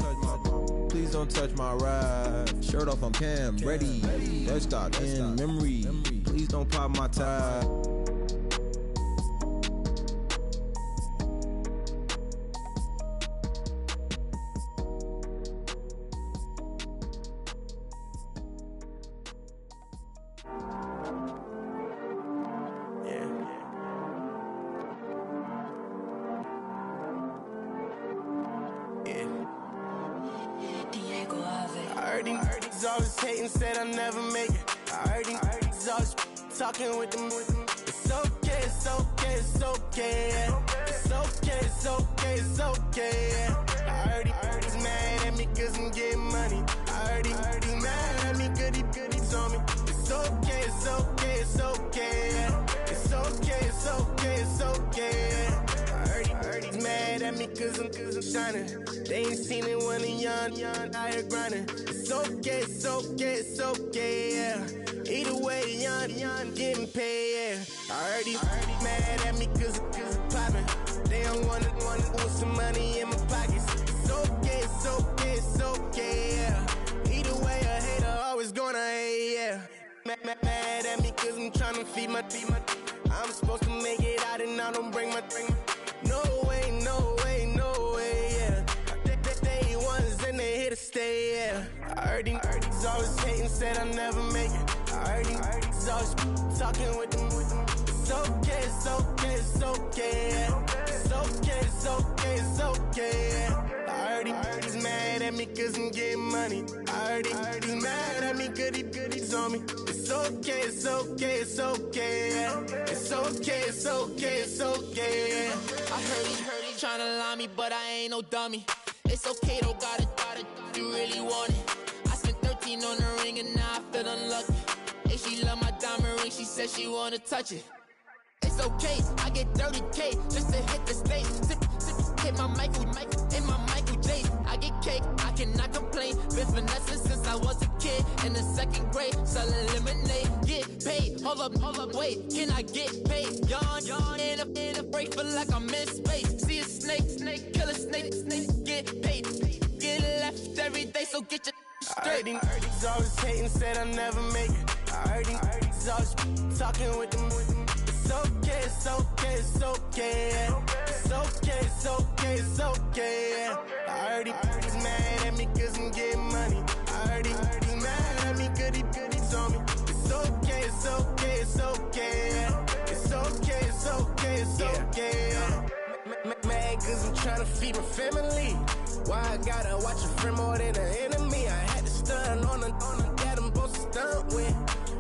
ride. Shirt off on cam, ready. Let's start in memory. Please don't pop my tie. I heard these always hating, said I'll never make it. I heard these always talking with them. It's okay, it's okay, it's okay. Yeah. It's okay, it's okay, it's okay. Yeah. I heard he's mad at me cause I'm getting money. I heard he's mad at me cause he's on me. It's okay, it's okay, it's okay. Yeah. It's okay, it's okay, it's okay. Yeah. I heard he's mad at me cause I'm shining. They ain't seen it when I'm young, out here grinding. It's okay, it's okay, it's okay, yeah. Either way, young, getting paid, yeah. I heard he's mad at me cause I'm poppin'. They don't wanna put some money in my pockets. It's okay, it's okay, it's okay, yeah. Either way, a hater always gonna hate, yeah. Mad at me cause I'm tryna feed my I'm supposed to make it out and I don't bring my no way, no way, no way, yeah. They ones and they here to stay, yeah. I heard these always hating, said I'll never make it. I heard these always talking with them. It's okay, it's okay, it's okay, yeah. It's okay, it's okay, it's okay, yeah. I heard he's mad at me cause I'm getting money. I heard he's mad at me cause he's on me. It's okay, it's okay, it's okay, yeah. It's okay, it's okay, it's okay, yeah. I heard he tryna lie me, but I ain't no dummy. It's okay though, got it, you really want it. I spent 13 on the ring and now I feel unlucky. Hey, she love my diamond ring, she said she wanna touch it. It's okay, I get 30K just to hit the stage. Sip, hit my Michael, in my Michael J. I get cake, I cannot complain. Been finessing since I was a kid in the 2nd grade. Selling lemonade, get paid. Hold up, wait, can I get paid? Yawn, in a break, feel like I'm in space. See a snake, kill a snake, get paid. Get left every day, so get your straight. I heard he's always hating, said I'll never make it. I heard he's always talking with them. It's okay, it's okay, it's okay, yeah. It's okay, it's okay, it's okay, yeah. I heard he's mad at me cause I'm getting money. I heard he's mad at me cause he's on me. It's okay, it's okay, it's okay, yeah. It's okay, it's okay, it's okay, yeah. Mad cause I'm tryna feed my family. Why I gotta watch a friend more than an enemy? I had to stun on the that I'm supposed to stunt with.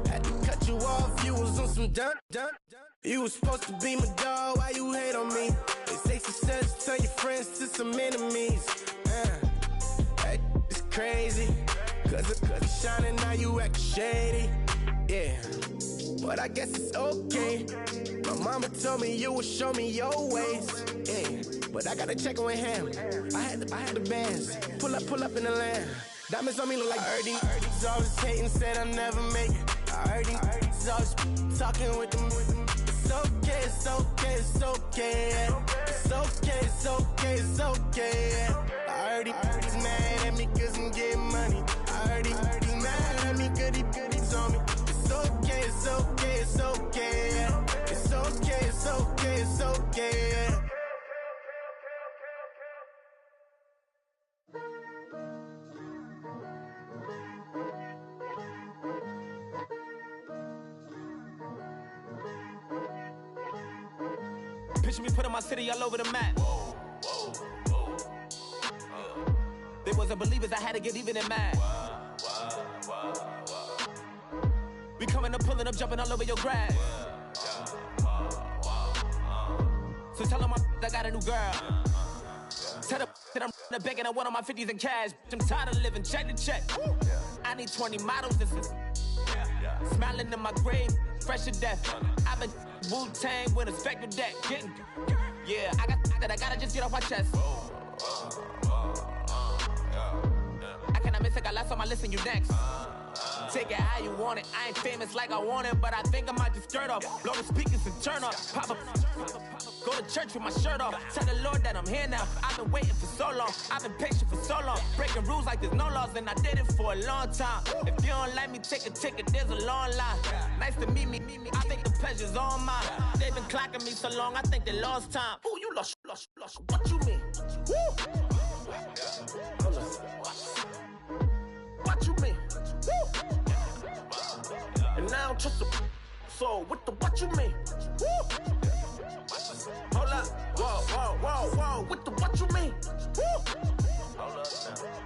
Had to cut you off, you was on some dun. You was supposed to be my dog, why you hate on me? They say success turn your friends to some enemies. That is crazy. Cause it's shining, now you acting shady. Yeah, but I guess it's okay. My mama told me you would show me your ways. Yeah, but I gotta check with him. I had the bands. Pull up in the land. Diamonds on me look like I heard he's always hating, said I'll never make it. I heard he's always talking with them. It's okay, it's okay, it's okay, yeah. It's okay, it's okay, it's okay, yeah. I heard he's mad at me cause I'm getting money. I heard he's mad at me cause he's on me. It's okay, it's okay, it's okay, yeah. It's okay, it's okay, it's okay, yeah. Picture me putting my city all over the map. They wasn't believers, I had to get even and mad. We coming up, pulling up, jumping all over your grass. So tell them I got a new girl. Tell them that I'm in the bank and I want on my 50s in cash. I'm tired of living check to check. I need 20 models, this is smiling in my grave, fresh to death. I've been Wu-Tang with a spectral deck. Getting, yeah, I gotta just get off my chest. I cannot miss it, got last on my list and you next. Take it how you want it. I ain't famous like I want it, but I think I might just skirt off. Blow the speakers and turn up. Pop up. Go to church with my shirt off. Tell the Lord that I'm here now. I've been waiting for so long. I've been patient for so long. Breaking rules like there's no laws, and I did it for a long time. If you don't like me, take a ticket. There's a long line. Nice to meet me. I think the pleasure's all mine. They've been clocking me so long, I think they lost time. Ooh, you lost. What you mean? Woo! What you mean? Woo! And now don't trust her. So, what you mean? Woo! Hold up. Whoa. What you mean? Woo! Hold up now.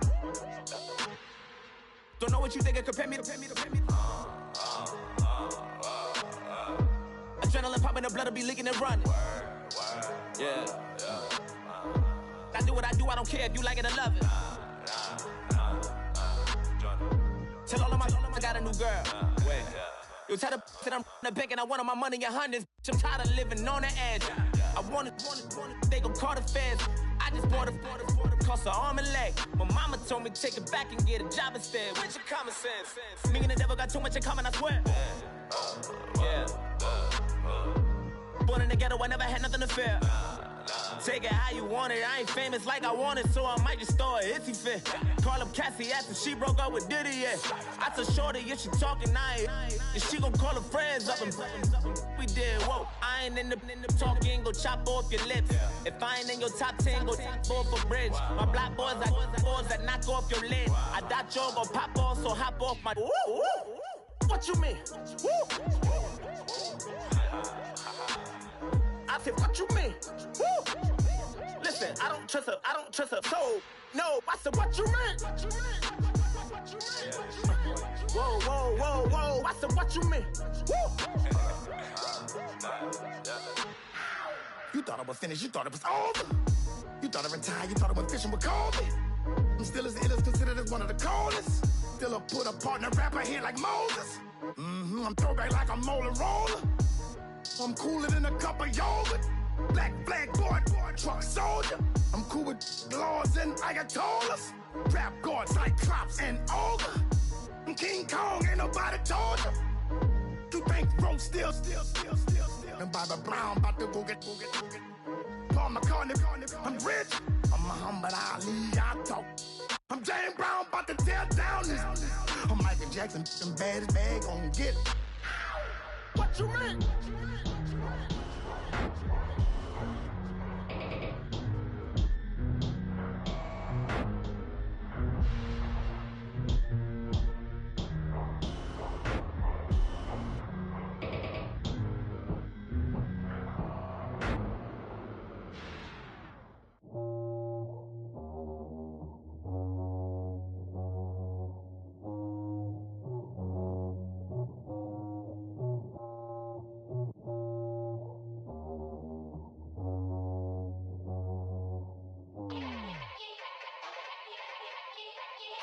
Don't know what you think, compare me to. Adrenaline popping, the blood will be leaking and running. Yeah. I do what I do, I don't care if you like it or love it. Tell all of my I got a new girl. Wait. You tell the that I'm the bank and I want my money in hundreds. I'm tired of living on the edge. I want it, they gon' call the feds. I just bought a cost an arm and leg. My mama told me take it back and get a job instead. Where's your common sense? Me and the devil got too much in common, I swear. Yeah. Born in the ghetto, I never had nothing to fear. Take it how you want it. I ain't famous like I want it, so I might just throw a hissy fit. Call up Cassie after she broke up with Diddy, yeah. I told Shorty if she talking, and she gon' call her friends up and we did, whoa. I ain't in the talking, go chop off your lips. If I ain't in your top 10, go top 4 for bridge. My black boys like boys that knock off your lid. I thought you gon' pop off, so hop off my. What you mean? I said, what you mean? Woo! Listen, I don't trust her, so, no, I said, what you mean? Whoa, I said, what you mean? Woo! You thought I was finished, you thought it was over. You thought I retired, you thought I went fishing with Kobe. I'm still as ill as considered as one of the coldest. Still a put a partner rapper here like Moses. I'm throwback like a molar roller. I'm cooler than a cup of yogurt. Black flag board, truck soldier. I'm cool with laws and Ayatollahs. Rap god, Cyclops and Ogre. I'm King Kong, ain't nobody told you. You think road still. And Bobby Brown about to go get. Paul McCartney, I'm rich. I'm Muhammad Ali, I talk. I'm James Brown, about to tear down this. I'm Michael Jackson, them bad as bag, gon' get it. What you mean?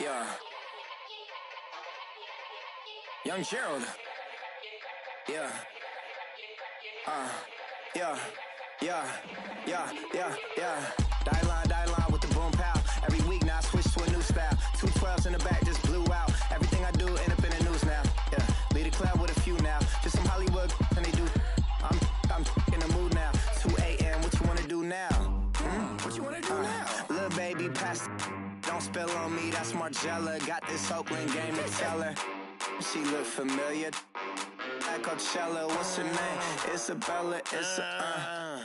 Yeah. Young Gerald. Yeah. Die line with the boom pow. Every week now I switch to a new style. 212's in the back just blew out. Everything I do end up in the news now. Yeah. Lead a club with a few now. Just some Hollywood and they do. I'm in the mood now. 2 a.m. What you wanna do now? What you wanna do now? Little baby pass. Don't spill on me, that's Margella. Got this Oakland game to tell her. She look familiar. At Coachella, what's her name? Isabella,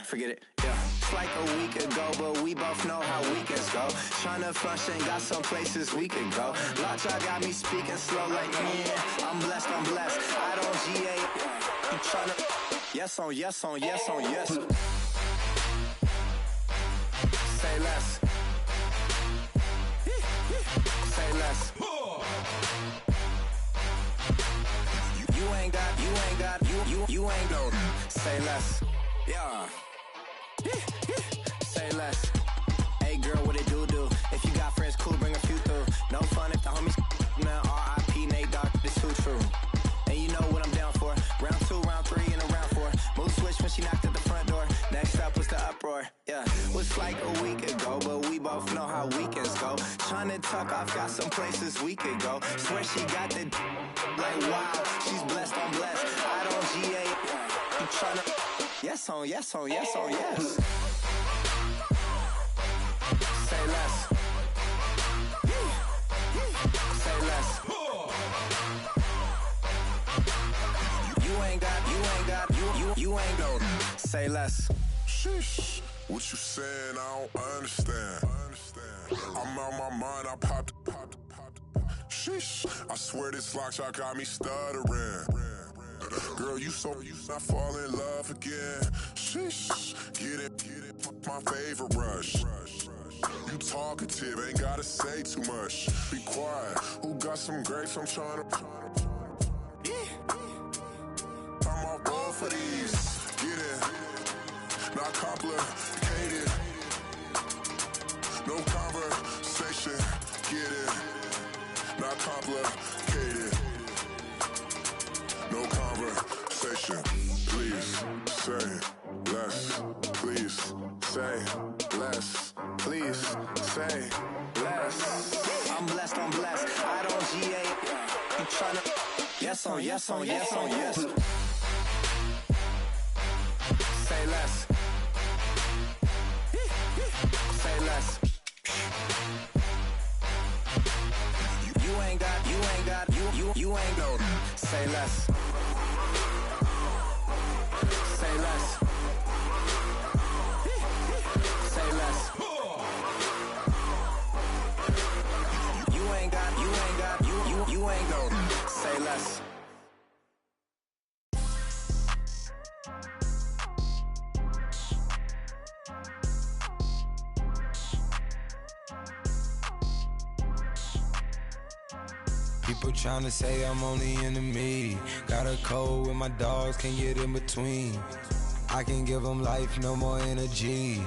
forget it, yeah. It's like a week ago, but we both know how weekends go. Tryna function, got some places we could go. Lockjaw got me speaking slow like, I'm blessed. I don't GA. You tryna, yes on yes. Say less. Say less. You ain't got, say less. Yeah. Say less. Hey girl, what it do? If you got friends, cool, bring a few through. No fun if the homies, man, R.I.P. Nate Dogg, this too true. And you know what I'm down for. Round 2, round 3, and a round 4. Move switch when she knocked at the front door. Next up was the uproar. Yeah, was like a week ago, but we both know how weekends go. Tryna tuck off, got some places we could go. Swear she got the like wow, she's blessed, I'm blessed. I don't GA. You tryna yes on yes. Say less. Say less. You ain't got, say less. Sheesh. What you saying? I don't understand. I'm out my mind. I popped. Sheesh. I swear this lockshot got me stuttering. I fall in love again. Sheesh, get it, my favorite rush. You talkative, ain't gotta say too much. Be quiet, who got some grapes? I'm trying to. I'm all ball for these. Get it, not complicated. No conversation, get it, not complicated. No conversation, please say less. Please say less. Please say less. I'm blessed, I don't GA. You tryna. Yes on, yes on, yes on, yes. Say less. Say less. You ain't got, you ain't no. Say less. Say less. Say less. You ain't got, you ain't no. Say less. People tryna say I'm only enemy. Got a code with my dogs, can't get in between. I can give them life, no more energy.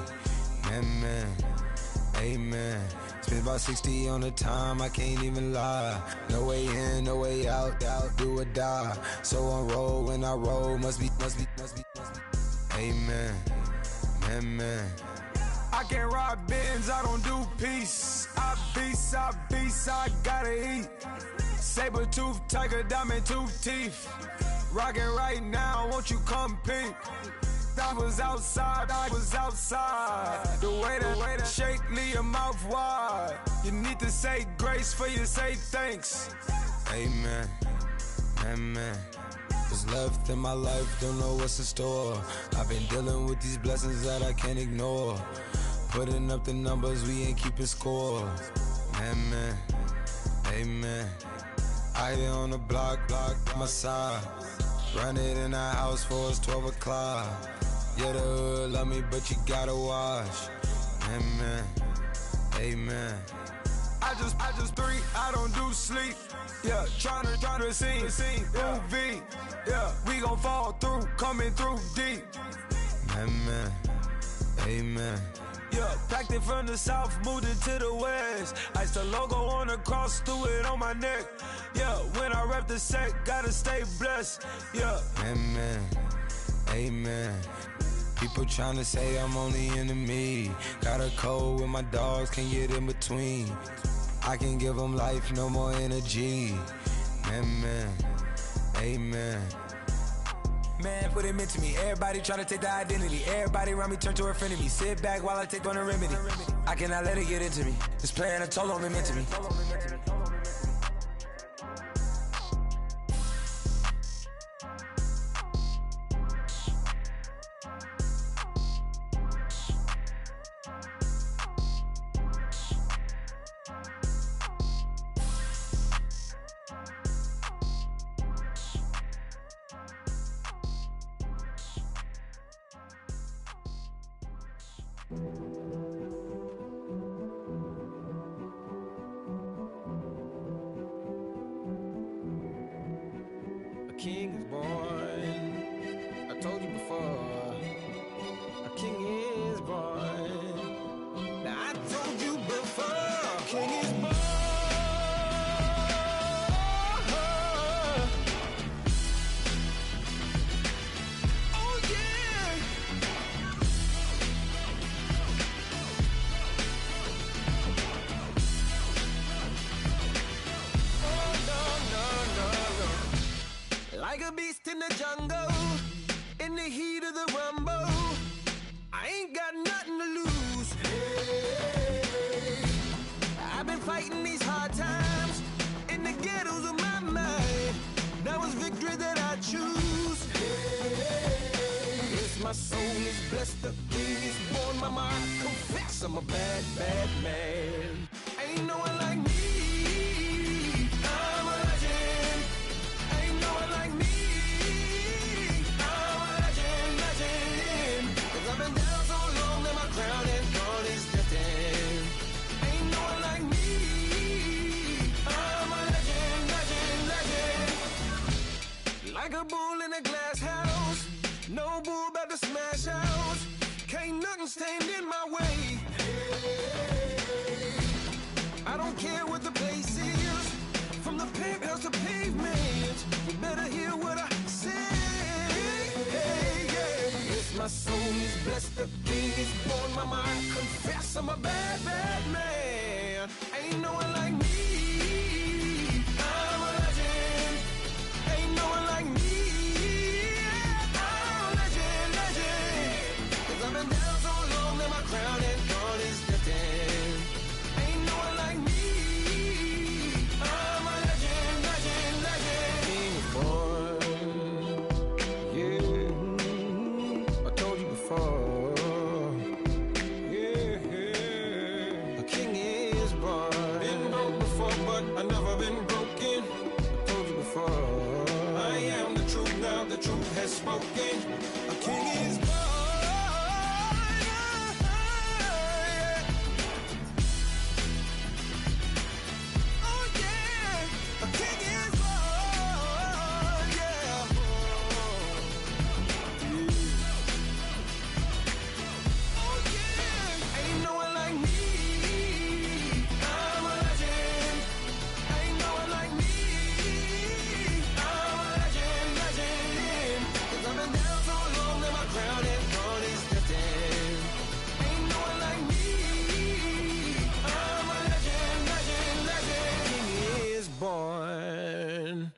Man, amen. Spent about 60 on the time, I can't even lie. No way in, no way out, do or die. So on roll, when I roll, must be. Amen, man. I can't ride Benz, I don't do peace. I beast, I gotta eat. Saber tooth, tiger, diamond tooth teeth. Rockin' right now, won't you come peep? I was outside. The way that shake, leave your mouth wide. You need to say grace for you say thanks. Amen. What's left in my life, don't know what's in store. I've been dealing with these blessings that I can't ignore. Putting up the numbers, we ain't keeping score. Amen. I here on the block, my side. Run it in the house for us 12 o'clock. Yeah, the hood love me, but you gotta watch. Amen. I just three, I don't do sleep. Yeah, tryna see movie. Yeah, we gon' fall through, coming through deep. Amen. Yeah, packed it from the south, moved it to the west. Iced the logo on the cross, threw it on my neck. Yeah, when I rep the set, gotta stay blessed. Yeah. Amen. People tryna say I'm only enemy. Got a code with my dogs, can't get in between. I can give them life, no more energy. Amen. Man, put him into me. Everybody try to take the identity. Everybody around me turn to a friend of me. Sit back while I take on the remedy. I cannot let it get into me. This playing a toll on me, meant to me. A king is born. I told you before. A king is born. Now I told you before. A king is born. Oh yeah. Like a beast in the jungle, in the heat of the rumble, I ain't got nothing to lose. Hey, I've been fighting these hard times in the ghettos of my mind. Now it's victory that I choose. Hey, yes, my soul is blessed, the king is born. Mama, I confess I'm a bad, bad man. Ain't no one like me. I'm a legend. Ain't no one like me. like a bull in a glass house. No bull about to smash out. Can't nothing stand in my way. I don't care what the place is, from the penthouse to pavement. You better hear what I say. Yes, my soul is blessed, the king is born. My mind confess I'm a bad, bad man. Ain't no one like me. I'm a legend. Ain't no one like me. I'm a legend, legend. 'Cause I've been down so long that my crown and throne is destined. Ain't no one like me. I'm a legend, legend, legend. King born. Yeah, I told you before. Yeah, a king is born. Been broke before, but I never been broken. I told you before. I am the truth now, the truth has spoken. A king is born. Born.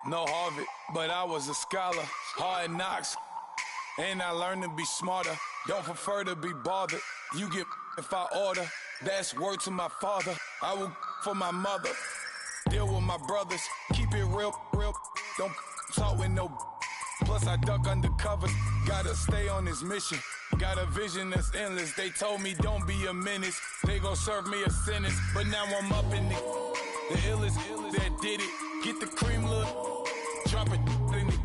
No Harvard, but I was a scholar. Hard knocks, and I learned to be smarter. Don't prefer to be bothered. You get if I order. That's word to my father. I will for my mother. Deal with my brothers. Keep it real, real. Don't talk with no. Plus I duck undercover. Gotta stay on this mission. Got a vision that's endless. They told me don't be a menace. They gon' serve me a sentence. But now I'm up in the illest that did it. Get the cream look. Drop it in it.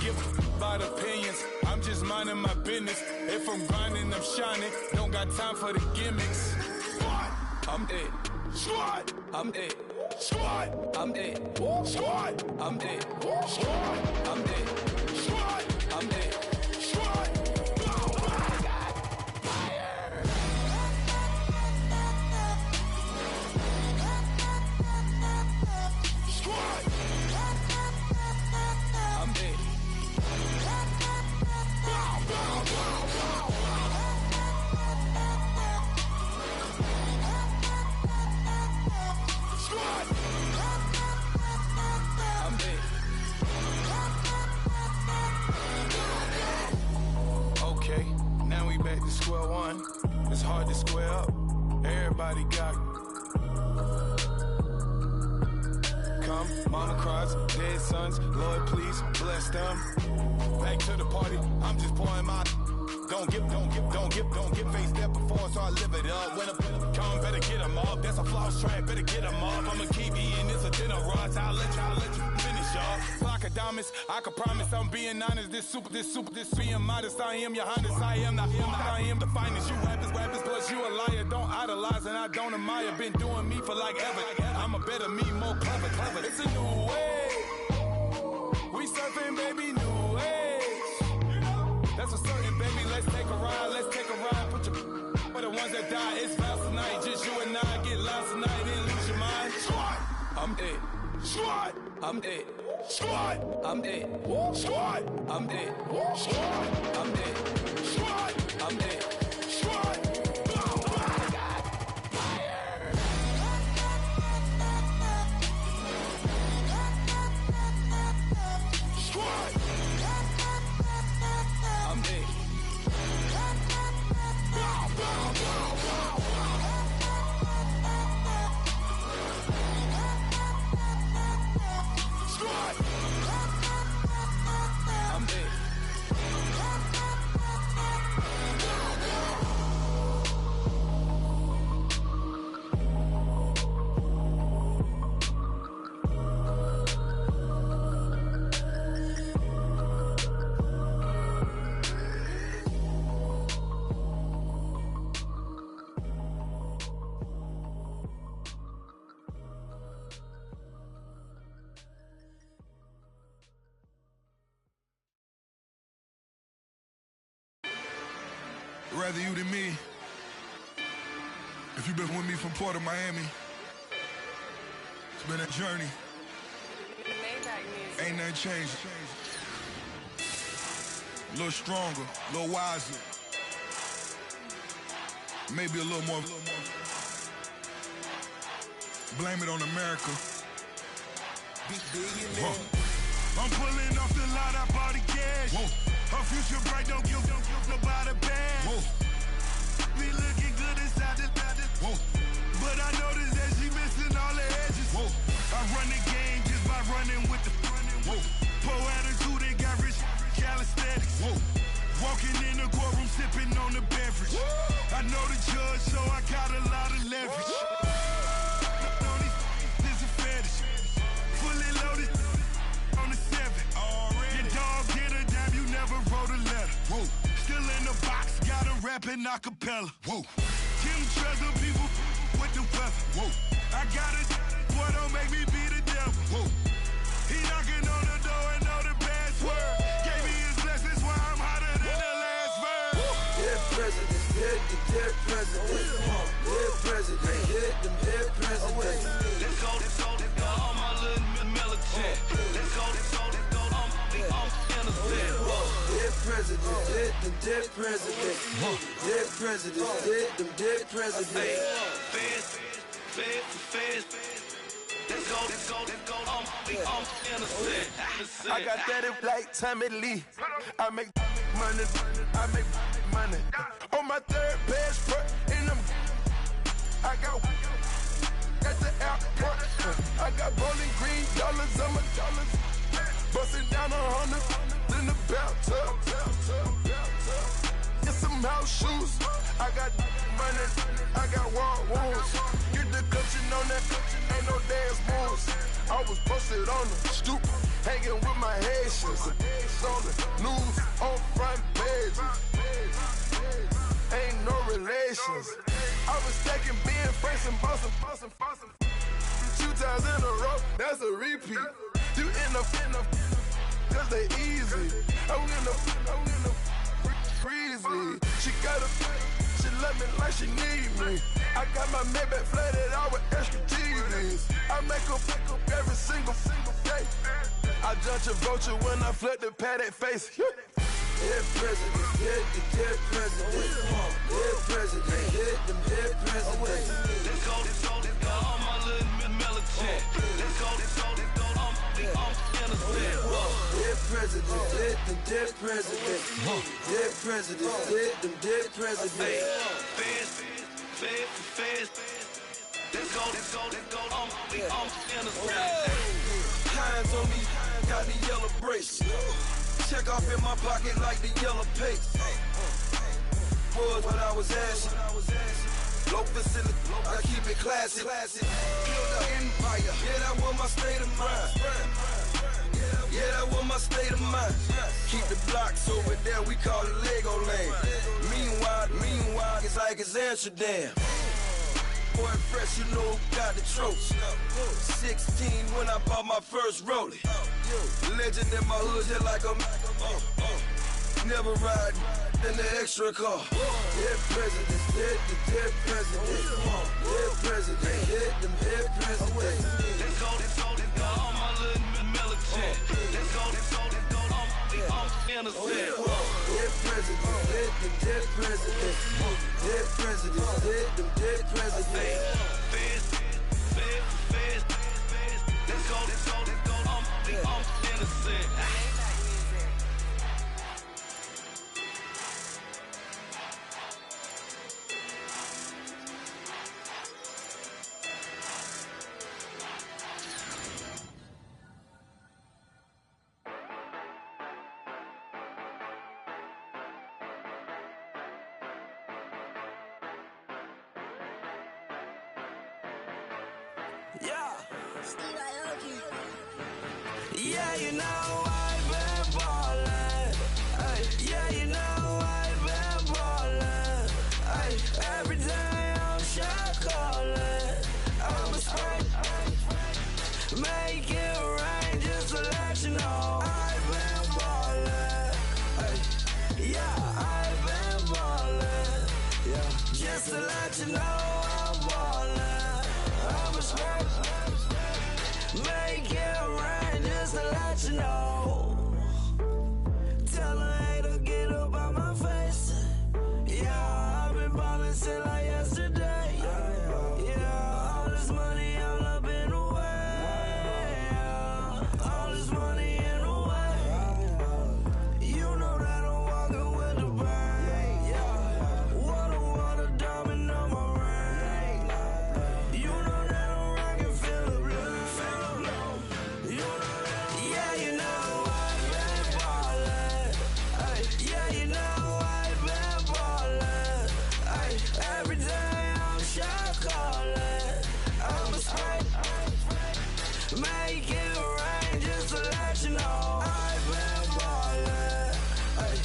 Give about opinions. I'm just minding my business. If I'm grinding, I'm shining. Don't got time for the gimmicks. I'm it. Squad. I'm it. Squad. I'm it. Squad. I'm it. Squad. I'm it. Squad. I'm it. Squad. Square one, it's hard to square up. Everybody got come, mama cries, dead sons. Lord, please bless them. Back to the party, I'm just pouring my. Don't get faced that before, so I live it up. When a come, better get them up. That's a floss track, better get them up. I'ma keep eating this a dinner rush. I'll let you finish, y'all. Flock of diamonds, I can promise I'm being honest. This being modest. I am your highness. I am the finest. You rappers, plus you a liar. Don't idolize and I don't admire. Been doing me for like ever. I'm a better me, more clever. It's a new way. We surfing, baby, new age. That's a certain, baby. Let's take a ride. Put your for the ones that die. It's vows tonight. Just you and I get lost tonight and lose your mind. Squad. I'm it. Squad. I'm it. Squad. I'm it. Squad. I'm it. Squad. I'm it. Squad. I'm it. Squad. rather you than me. If you've been with me from Port of Miami, it's been a journey. Ain't nothing changed. A little stronger, a little wiser. Maybe a little more. Blame it on America. I'm pulling off the lot, I bought the cash. Her future bright, don't give nobody bad. Me looking good inside the but I noticed that she missing all the edges. I run the game just by running with the poor attitude, they got rich calisthenics. Walking in the courtroom, sipping on the beverage. I know the judge, so I got a lot of leverage. This is a fetish. Fully loaded on the 7. Your dog get a dime, you never wrote a letter. Still in the box, got him rapping acapella. Kim Treasure, people with the weather. I got it, boy, don't make me be the devil. He knocking on the door and know the password. Gave me his blessings while I'm hotter than the last verse. Dead presidents, dead presidents. Dead presidents, dead presidents. Let's go, all my little militant. Let's go, I'm innocent. Dead presidents, dead presidents. Dead presidents, dead presidents. Feds. Let's go, I'm innocent. I got that in like Tommy Lee. I make money. On my third passport, and I got at the airport. I got bowling green dollars on my dollars. Busting down 100 in the bathtub. Get some house shoes. I got money. I got war wounds. Get the coaching on that. Ain't no dance moves. I was posted on the stoop, hanging with my Haitians. On the news, on front pages. Ain't no relations. I was stacking being fresh and bustin'. 2 times in a row, that's a repeat. You end up, cause they easy. I'm in the breezy. She love me like she need me. I got my Maybach flooded out with extra TVs. I make up every single day. I judge a vulture when I flip the paddock face. Dead presidents, dead presidents. Dead presidents, dead presidents. Let's go, all my little militant. Let's go, I'm innocent. Dead presidents, dead presidents. Dead presidents, dead presidents. Feds. Let's go, I'm innocent. Hands on me, got the yellow brace. Check off in my pocket like the yellow paste. Was what I was asking. Low facility, I keep it classy. Build an empire, yeah, that was my state of mind. Yeah, that was my state of mind. Keep the blocks over there, we call it Lego Land. Meanwhile, it's like it's Amsterdam. Boy, fresh, you know who got the tropes. 16 when I bought my first rollie. Legend in my hood, just like a never ride in the extra car. Dead presidents, dead presidents. Dead presidents, dead presidents. Let's go, all my little militant. Let's go, I'm innocent. Dead presidents, dead presidents. Dead presidents, dead presidents. Feds. Let's go, I'm innocent. Yeah, you know I've been ballin'. Ay, yeah, you know I've been ballin'. Ay, every day I'm shot callin'. I'm a spray, make it rain just to let you know I've been ballin'. Ay, yeah, I've been ballin'. you know. Tell her hater get up out my face. Yeah, I've been ballin' since like yesterday. Yeah, all this money all up in the way. All this money in the way. You know that I'm walking with the bank. Yeah, water, diamond on my ring. You know that I'm rockin' feel the blue. You know that, yeah, you know I've been ballin'. Ay, yeah, you know I've been ballin'. Ay, every day I'm shot callin'. I'm a spray, make it rain just to let you know I've been ballin'. Ay,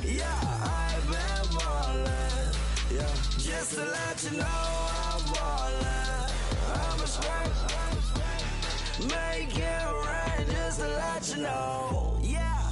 yeah, I've been ballin'. Yeah, just to let you know I'm ballin'. I'm a spray, make it rain just to let you know. Yeah,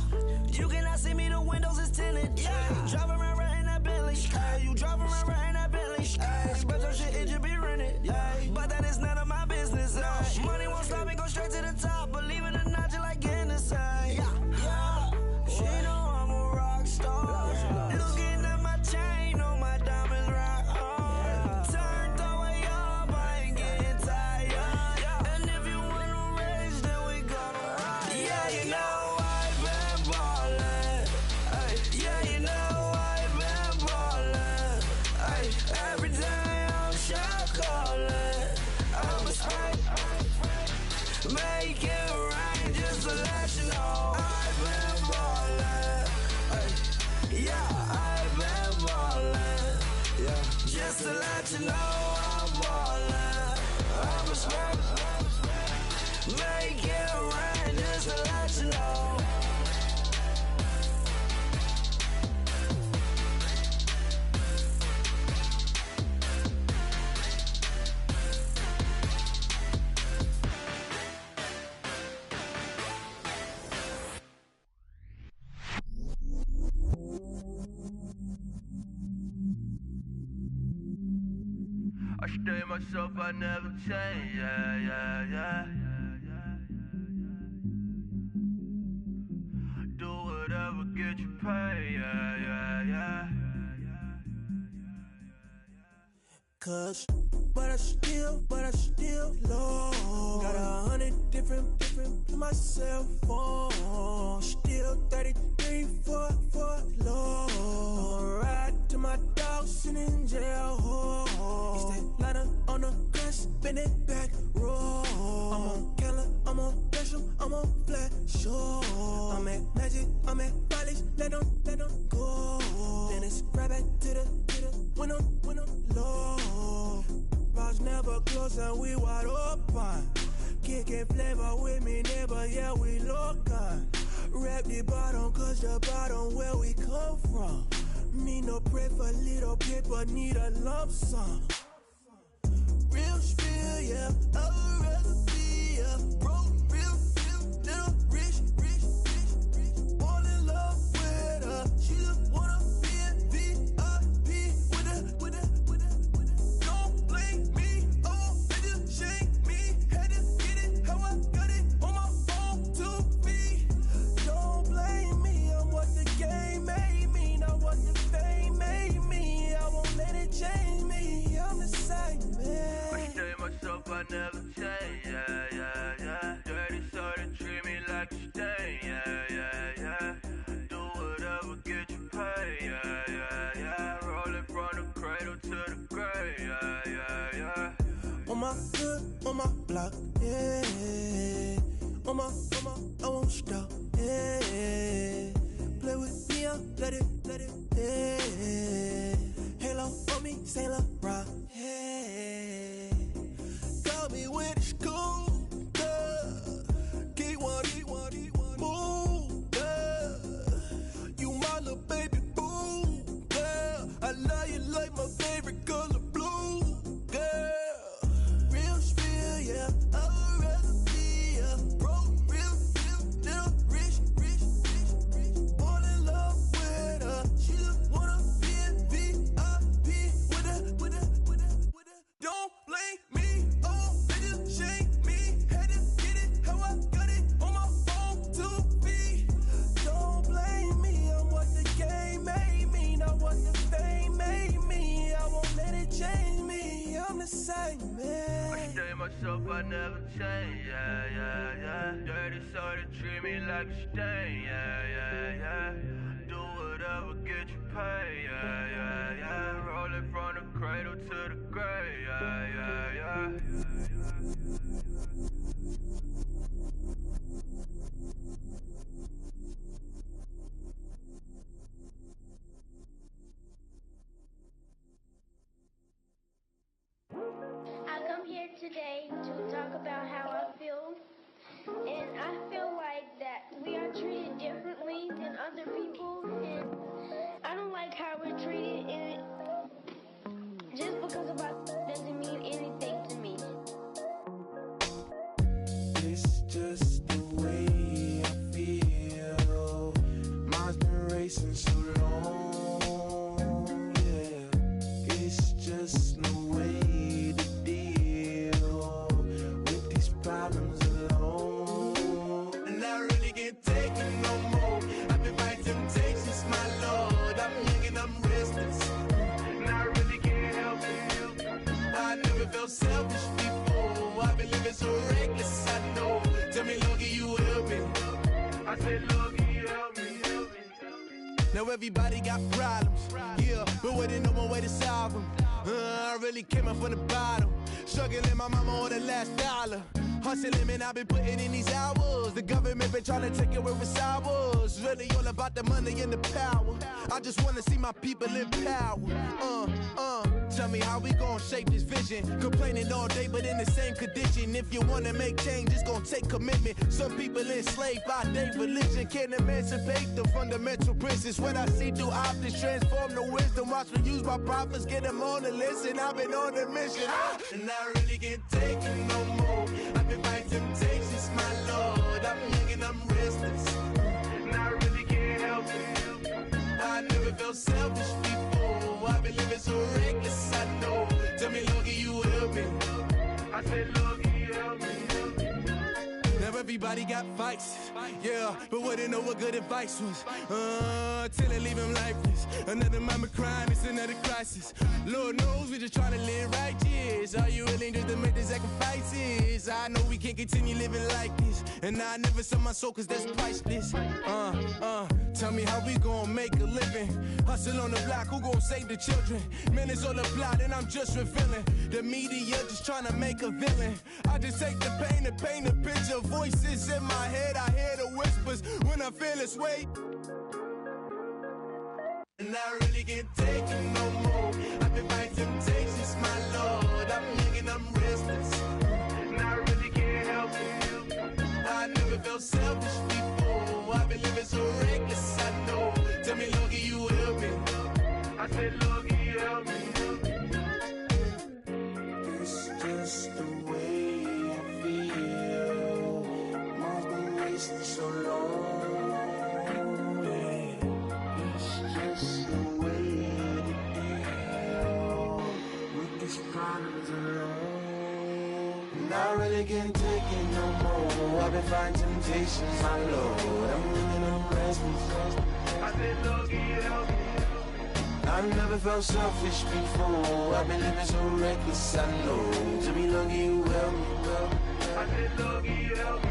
you cannot see me, the windows is tinted. Yeah, driving around right in that Bentley. Hey, you driving around right in that Bentley. Hey, special shit, it should be rented. Yeah, but that is none of my business. Money won't stop me, go straight to the top. Believe it or not, you like getting the same. Yeah, she know I'm a rock star. Looking at my chain, on my diamonds right hard. Turned the way up, I ain't getting tired. And if you wanna race, then we gonna ride. Yeah, you know I've been ballin'. Ay, yeah, you know I've been ballin'. Ay, every day I'm shot callin'. I'm a spray, make it rain just to let you know I've been ballin'. Ay, yeah, I've been ballin'. Yeah, just to let you know I'm ballin'. I'm a spray, make it rain just to let you know. I stay myself, I never change, yeah. Do whatever, get you paid, yeah. Cause, but I still low. Got 100 different to my cell phone. Still 33 for low. I'ma ride to my dog sitting in jail. He's that liner on the grass, spin it back, roll. I'm on Keller, I'm on Bishop, I'm on Flat Shore. I'm at Magic, I'm at Polish, let them go. Then it's right back to the when I'm low. Bars never close and we wide open. Kicking flavor with me, neighbor, yeah, we local. Rap the bottom, cause the bottom where we come from. Me no pray for little paper, need a lump sum. Real spill, yeah, I would rather be a broke, real, little rich. Fall in love with her, she just wanna be in VIP with her. Don't blame me, oh, they just shame me. Had to get it, how I got it on my phone to be. Don't blame me, I'm what the game made me, not what the fame made me. I won't let it change me, I'm the same man. I stay myself, I never change, yeah. Dirty soda, treat me like a stain, yeah. Do whatever, get you paid, yeah. Rolling from the cradle to the grave, yeah. On my hood, on my block, yeah. On my, I won't stop, yeah. Play with me, I'll let it, yeah. Halo on me, Saint Laurent, yeah. Got me with the school, keep one, move, you my little baby boo, girl. I love you like my favorite color blue, girl. Real spill, yeah, I would rather be a broke, real, little rich. Fall in love with her, myself, I never change, yeah, yeah, yeah. Dirty soul to treat me like a stain, yeah, yeah, yeah. Do whatever, get you paid, yeah, yeah, yeah. Roll it from the cradle to the grave, yeah, yeah, yeah. I come here today to talk about how I feel, and I feel like that we are treated differently than other people, and I don't like how we're treated, and just because of our doesn't mean anything to me. It's just the way I feel. Mine's been racing so long, yeah. It's just no way to deal with these problems alone. And I really can't take it no more. I've been fighting temptations, my Lord. I'm young and I'm restless, and I really can't help it. I never felt selfish before. I've been living so reckless, I know. Tell me, Lord, can you help me? I said, Lord, can you help me? Now everybody got problems, yeah, but waiting on one way to solve them. I really came up from the bottom, struggling my mama on the last dollar. Hustling, man, I've been putting in these hours. The government been trying to take away what's ours. Really all about the money and the power. I just wanna see my people in power. Tell me how we gon' shape this vision. Complaining all day, but in the same condition. If you wanna make change, it's gon' take commitment. Some people enslaved by their religion can't emancipate the fundamental principles. What I see through optics transform the wisdom. Watch me use my prophets, get them on the listen. I've been on a mission, and I really can't take it no more. I've been fighting temptations, my Lord. I'm young and I'm restless, and I really can't help it. I never felt selfish before. I've been living so reckless, I know. Tell me, Lord, can you help me? I said, Lord, can you help me? Now everybody got fights, yeah, but wouldn't know what good advice was. Till they leave him lifeless. Another mama crying, it's another crisis. Lord knows we just trying to live righteous. Are you willing just to make the sacrifices? I know we can't continue living like this, and I never sell my soul cause that's priceless. Tell me how we gon' make a living. Hustle on the block, who gon' save the children? Man, it's all a plot and I'm just revealing. The media just trying to make a villain. I just take the pain and paint a picture. Voices in my head, I hear the whispers when I feel this way. And I really can't take it no more. I've been fighting temptations, my Lord. I'm young and I'm restless, and I really can't help it. I never felt selfish before. I've been living so reckless, I know. Tell me, Lord, can you help me? I said, Lord, can you help me? It's just the way I feel. Mine's been racing so long. It's the way to deal with these problems alone. And I really can't take it no more. I've been fighting temptations, my Lord. I'm living on restless. I said, Lord, can you help me? I never felt selfish before. I've been living so reckless, I know. To be lucky you help me, I said, Lord, can you help me?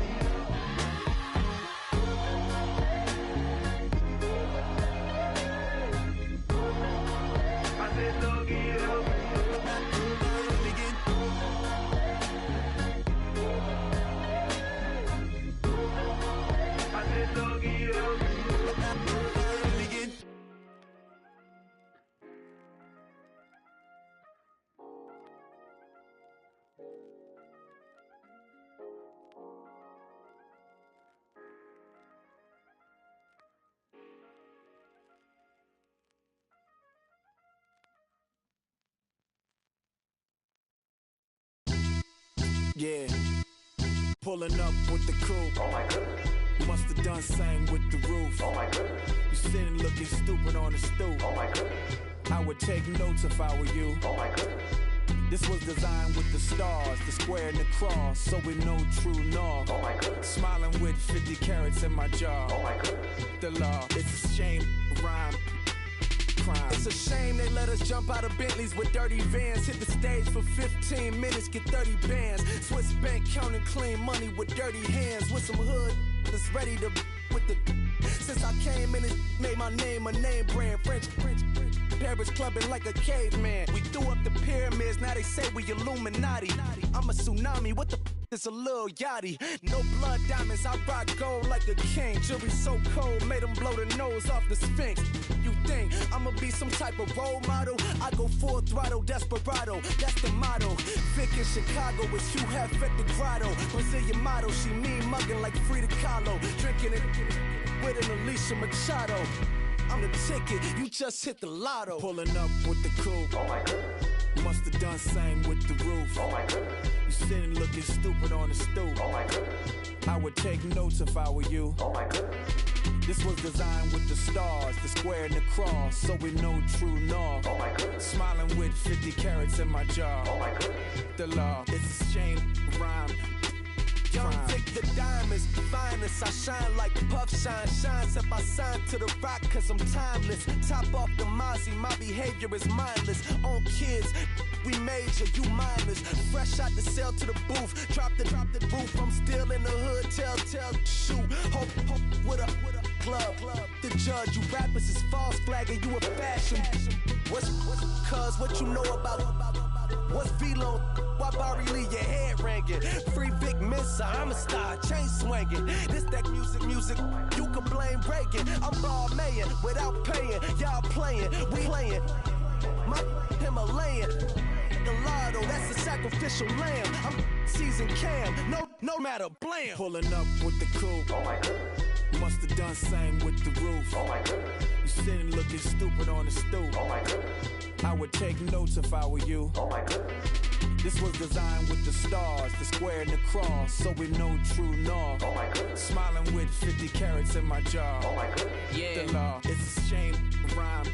I said, Lord, can you help me? I said, Lord, can you help me? Yeah, pulling up with the crew. Oh my goodness. Must have done same with the roof. Oh my goodness. You sitting looking stupid on the stoop. Oh my goodness. I would take notes if I were you. Oh my goodness. This was designed with the stars, the square and the cross, so we know true north. Oh my goodness. Smiling with 50 carats in my jaw. Oh my goodness. The law, it's a shame, rhyme. crime. It's a shame they let us jump out of Bentleys with dirty vans. Hit the stage for 15 minutes, get 30 bands. Swiss bank counting clean money with dirty hands. With some hood that's ready to with the. Since I came in, it made my name a name brand. French. Paris clubbing like a caveman. We threw up the pyramids, now they say we Illuminati. I'm a tsunami, what the is a little yachty. No blood diamonds, I rock gold like a king. Jewelry so cold, made them blow the nose off the Sphinx. You think I'ma be some type of role model? I go full throttle, desperado, that's the motto. Vic in Chicago is Hugh Hef at the grotto. Brazilian model, she mean mugging like Frida Kahlo. Drinking it with an Alicia Machado. I'm the ticket, you just hit the lotto. Pulling up with the coupe. Oh my goodness. Must have done same with the roof. Oh my goodness. You sitting looking stupid on the stoop. Oh my goodness. I would take notes if I were you. Oh my goodness. This was designed with the stars, the square and the cross, so we know true north. Oh my goodness. Smiling with 50 carats in my jaw. Oh my goodness. The law, it's a shame, rhyme. Young Vic the diamonds, finest. I shine like Puff Shine shines if I sign to the rock, cause I'm timeless. Top off the Mozzie, my behavior is mindless. On kids, we major, you minors. Fresh out the cell to the booth, drop the roof. I'm still in the hood, tell, shoot. Hope with a club. The judge, you rappers is false flagging, you a fashion. What's cuz, what you know about? What's Velo? Why Barry Lee, your head ringing? Free Vic Mensa, I'm a star, chain swinging. This that music, you can blame Reagan. I'm ball mayin' without paying, y'all playing, we playing. My Himalayan, the lotto, that's a sacrificial lamb. I'm season cam, no matter, blam. Pulling up with the coupe. Oh my goodness. Must have done same with the roof. Oh my goodness. You sitting looking stupid on the stoop. Oh my goodness. I would take notes if I were you. Oh my goodness. This was designed with the stars, the square and the cross, so we know true north. Oh my goodness. Smiling with 50 carats in my jaw. Oh my goodness. Yeah. The law, it's a shame, rhyme,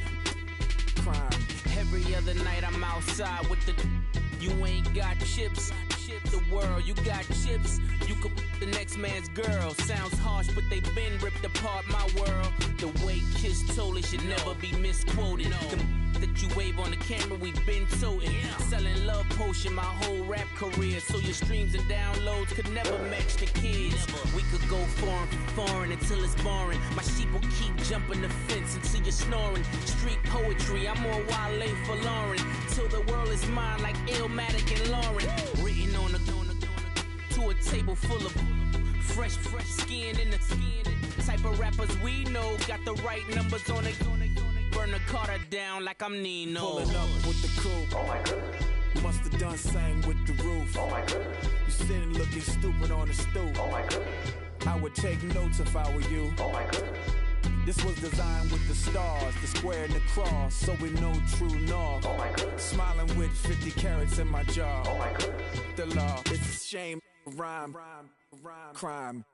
crime. Every other night I'm outside with the. You ain't got chips. The world, you got chips. You could the next man's girl. Sounds harsh, but they been ripped apart my world. The way Kiss told it should never be misquoted. The that you wave on the camera, we been toting. Selling love potion my whole rap career. So your streams and downloads could never match the kids. We could go foreign until it's boring. My sheep will keep jumping the fence until you're snoring. Street poetry, I'm more Wale for Lauren. Till the world is mine like Illmatic and Lauren. Written on to a table full of fresh skin in the type of rappers we know. Got the right numbers on it. Burn the Carter down like I'm Nino. Pulling up with the coupe. Oh my goodness. Must have done same with the roof. Oh my goodness. You sitting looking stupid on the stoop. Oh my goodness. I would take notes if I were you. Oh my goodness. This was designed with the stars, the square and the cross, so we know true north. Oh my goodness. Smiling with 50 carats in my jaw. Oh my goodness. The law, it's a shame, rhyme, crime.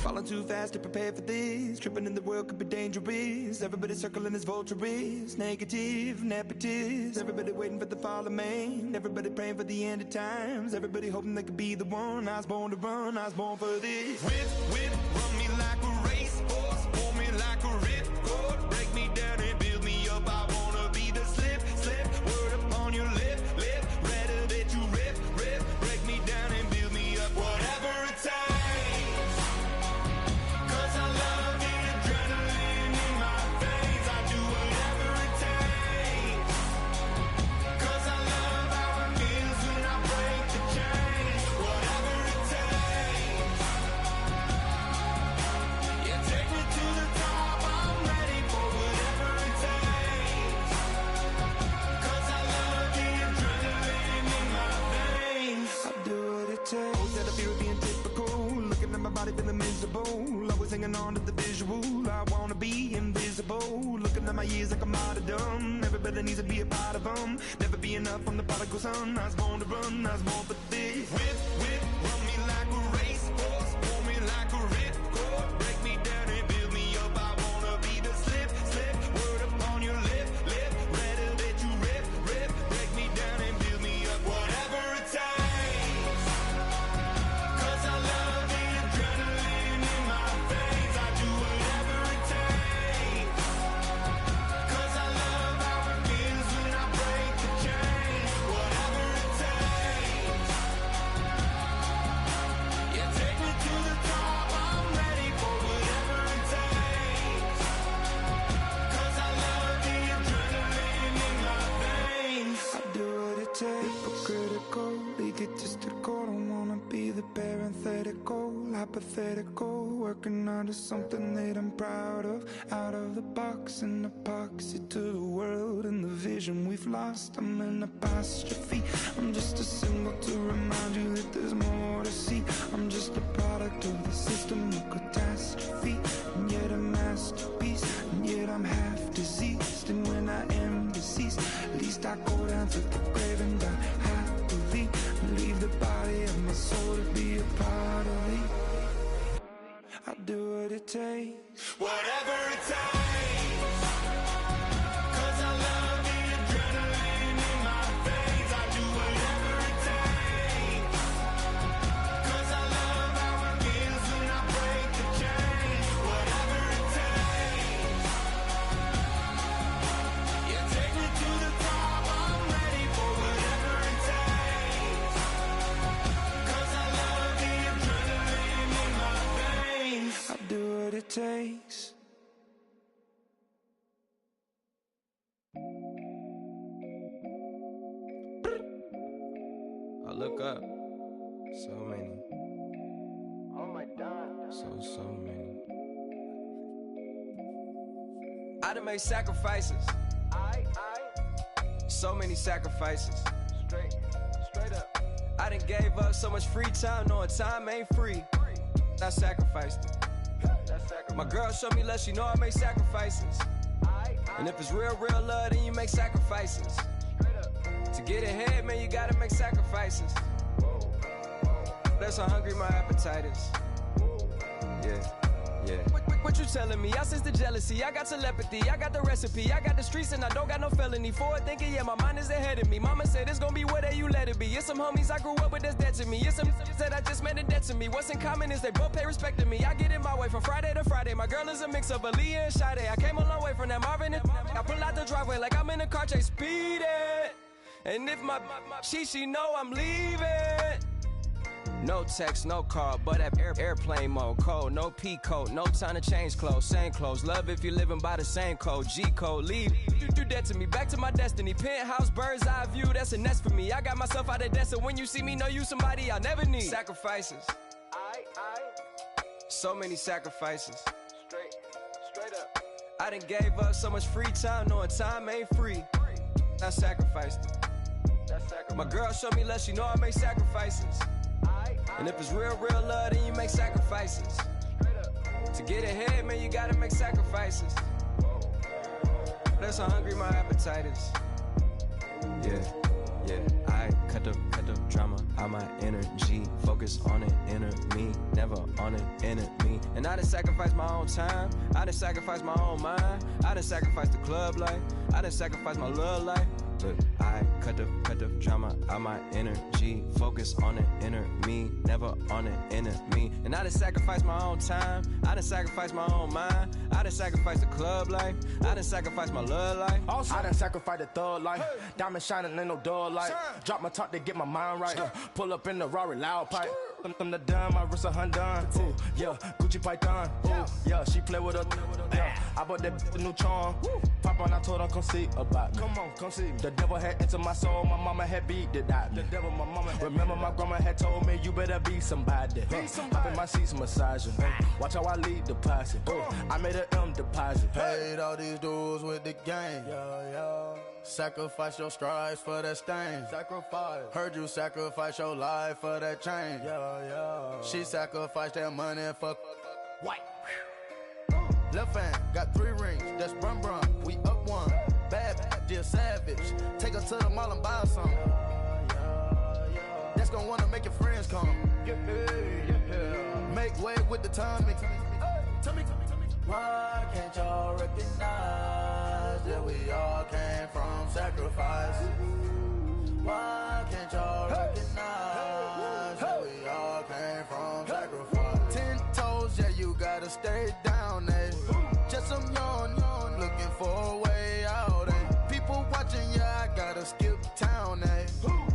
Falling too fast to prepare for this. Tripping in the world could be dangerous. Everybody circling as vultures. Negative, nepotist. Everybody waiting for the fall of man. Everybody praying for the end of times. Everybody hoping they could be the one. I was born to run, I was born for this. Whip, run me like a racehorse. Pull me like a ripcord. Break me down and build me up. I wanna be the slip. Word upon your lip. Rather that you rip. Break me down and build me up. Whatever it takes. Feeling miserable, always hanging on to the visual. I wanna be invisible. Looking at my years like I'm martyrdom. Everybody needs to be a part of them. Never be enough from the prodigal son. I was born to run, I was born for this. Whip, run me like a racehorse. Pull me like a ripcord. Break me down and build me up. I wanna be the slip. Word upon your lip. hypothetical, working out of something that I'm proud of. Out of the box, an epoxy to the world and the vision we've lost. I'm an apostrophe. I'm just a symbol to remind you that there's more to see. I'm just a product of the system of catastrophe, and yet a masterpiece, and yet I'm half diseased. And when I am deceased, at least I go down to the grave and die happily, and leave the body of my soul to be a part of me. I'll do what it takes, Whatever it takes, 'cause I love the adrenaline in my veins. I do whatever it takes, 'cause I love how it feels when I break the chains. Whatever it takes, you take me to the top, I'm ready for whatever it takes, 'cause I love the adrenaline in my veins. I'll do what it takes. I look up, so many. Oh my God. So many. I done made sacrifices. So many sacrifices. Straight up. I done gave up so much free time, knowing time ain't free. I sacrificed it. My girl showed me love, she know I make sacrifices. And if it's real love, then you make sacrifices. To get ahead, man, you gotta make sacrifices. That's how hungry my appetite is. Yeah. What you telling me? I sense the jealousy, I got telepathy, I got the recipe, I got the streets and I don't got no felony. Forward thinking, yeah, my mind is ahead of me. Mama said it's gonna be whatever you let it be. It's some homies I grew up with that's dead to me. It's some that I just met in debt to me. What's in common is they both pay respect to me. I get in my way from Friday to Friday. My girl is a mix of Aaliyah and Sade. I came a long way from that Marvin and I pull out the driveway like I'm in a car chase speeding. And if my she know I'm leaving. No text, no call, but at airplane mode. Code, no P code, no time to change clothes. Same clothes, love if you're living by the same code. G code, leave, do that to me. Back to my destiny. Penthouse, bird's eye view, that's a nest for me. I got myself out of debt, so when you see me, know you somebody I'll never need. Sacrifices. So many sacrifices. Straight up. I done gave up so much free time, knowing time ain't free. I sacrificed it. My girl showed me love, she know I make sacrifices. And if it's real love, then you make sacrifices. To get ahead, man, you gotta make sacrifices. That's how hungry my appetite is. Yeah. I cut the drama out my energy. Focus on an inner me, never on an enemy. And I done sacrificed my own time. I done sacrificed my own mind. I done sacrificed the club life. I done sacrificed my love life. But I cut the drama out my energy. Focus on an inner me, never on an enemy. And I done sacrificed my own time. I done sacrificed my own mind. I done sacrificed the club life. I done sacrificed my love life. Also, I done sacrificed the thug life. Diamond shining, ain't no dull light. Drop my top to get my mind right. Pull up in the Rari loud pipe. Them the dime, my wrist a Hyundai. Ooh, yeah, Gucci Python. Ooh, yeah, she play with her. Yeah, I bought that the new charm. Pop on, I told her come see about me. Come on, come see me. The devil had entered my soul, my mama had beat it out. The devil, my mama had remember my grandma had told me you better be somebody. Hop in my seats massaging. Watch how I lead the posse. I made an M deposit. Paid all these dudes with the game. Sacrifice your strides for that stain. Sacrifice. Heard you sacrifice your life for that change. She sacrificed that money for white. Left hand got 3 rings. That's brum brum. We up one. Bad, dear savage. Take her to the mall and buy some. That's gonna wanna make your friends come. Make way with the timing. Tell me. Why can't y'all recognize that we all came from sacrifice? Why can't y'all recognize that we all came from sacrifice? 10 toes, yeah, you gotta stay down, eh? Just some yawn, looking for a way out, eh? People watching, yeah, I gotta skip town, eh?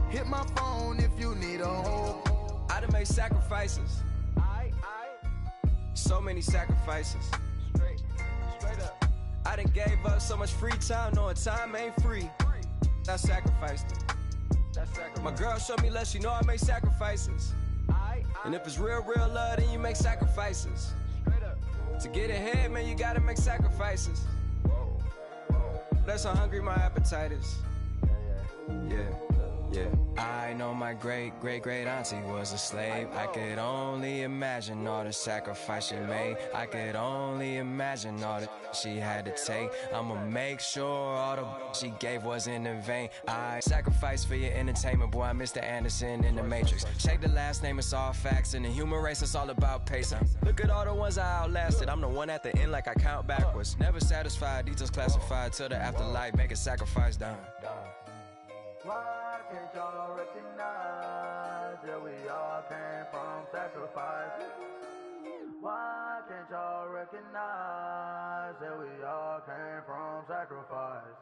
Hit my phone if you need a hold. I done made sacrifices. So many sacrifices. Straight up. I done gave up so much free time, knowing time ain't free. I sacrificed it. My girl showed me love, she know I make sacrifices. And if it's real, real love, then you make sacrifices. To get ahead, man, you gotta make sacrifices. That's how hungry my appetite is. Yeah. I know my great auntie was a slave. I could only imagine all the sacrifice she made. I could only imagine all the she had to take. I'ma make sure all the she gave wasn't in vain. I sacrifice for your entertainment, boy. I'm Mr. Anderson in the Matrix. Check the last name, it's all facts. In the human race, it's all about pacing. Look at all the ones I outlasted. I'm the one at the end, like I count backwards. Never satisfied, details classified till the afterlife. Make a sacrifice done. Why can't y'all recognize that we all came from sacrifice? Why can't y'all recognize that we all came from sacrifice?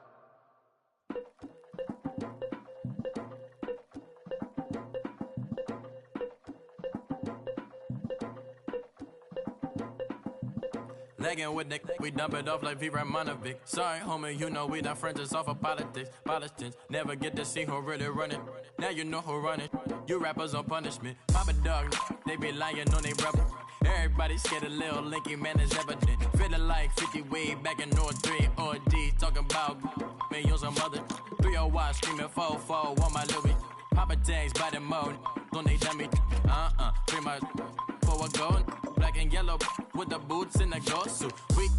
Legging with Nick, we dump it off like V. Ramonovic. Sorry, homie, you know we not friends, it's off of politics. Politics never get to see who really running. Now you know who running. You rappers on punishment. Papa dog, they be lying on they rubber. Everybody scared a little linky, man, is evident. Feeling like 50 way back in North 3 or D. Talking about me on some other 301 screaming 4-4 on my Louis. Papa tags by the mode, don't they dummy? Pretty much for a gold. Black and yellow with the boots and the gold suit. We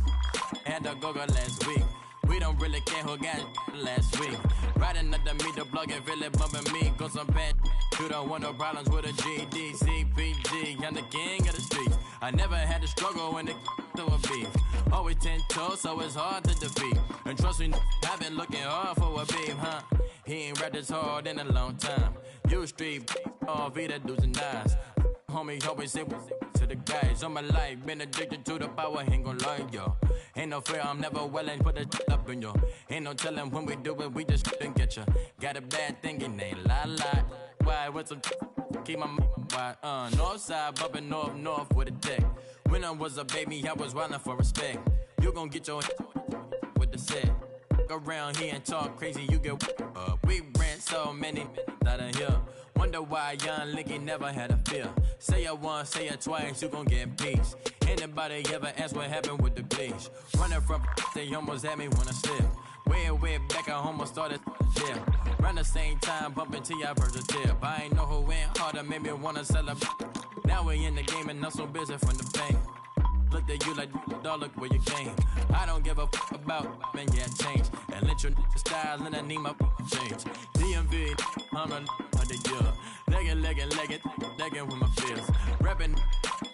had the go-go last week. We don't really care who got it last week. Riding under me, the plug and really bumping me. Go some bad. You don't want no problems with a GD, CPG. I'm the king of the streets. I never had to struggle when it to a beef. Always 10 toes, so it's hard to defeat. And trust me, I've been looking hard for a beef, huh? He ain't rapped this hard in a long time. You street, all Vita dudes and eyes. Homie, always say to the guys on my life. Been addicted to the power, ain't gon' lie, yo. Ain't no fear, I'm never willing, put the up in yo. Ain't no telling when we do it, we just didn't get ya. Got a bad thing, it ain't lie. Why, with some keep my wide, north side, bumping north with a deck. When I was a baby, I was wildin' for respect. You gon' get your with the set. Around here and talk crazy, you get we ran so many out of here. Wonder why young Licky never had a fear. Say it once, say it twice, you gon' get peace. Anybody ever ask what happened with the bleach? Running from they almost had me wanna slip. Way back, I almost started there. Around the same time, bumping till I burst a tip. I ain't know who went harder, made me wanna celebrate. Now we in the game and I'm so busy from the fame. Look at you like, dog, look where you came. I don't give a about, man, yeah, change. And let your style and I need my change. DMV, I'm a the year. Legging with my fears. Rapping,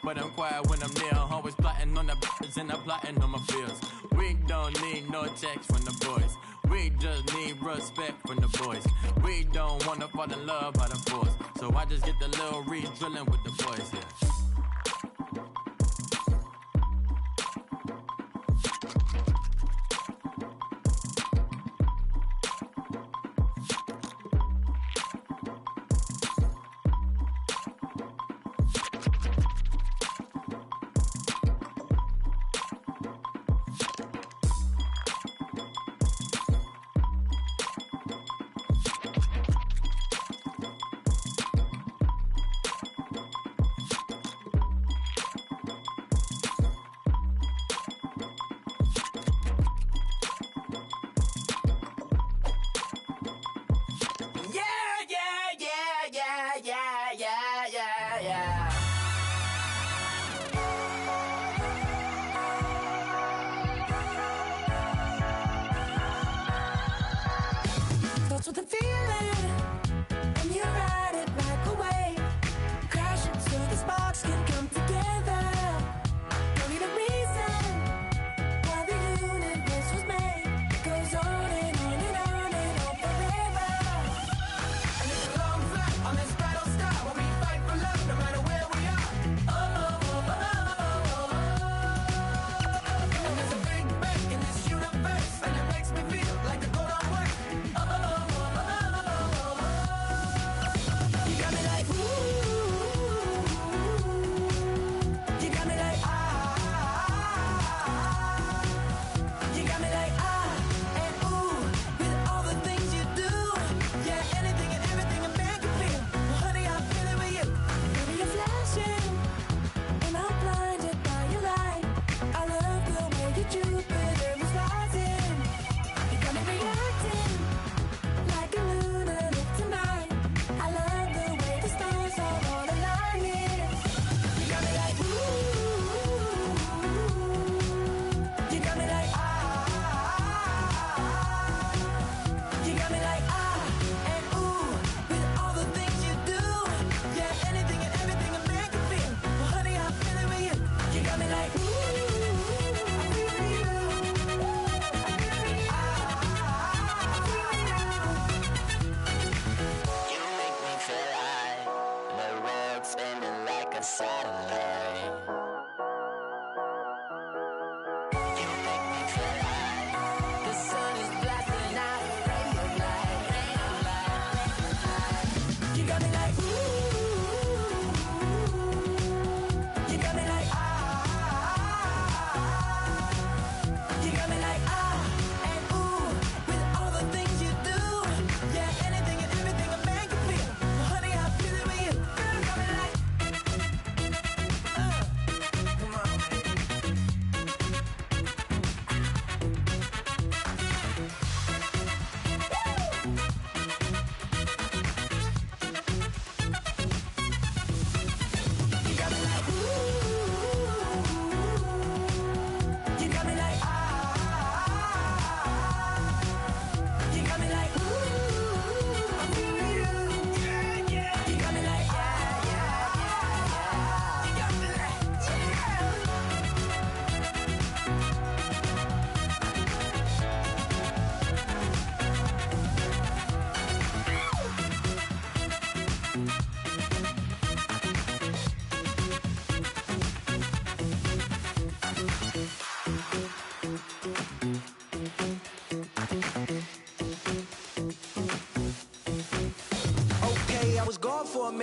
but I'm quiet when I'm near. Always plotting on the b****s and I'm plotting on my fears. We don't need no checks from the boys. We just need respect from the boys. We don't wanna fall in love by the force. So I just get the little reeds drilling with the boys, yeah.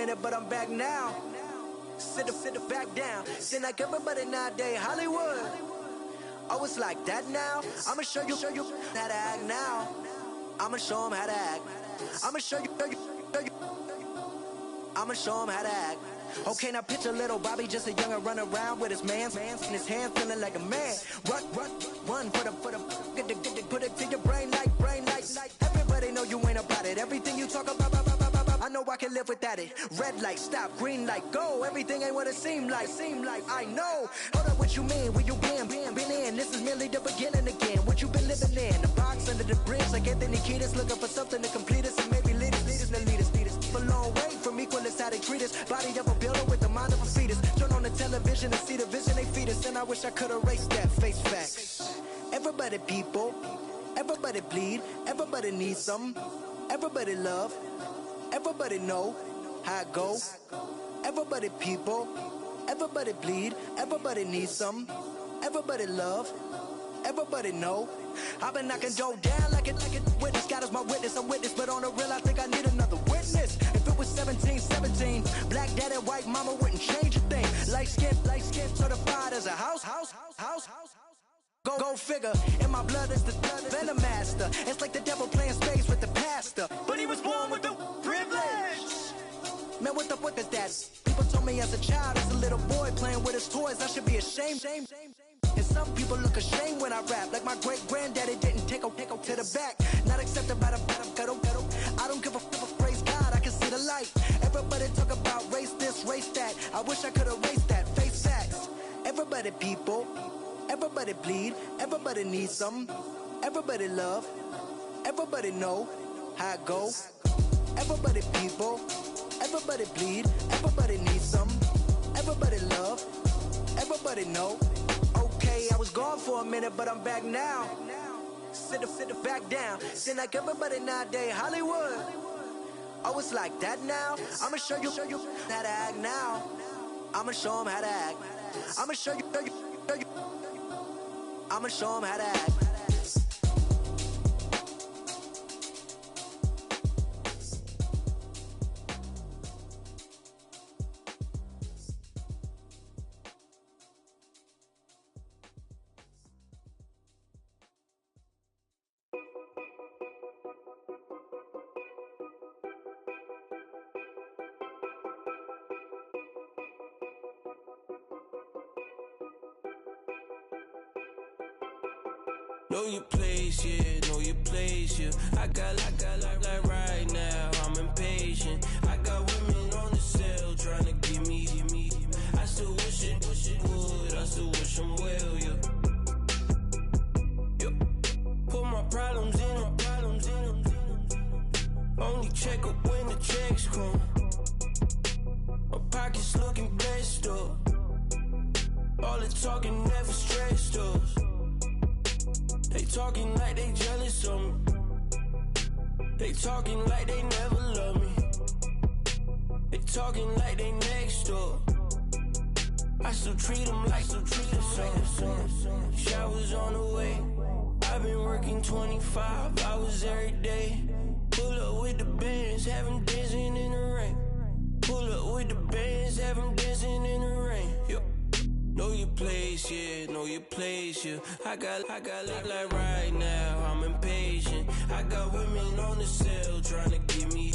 minute, but I'm back now. Sit the back down. Seem like everybody nowadays Hollywood. Oh, it's like that now. I'ma show you how to act now. I'ma show 'em how to act. I'ma show you. I'ma show 'em how to act. Okay, now picture little Bobby, just a youngin' running around with his man's in his hand, feeling like a man. Run for the get put it to your brain like. Everybody know you ain't about it. Everything you talk about, I know I can live without it. Red light, stop, green light, go. Everything ain't what it seem like. I know. Hold up, what you mean? Where you been in? This is merely the beginning again. What you been living in? The box under the bridge, like Anthony Kiedis, looking for something to complete us and maybe lead us. A long way from equal is how they treat us. Body of a builder with the mind of a fetus. Turn on the television and see the vision they feed us. And I wish I could erase that. Face facts. Everybody people, everybody bleed, everybody needs some, everybody love, everybody know how it go. Everybody people, everybody bleed, everybody needs some, everybody love, everybody know. I've been knocking dough down like it witness. God is my witness, I'm witness, but on the real I think I need another witness. If it was 17, black dad and white mama wouldn't change a thing. Light skin certified as a house. Go figure, in my blood is the venom master. It's like the devil playing space with the pastor, but he was born with the privilege. Man, what the fuck is that? People told me as a child, as a little boy playing with his toys, I should be ashamed. And some people look ashamed when I rap, like my great granddaddy didn't take a to the back. Not accepted by the ghetto. I don't give a praise God, I can see the light. Everybody talk about race this, race that. I wish I could erase that. Face facts. Everybody people, everybody bleed, everybody needs some, everybody love, everybody know how it go. Everybody people, everybody bleed, everybody needs some, everybody love, everybody know. Okay, I was gone for a minute, but I'm back now. Sit the back down. Seem like everybody nowadays Hollywood. Oh, it's like that now. I'ma show you how to act now. I'ma show 'em how to act. I'ma show you. I'ma show 'em how to act. Know your place, yeah, know your place, yeah. I got like right now, I'm impatient. I got women on the cell trying to give me. I still wish it would, I still wish them well, yeah. Put my problems in. Only check up when the checks come. My pockets looking blessed up. All the talking never stressed us. They talking like they jealous of me. They talking like they never love me. They talking like they next door. I still treat them like some. Showers on the way. I've been working 25 hours every day. Pull up with the bands, have them dancing in the rain. Pull up with the bands, have them dancing in the rain. Yo. Know your place, yeah, know your place, yeah. I got like right now, I'm impatient. I got women on the cell trying to give me.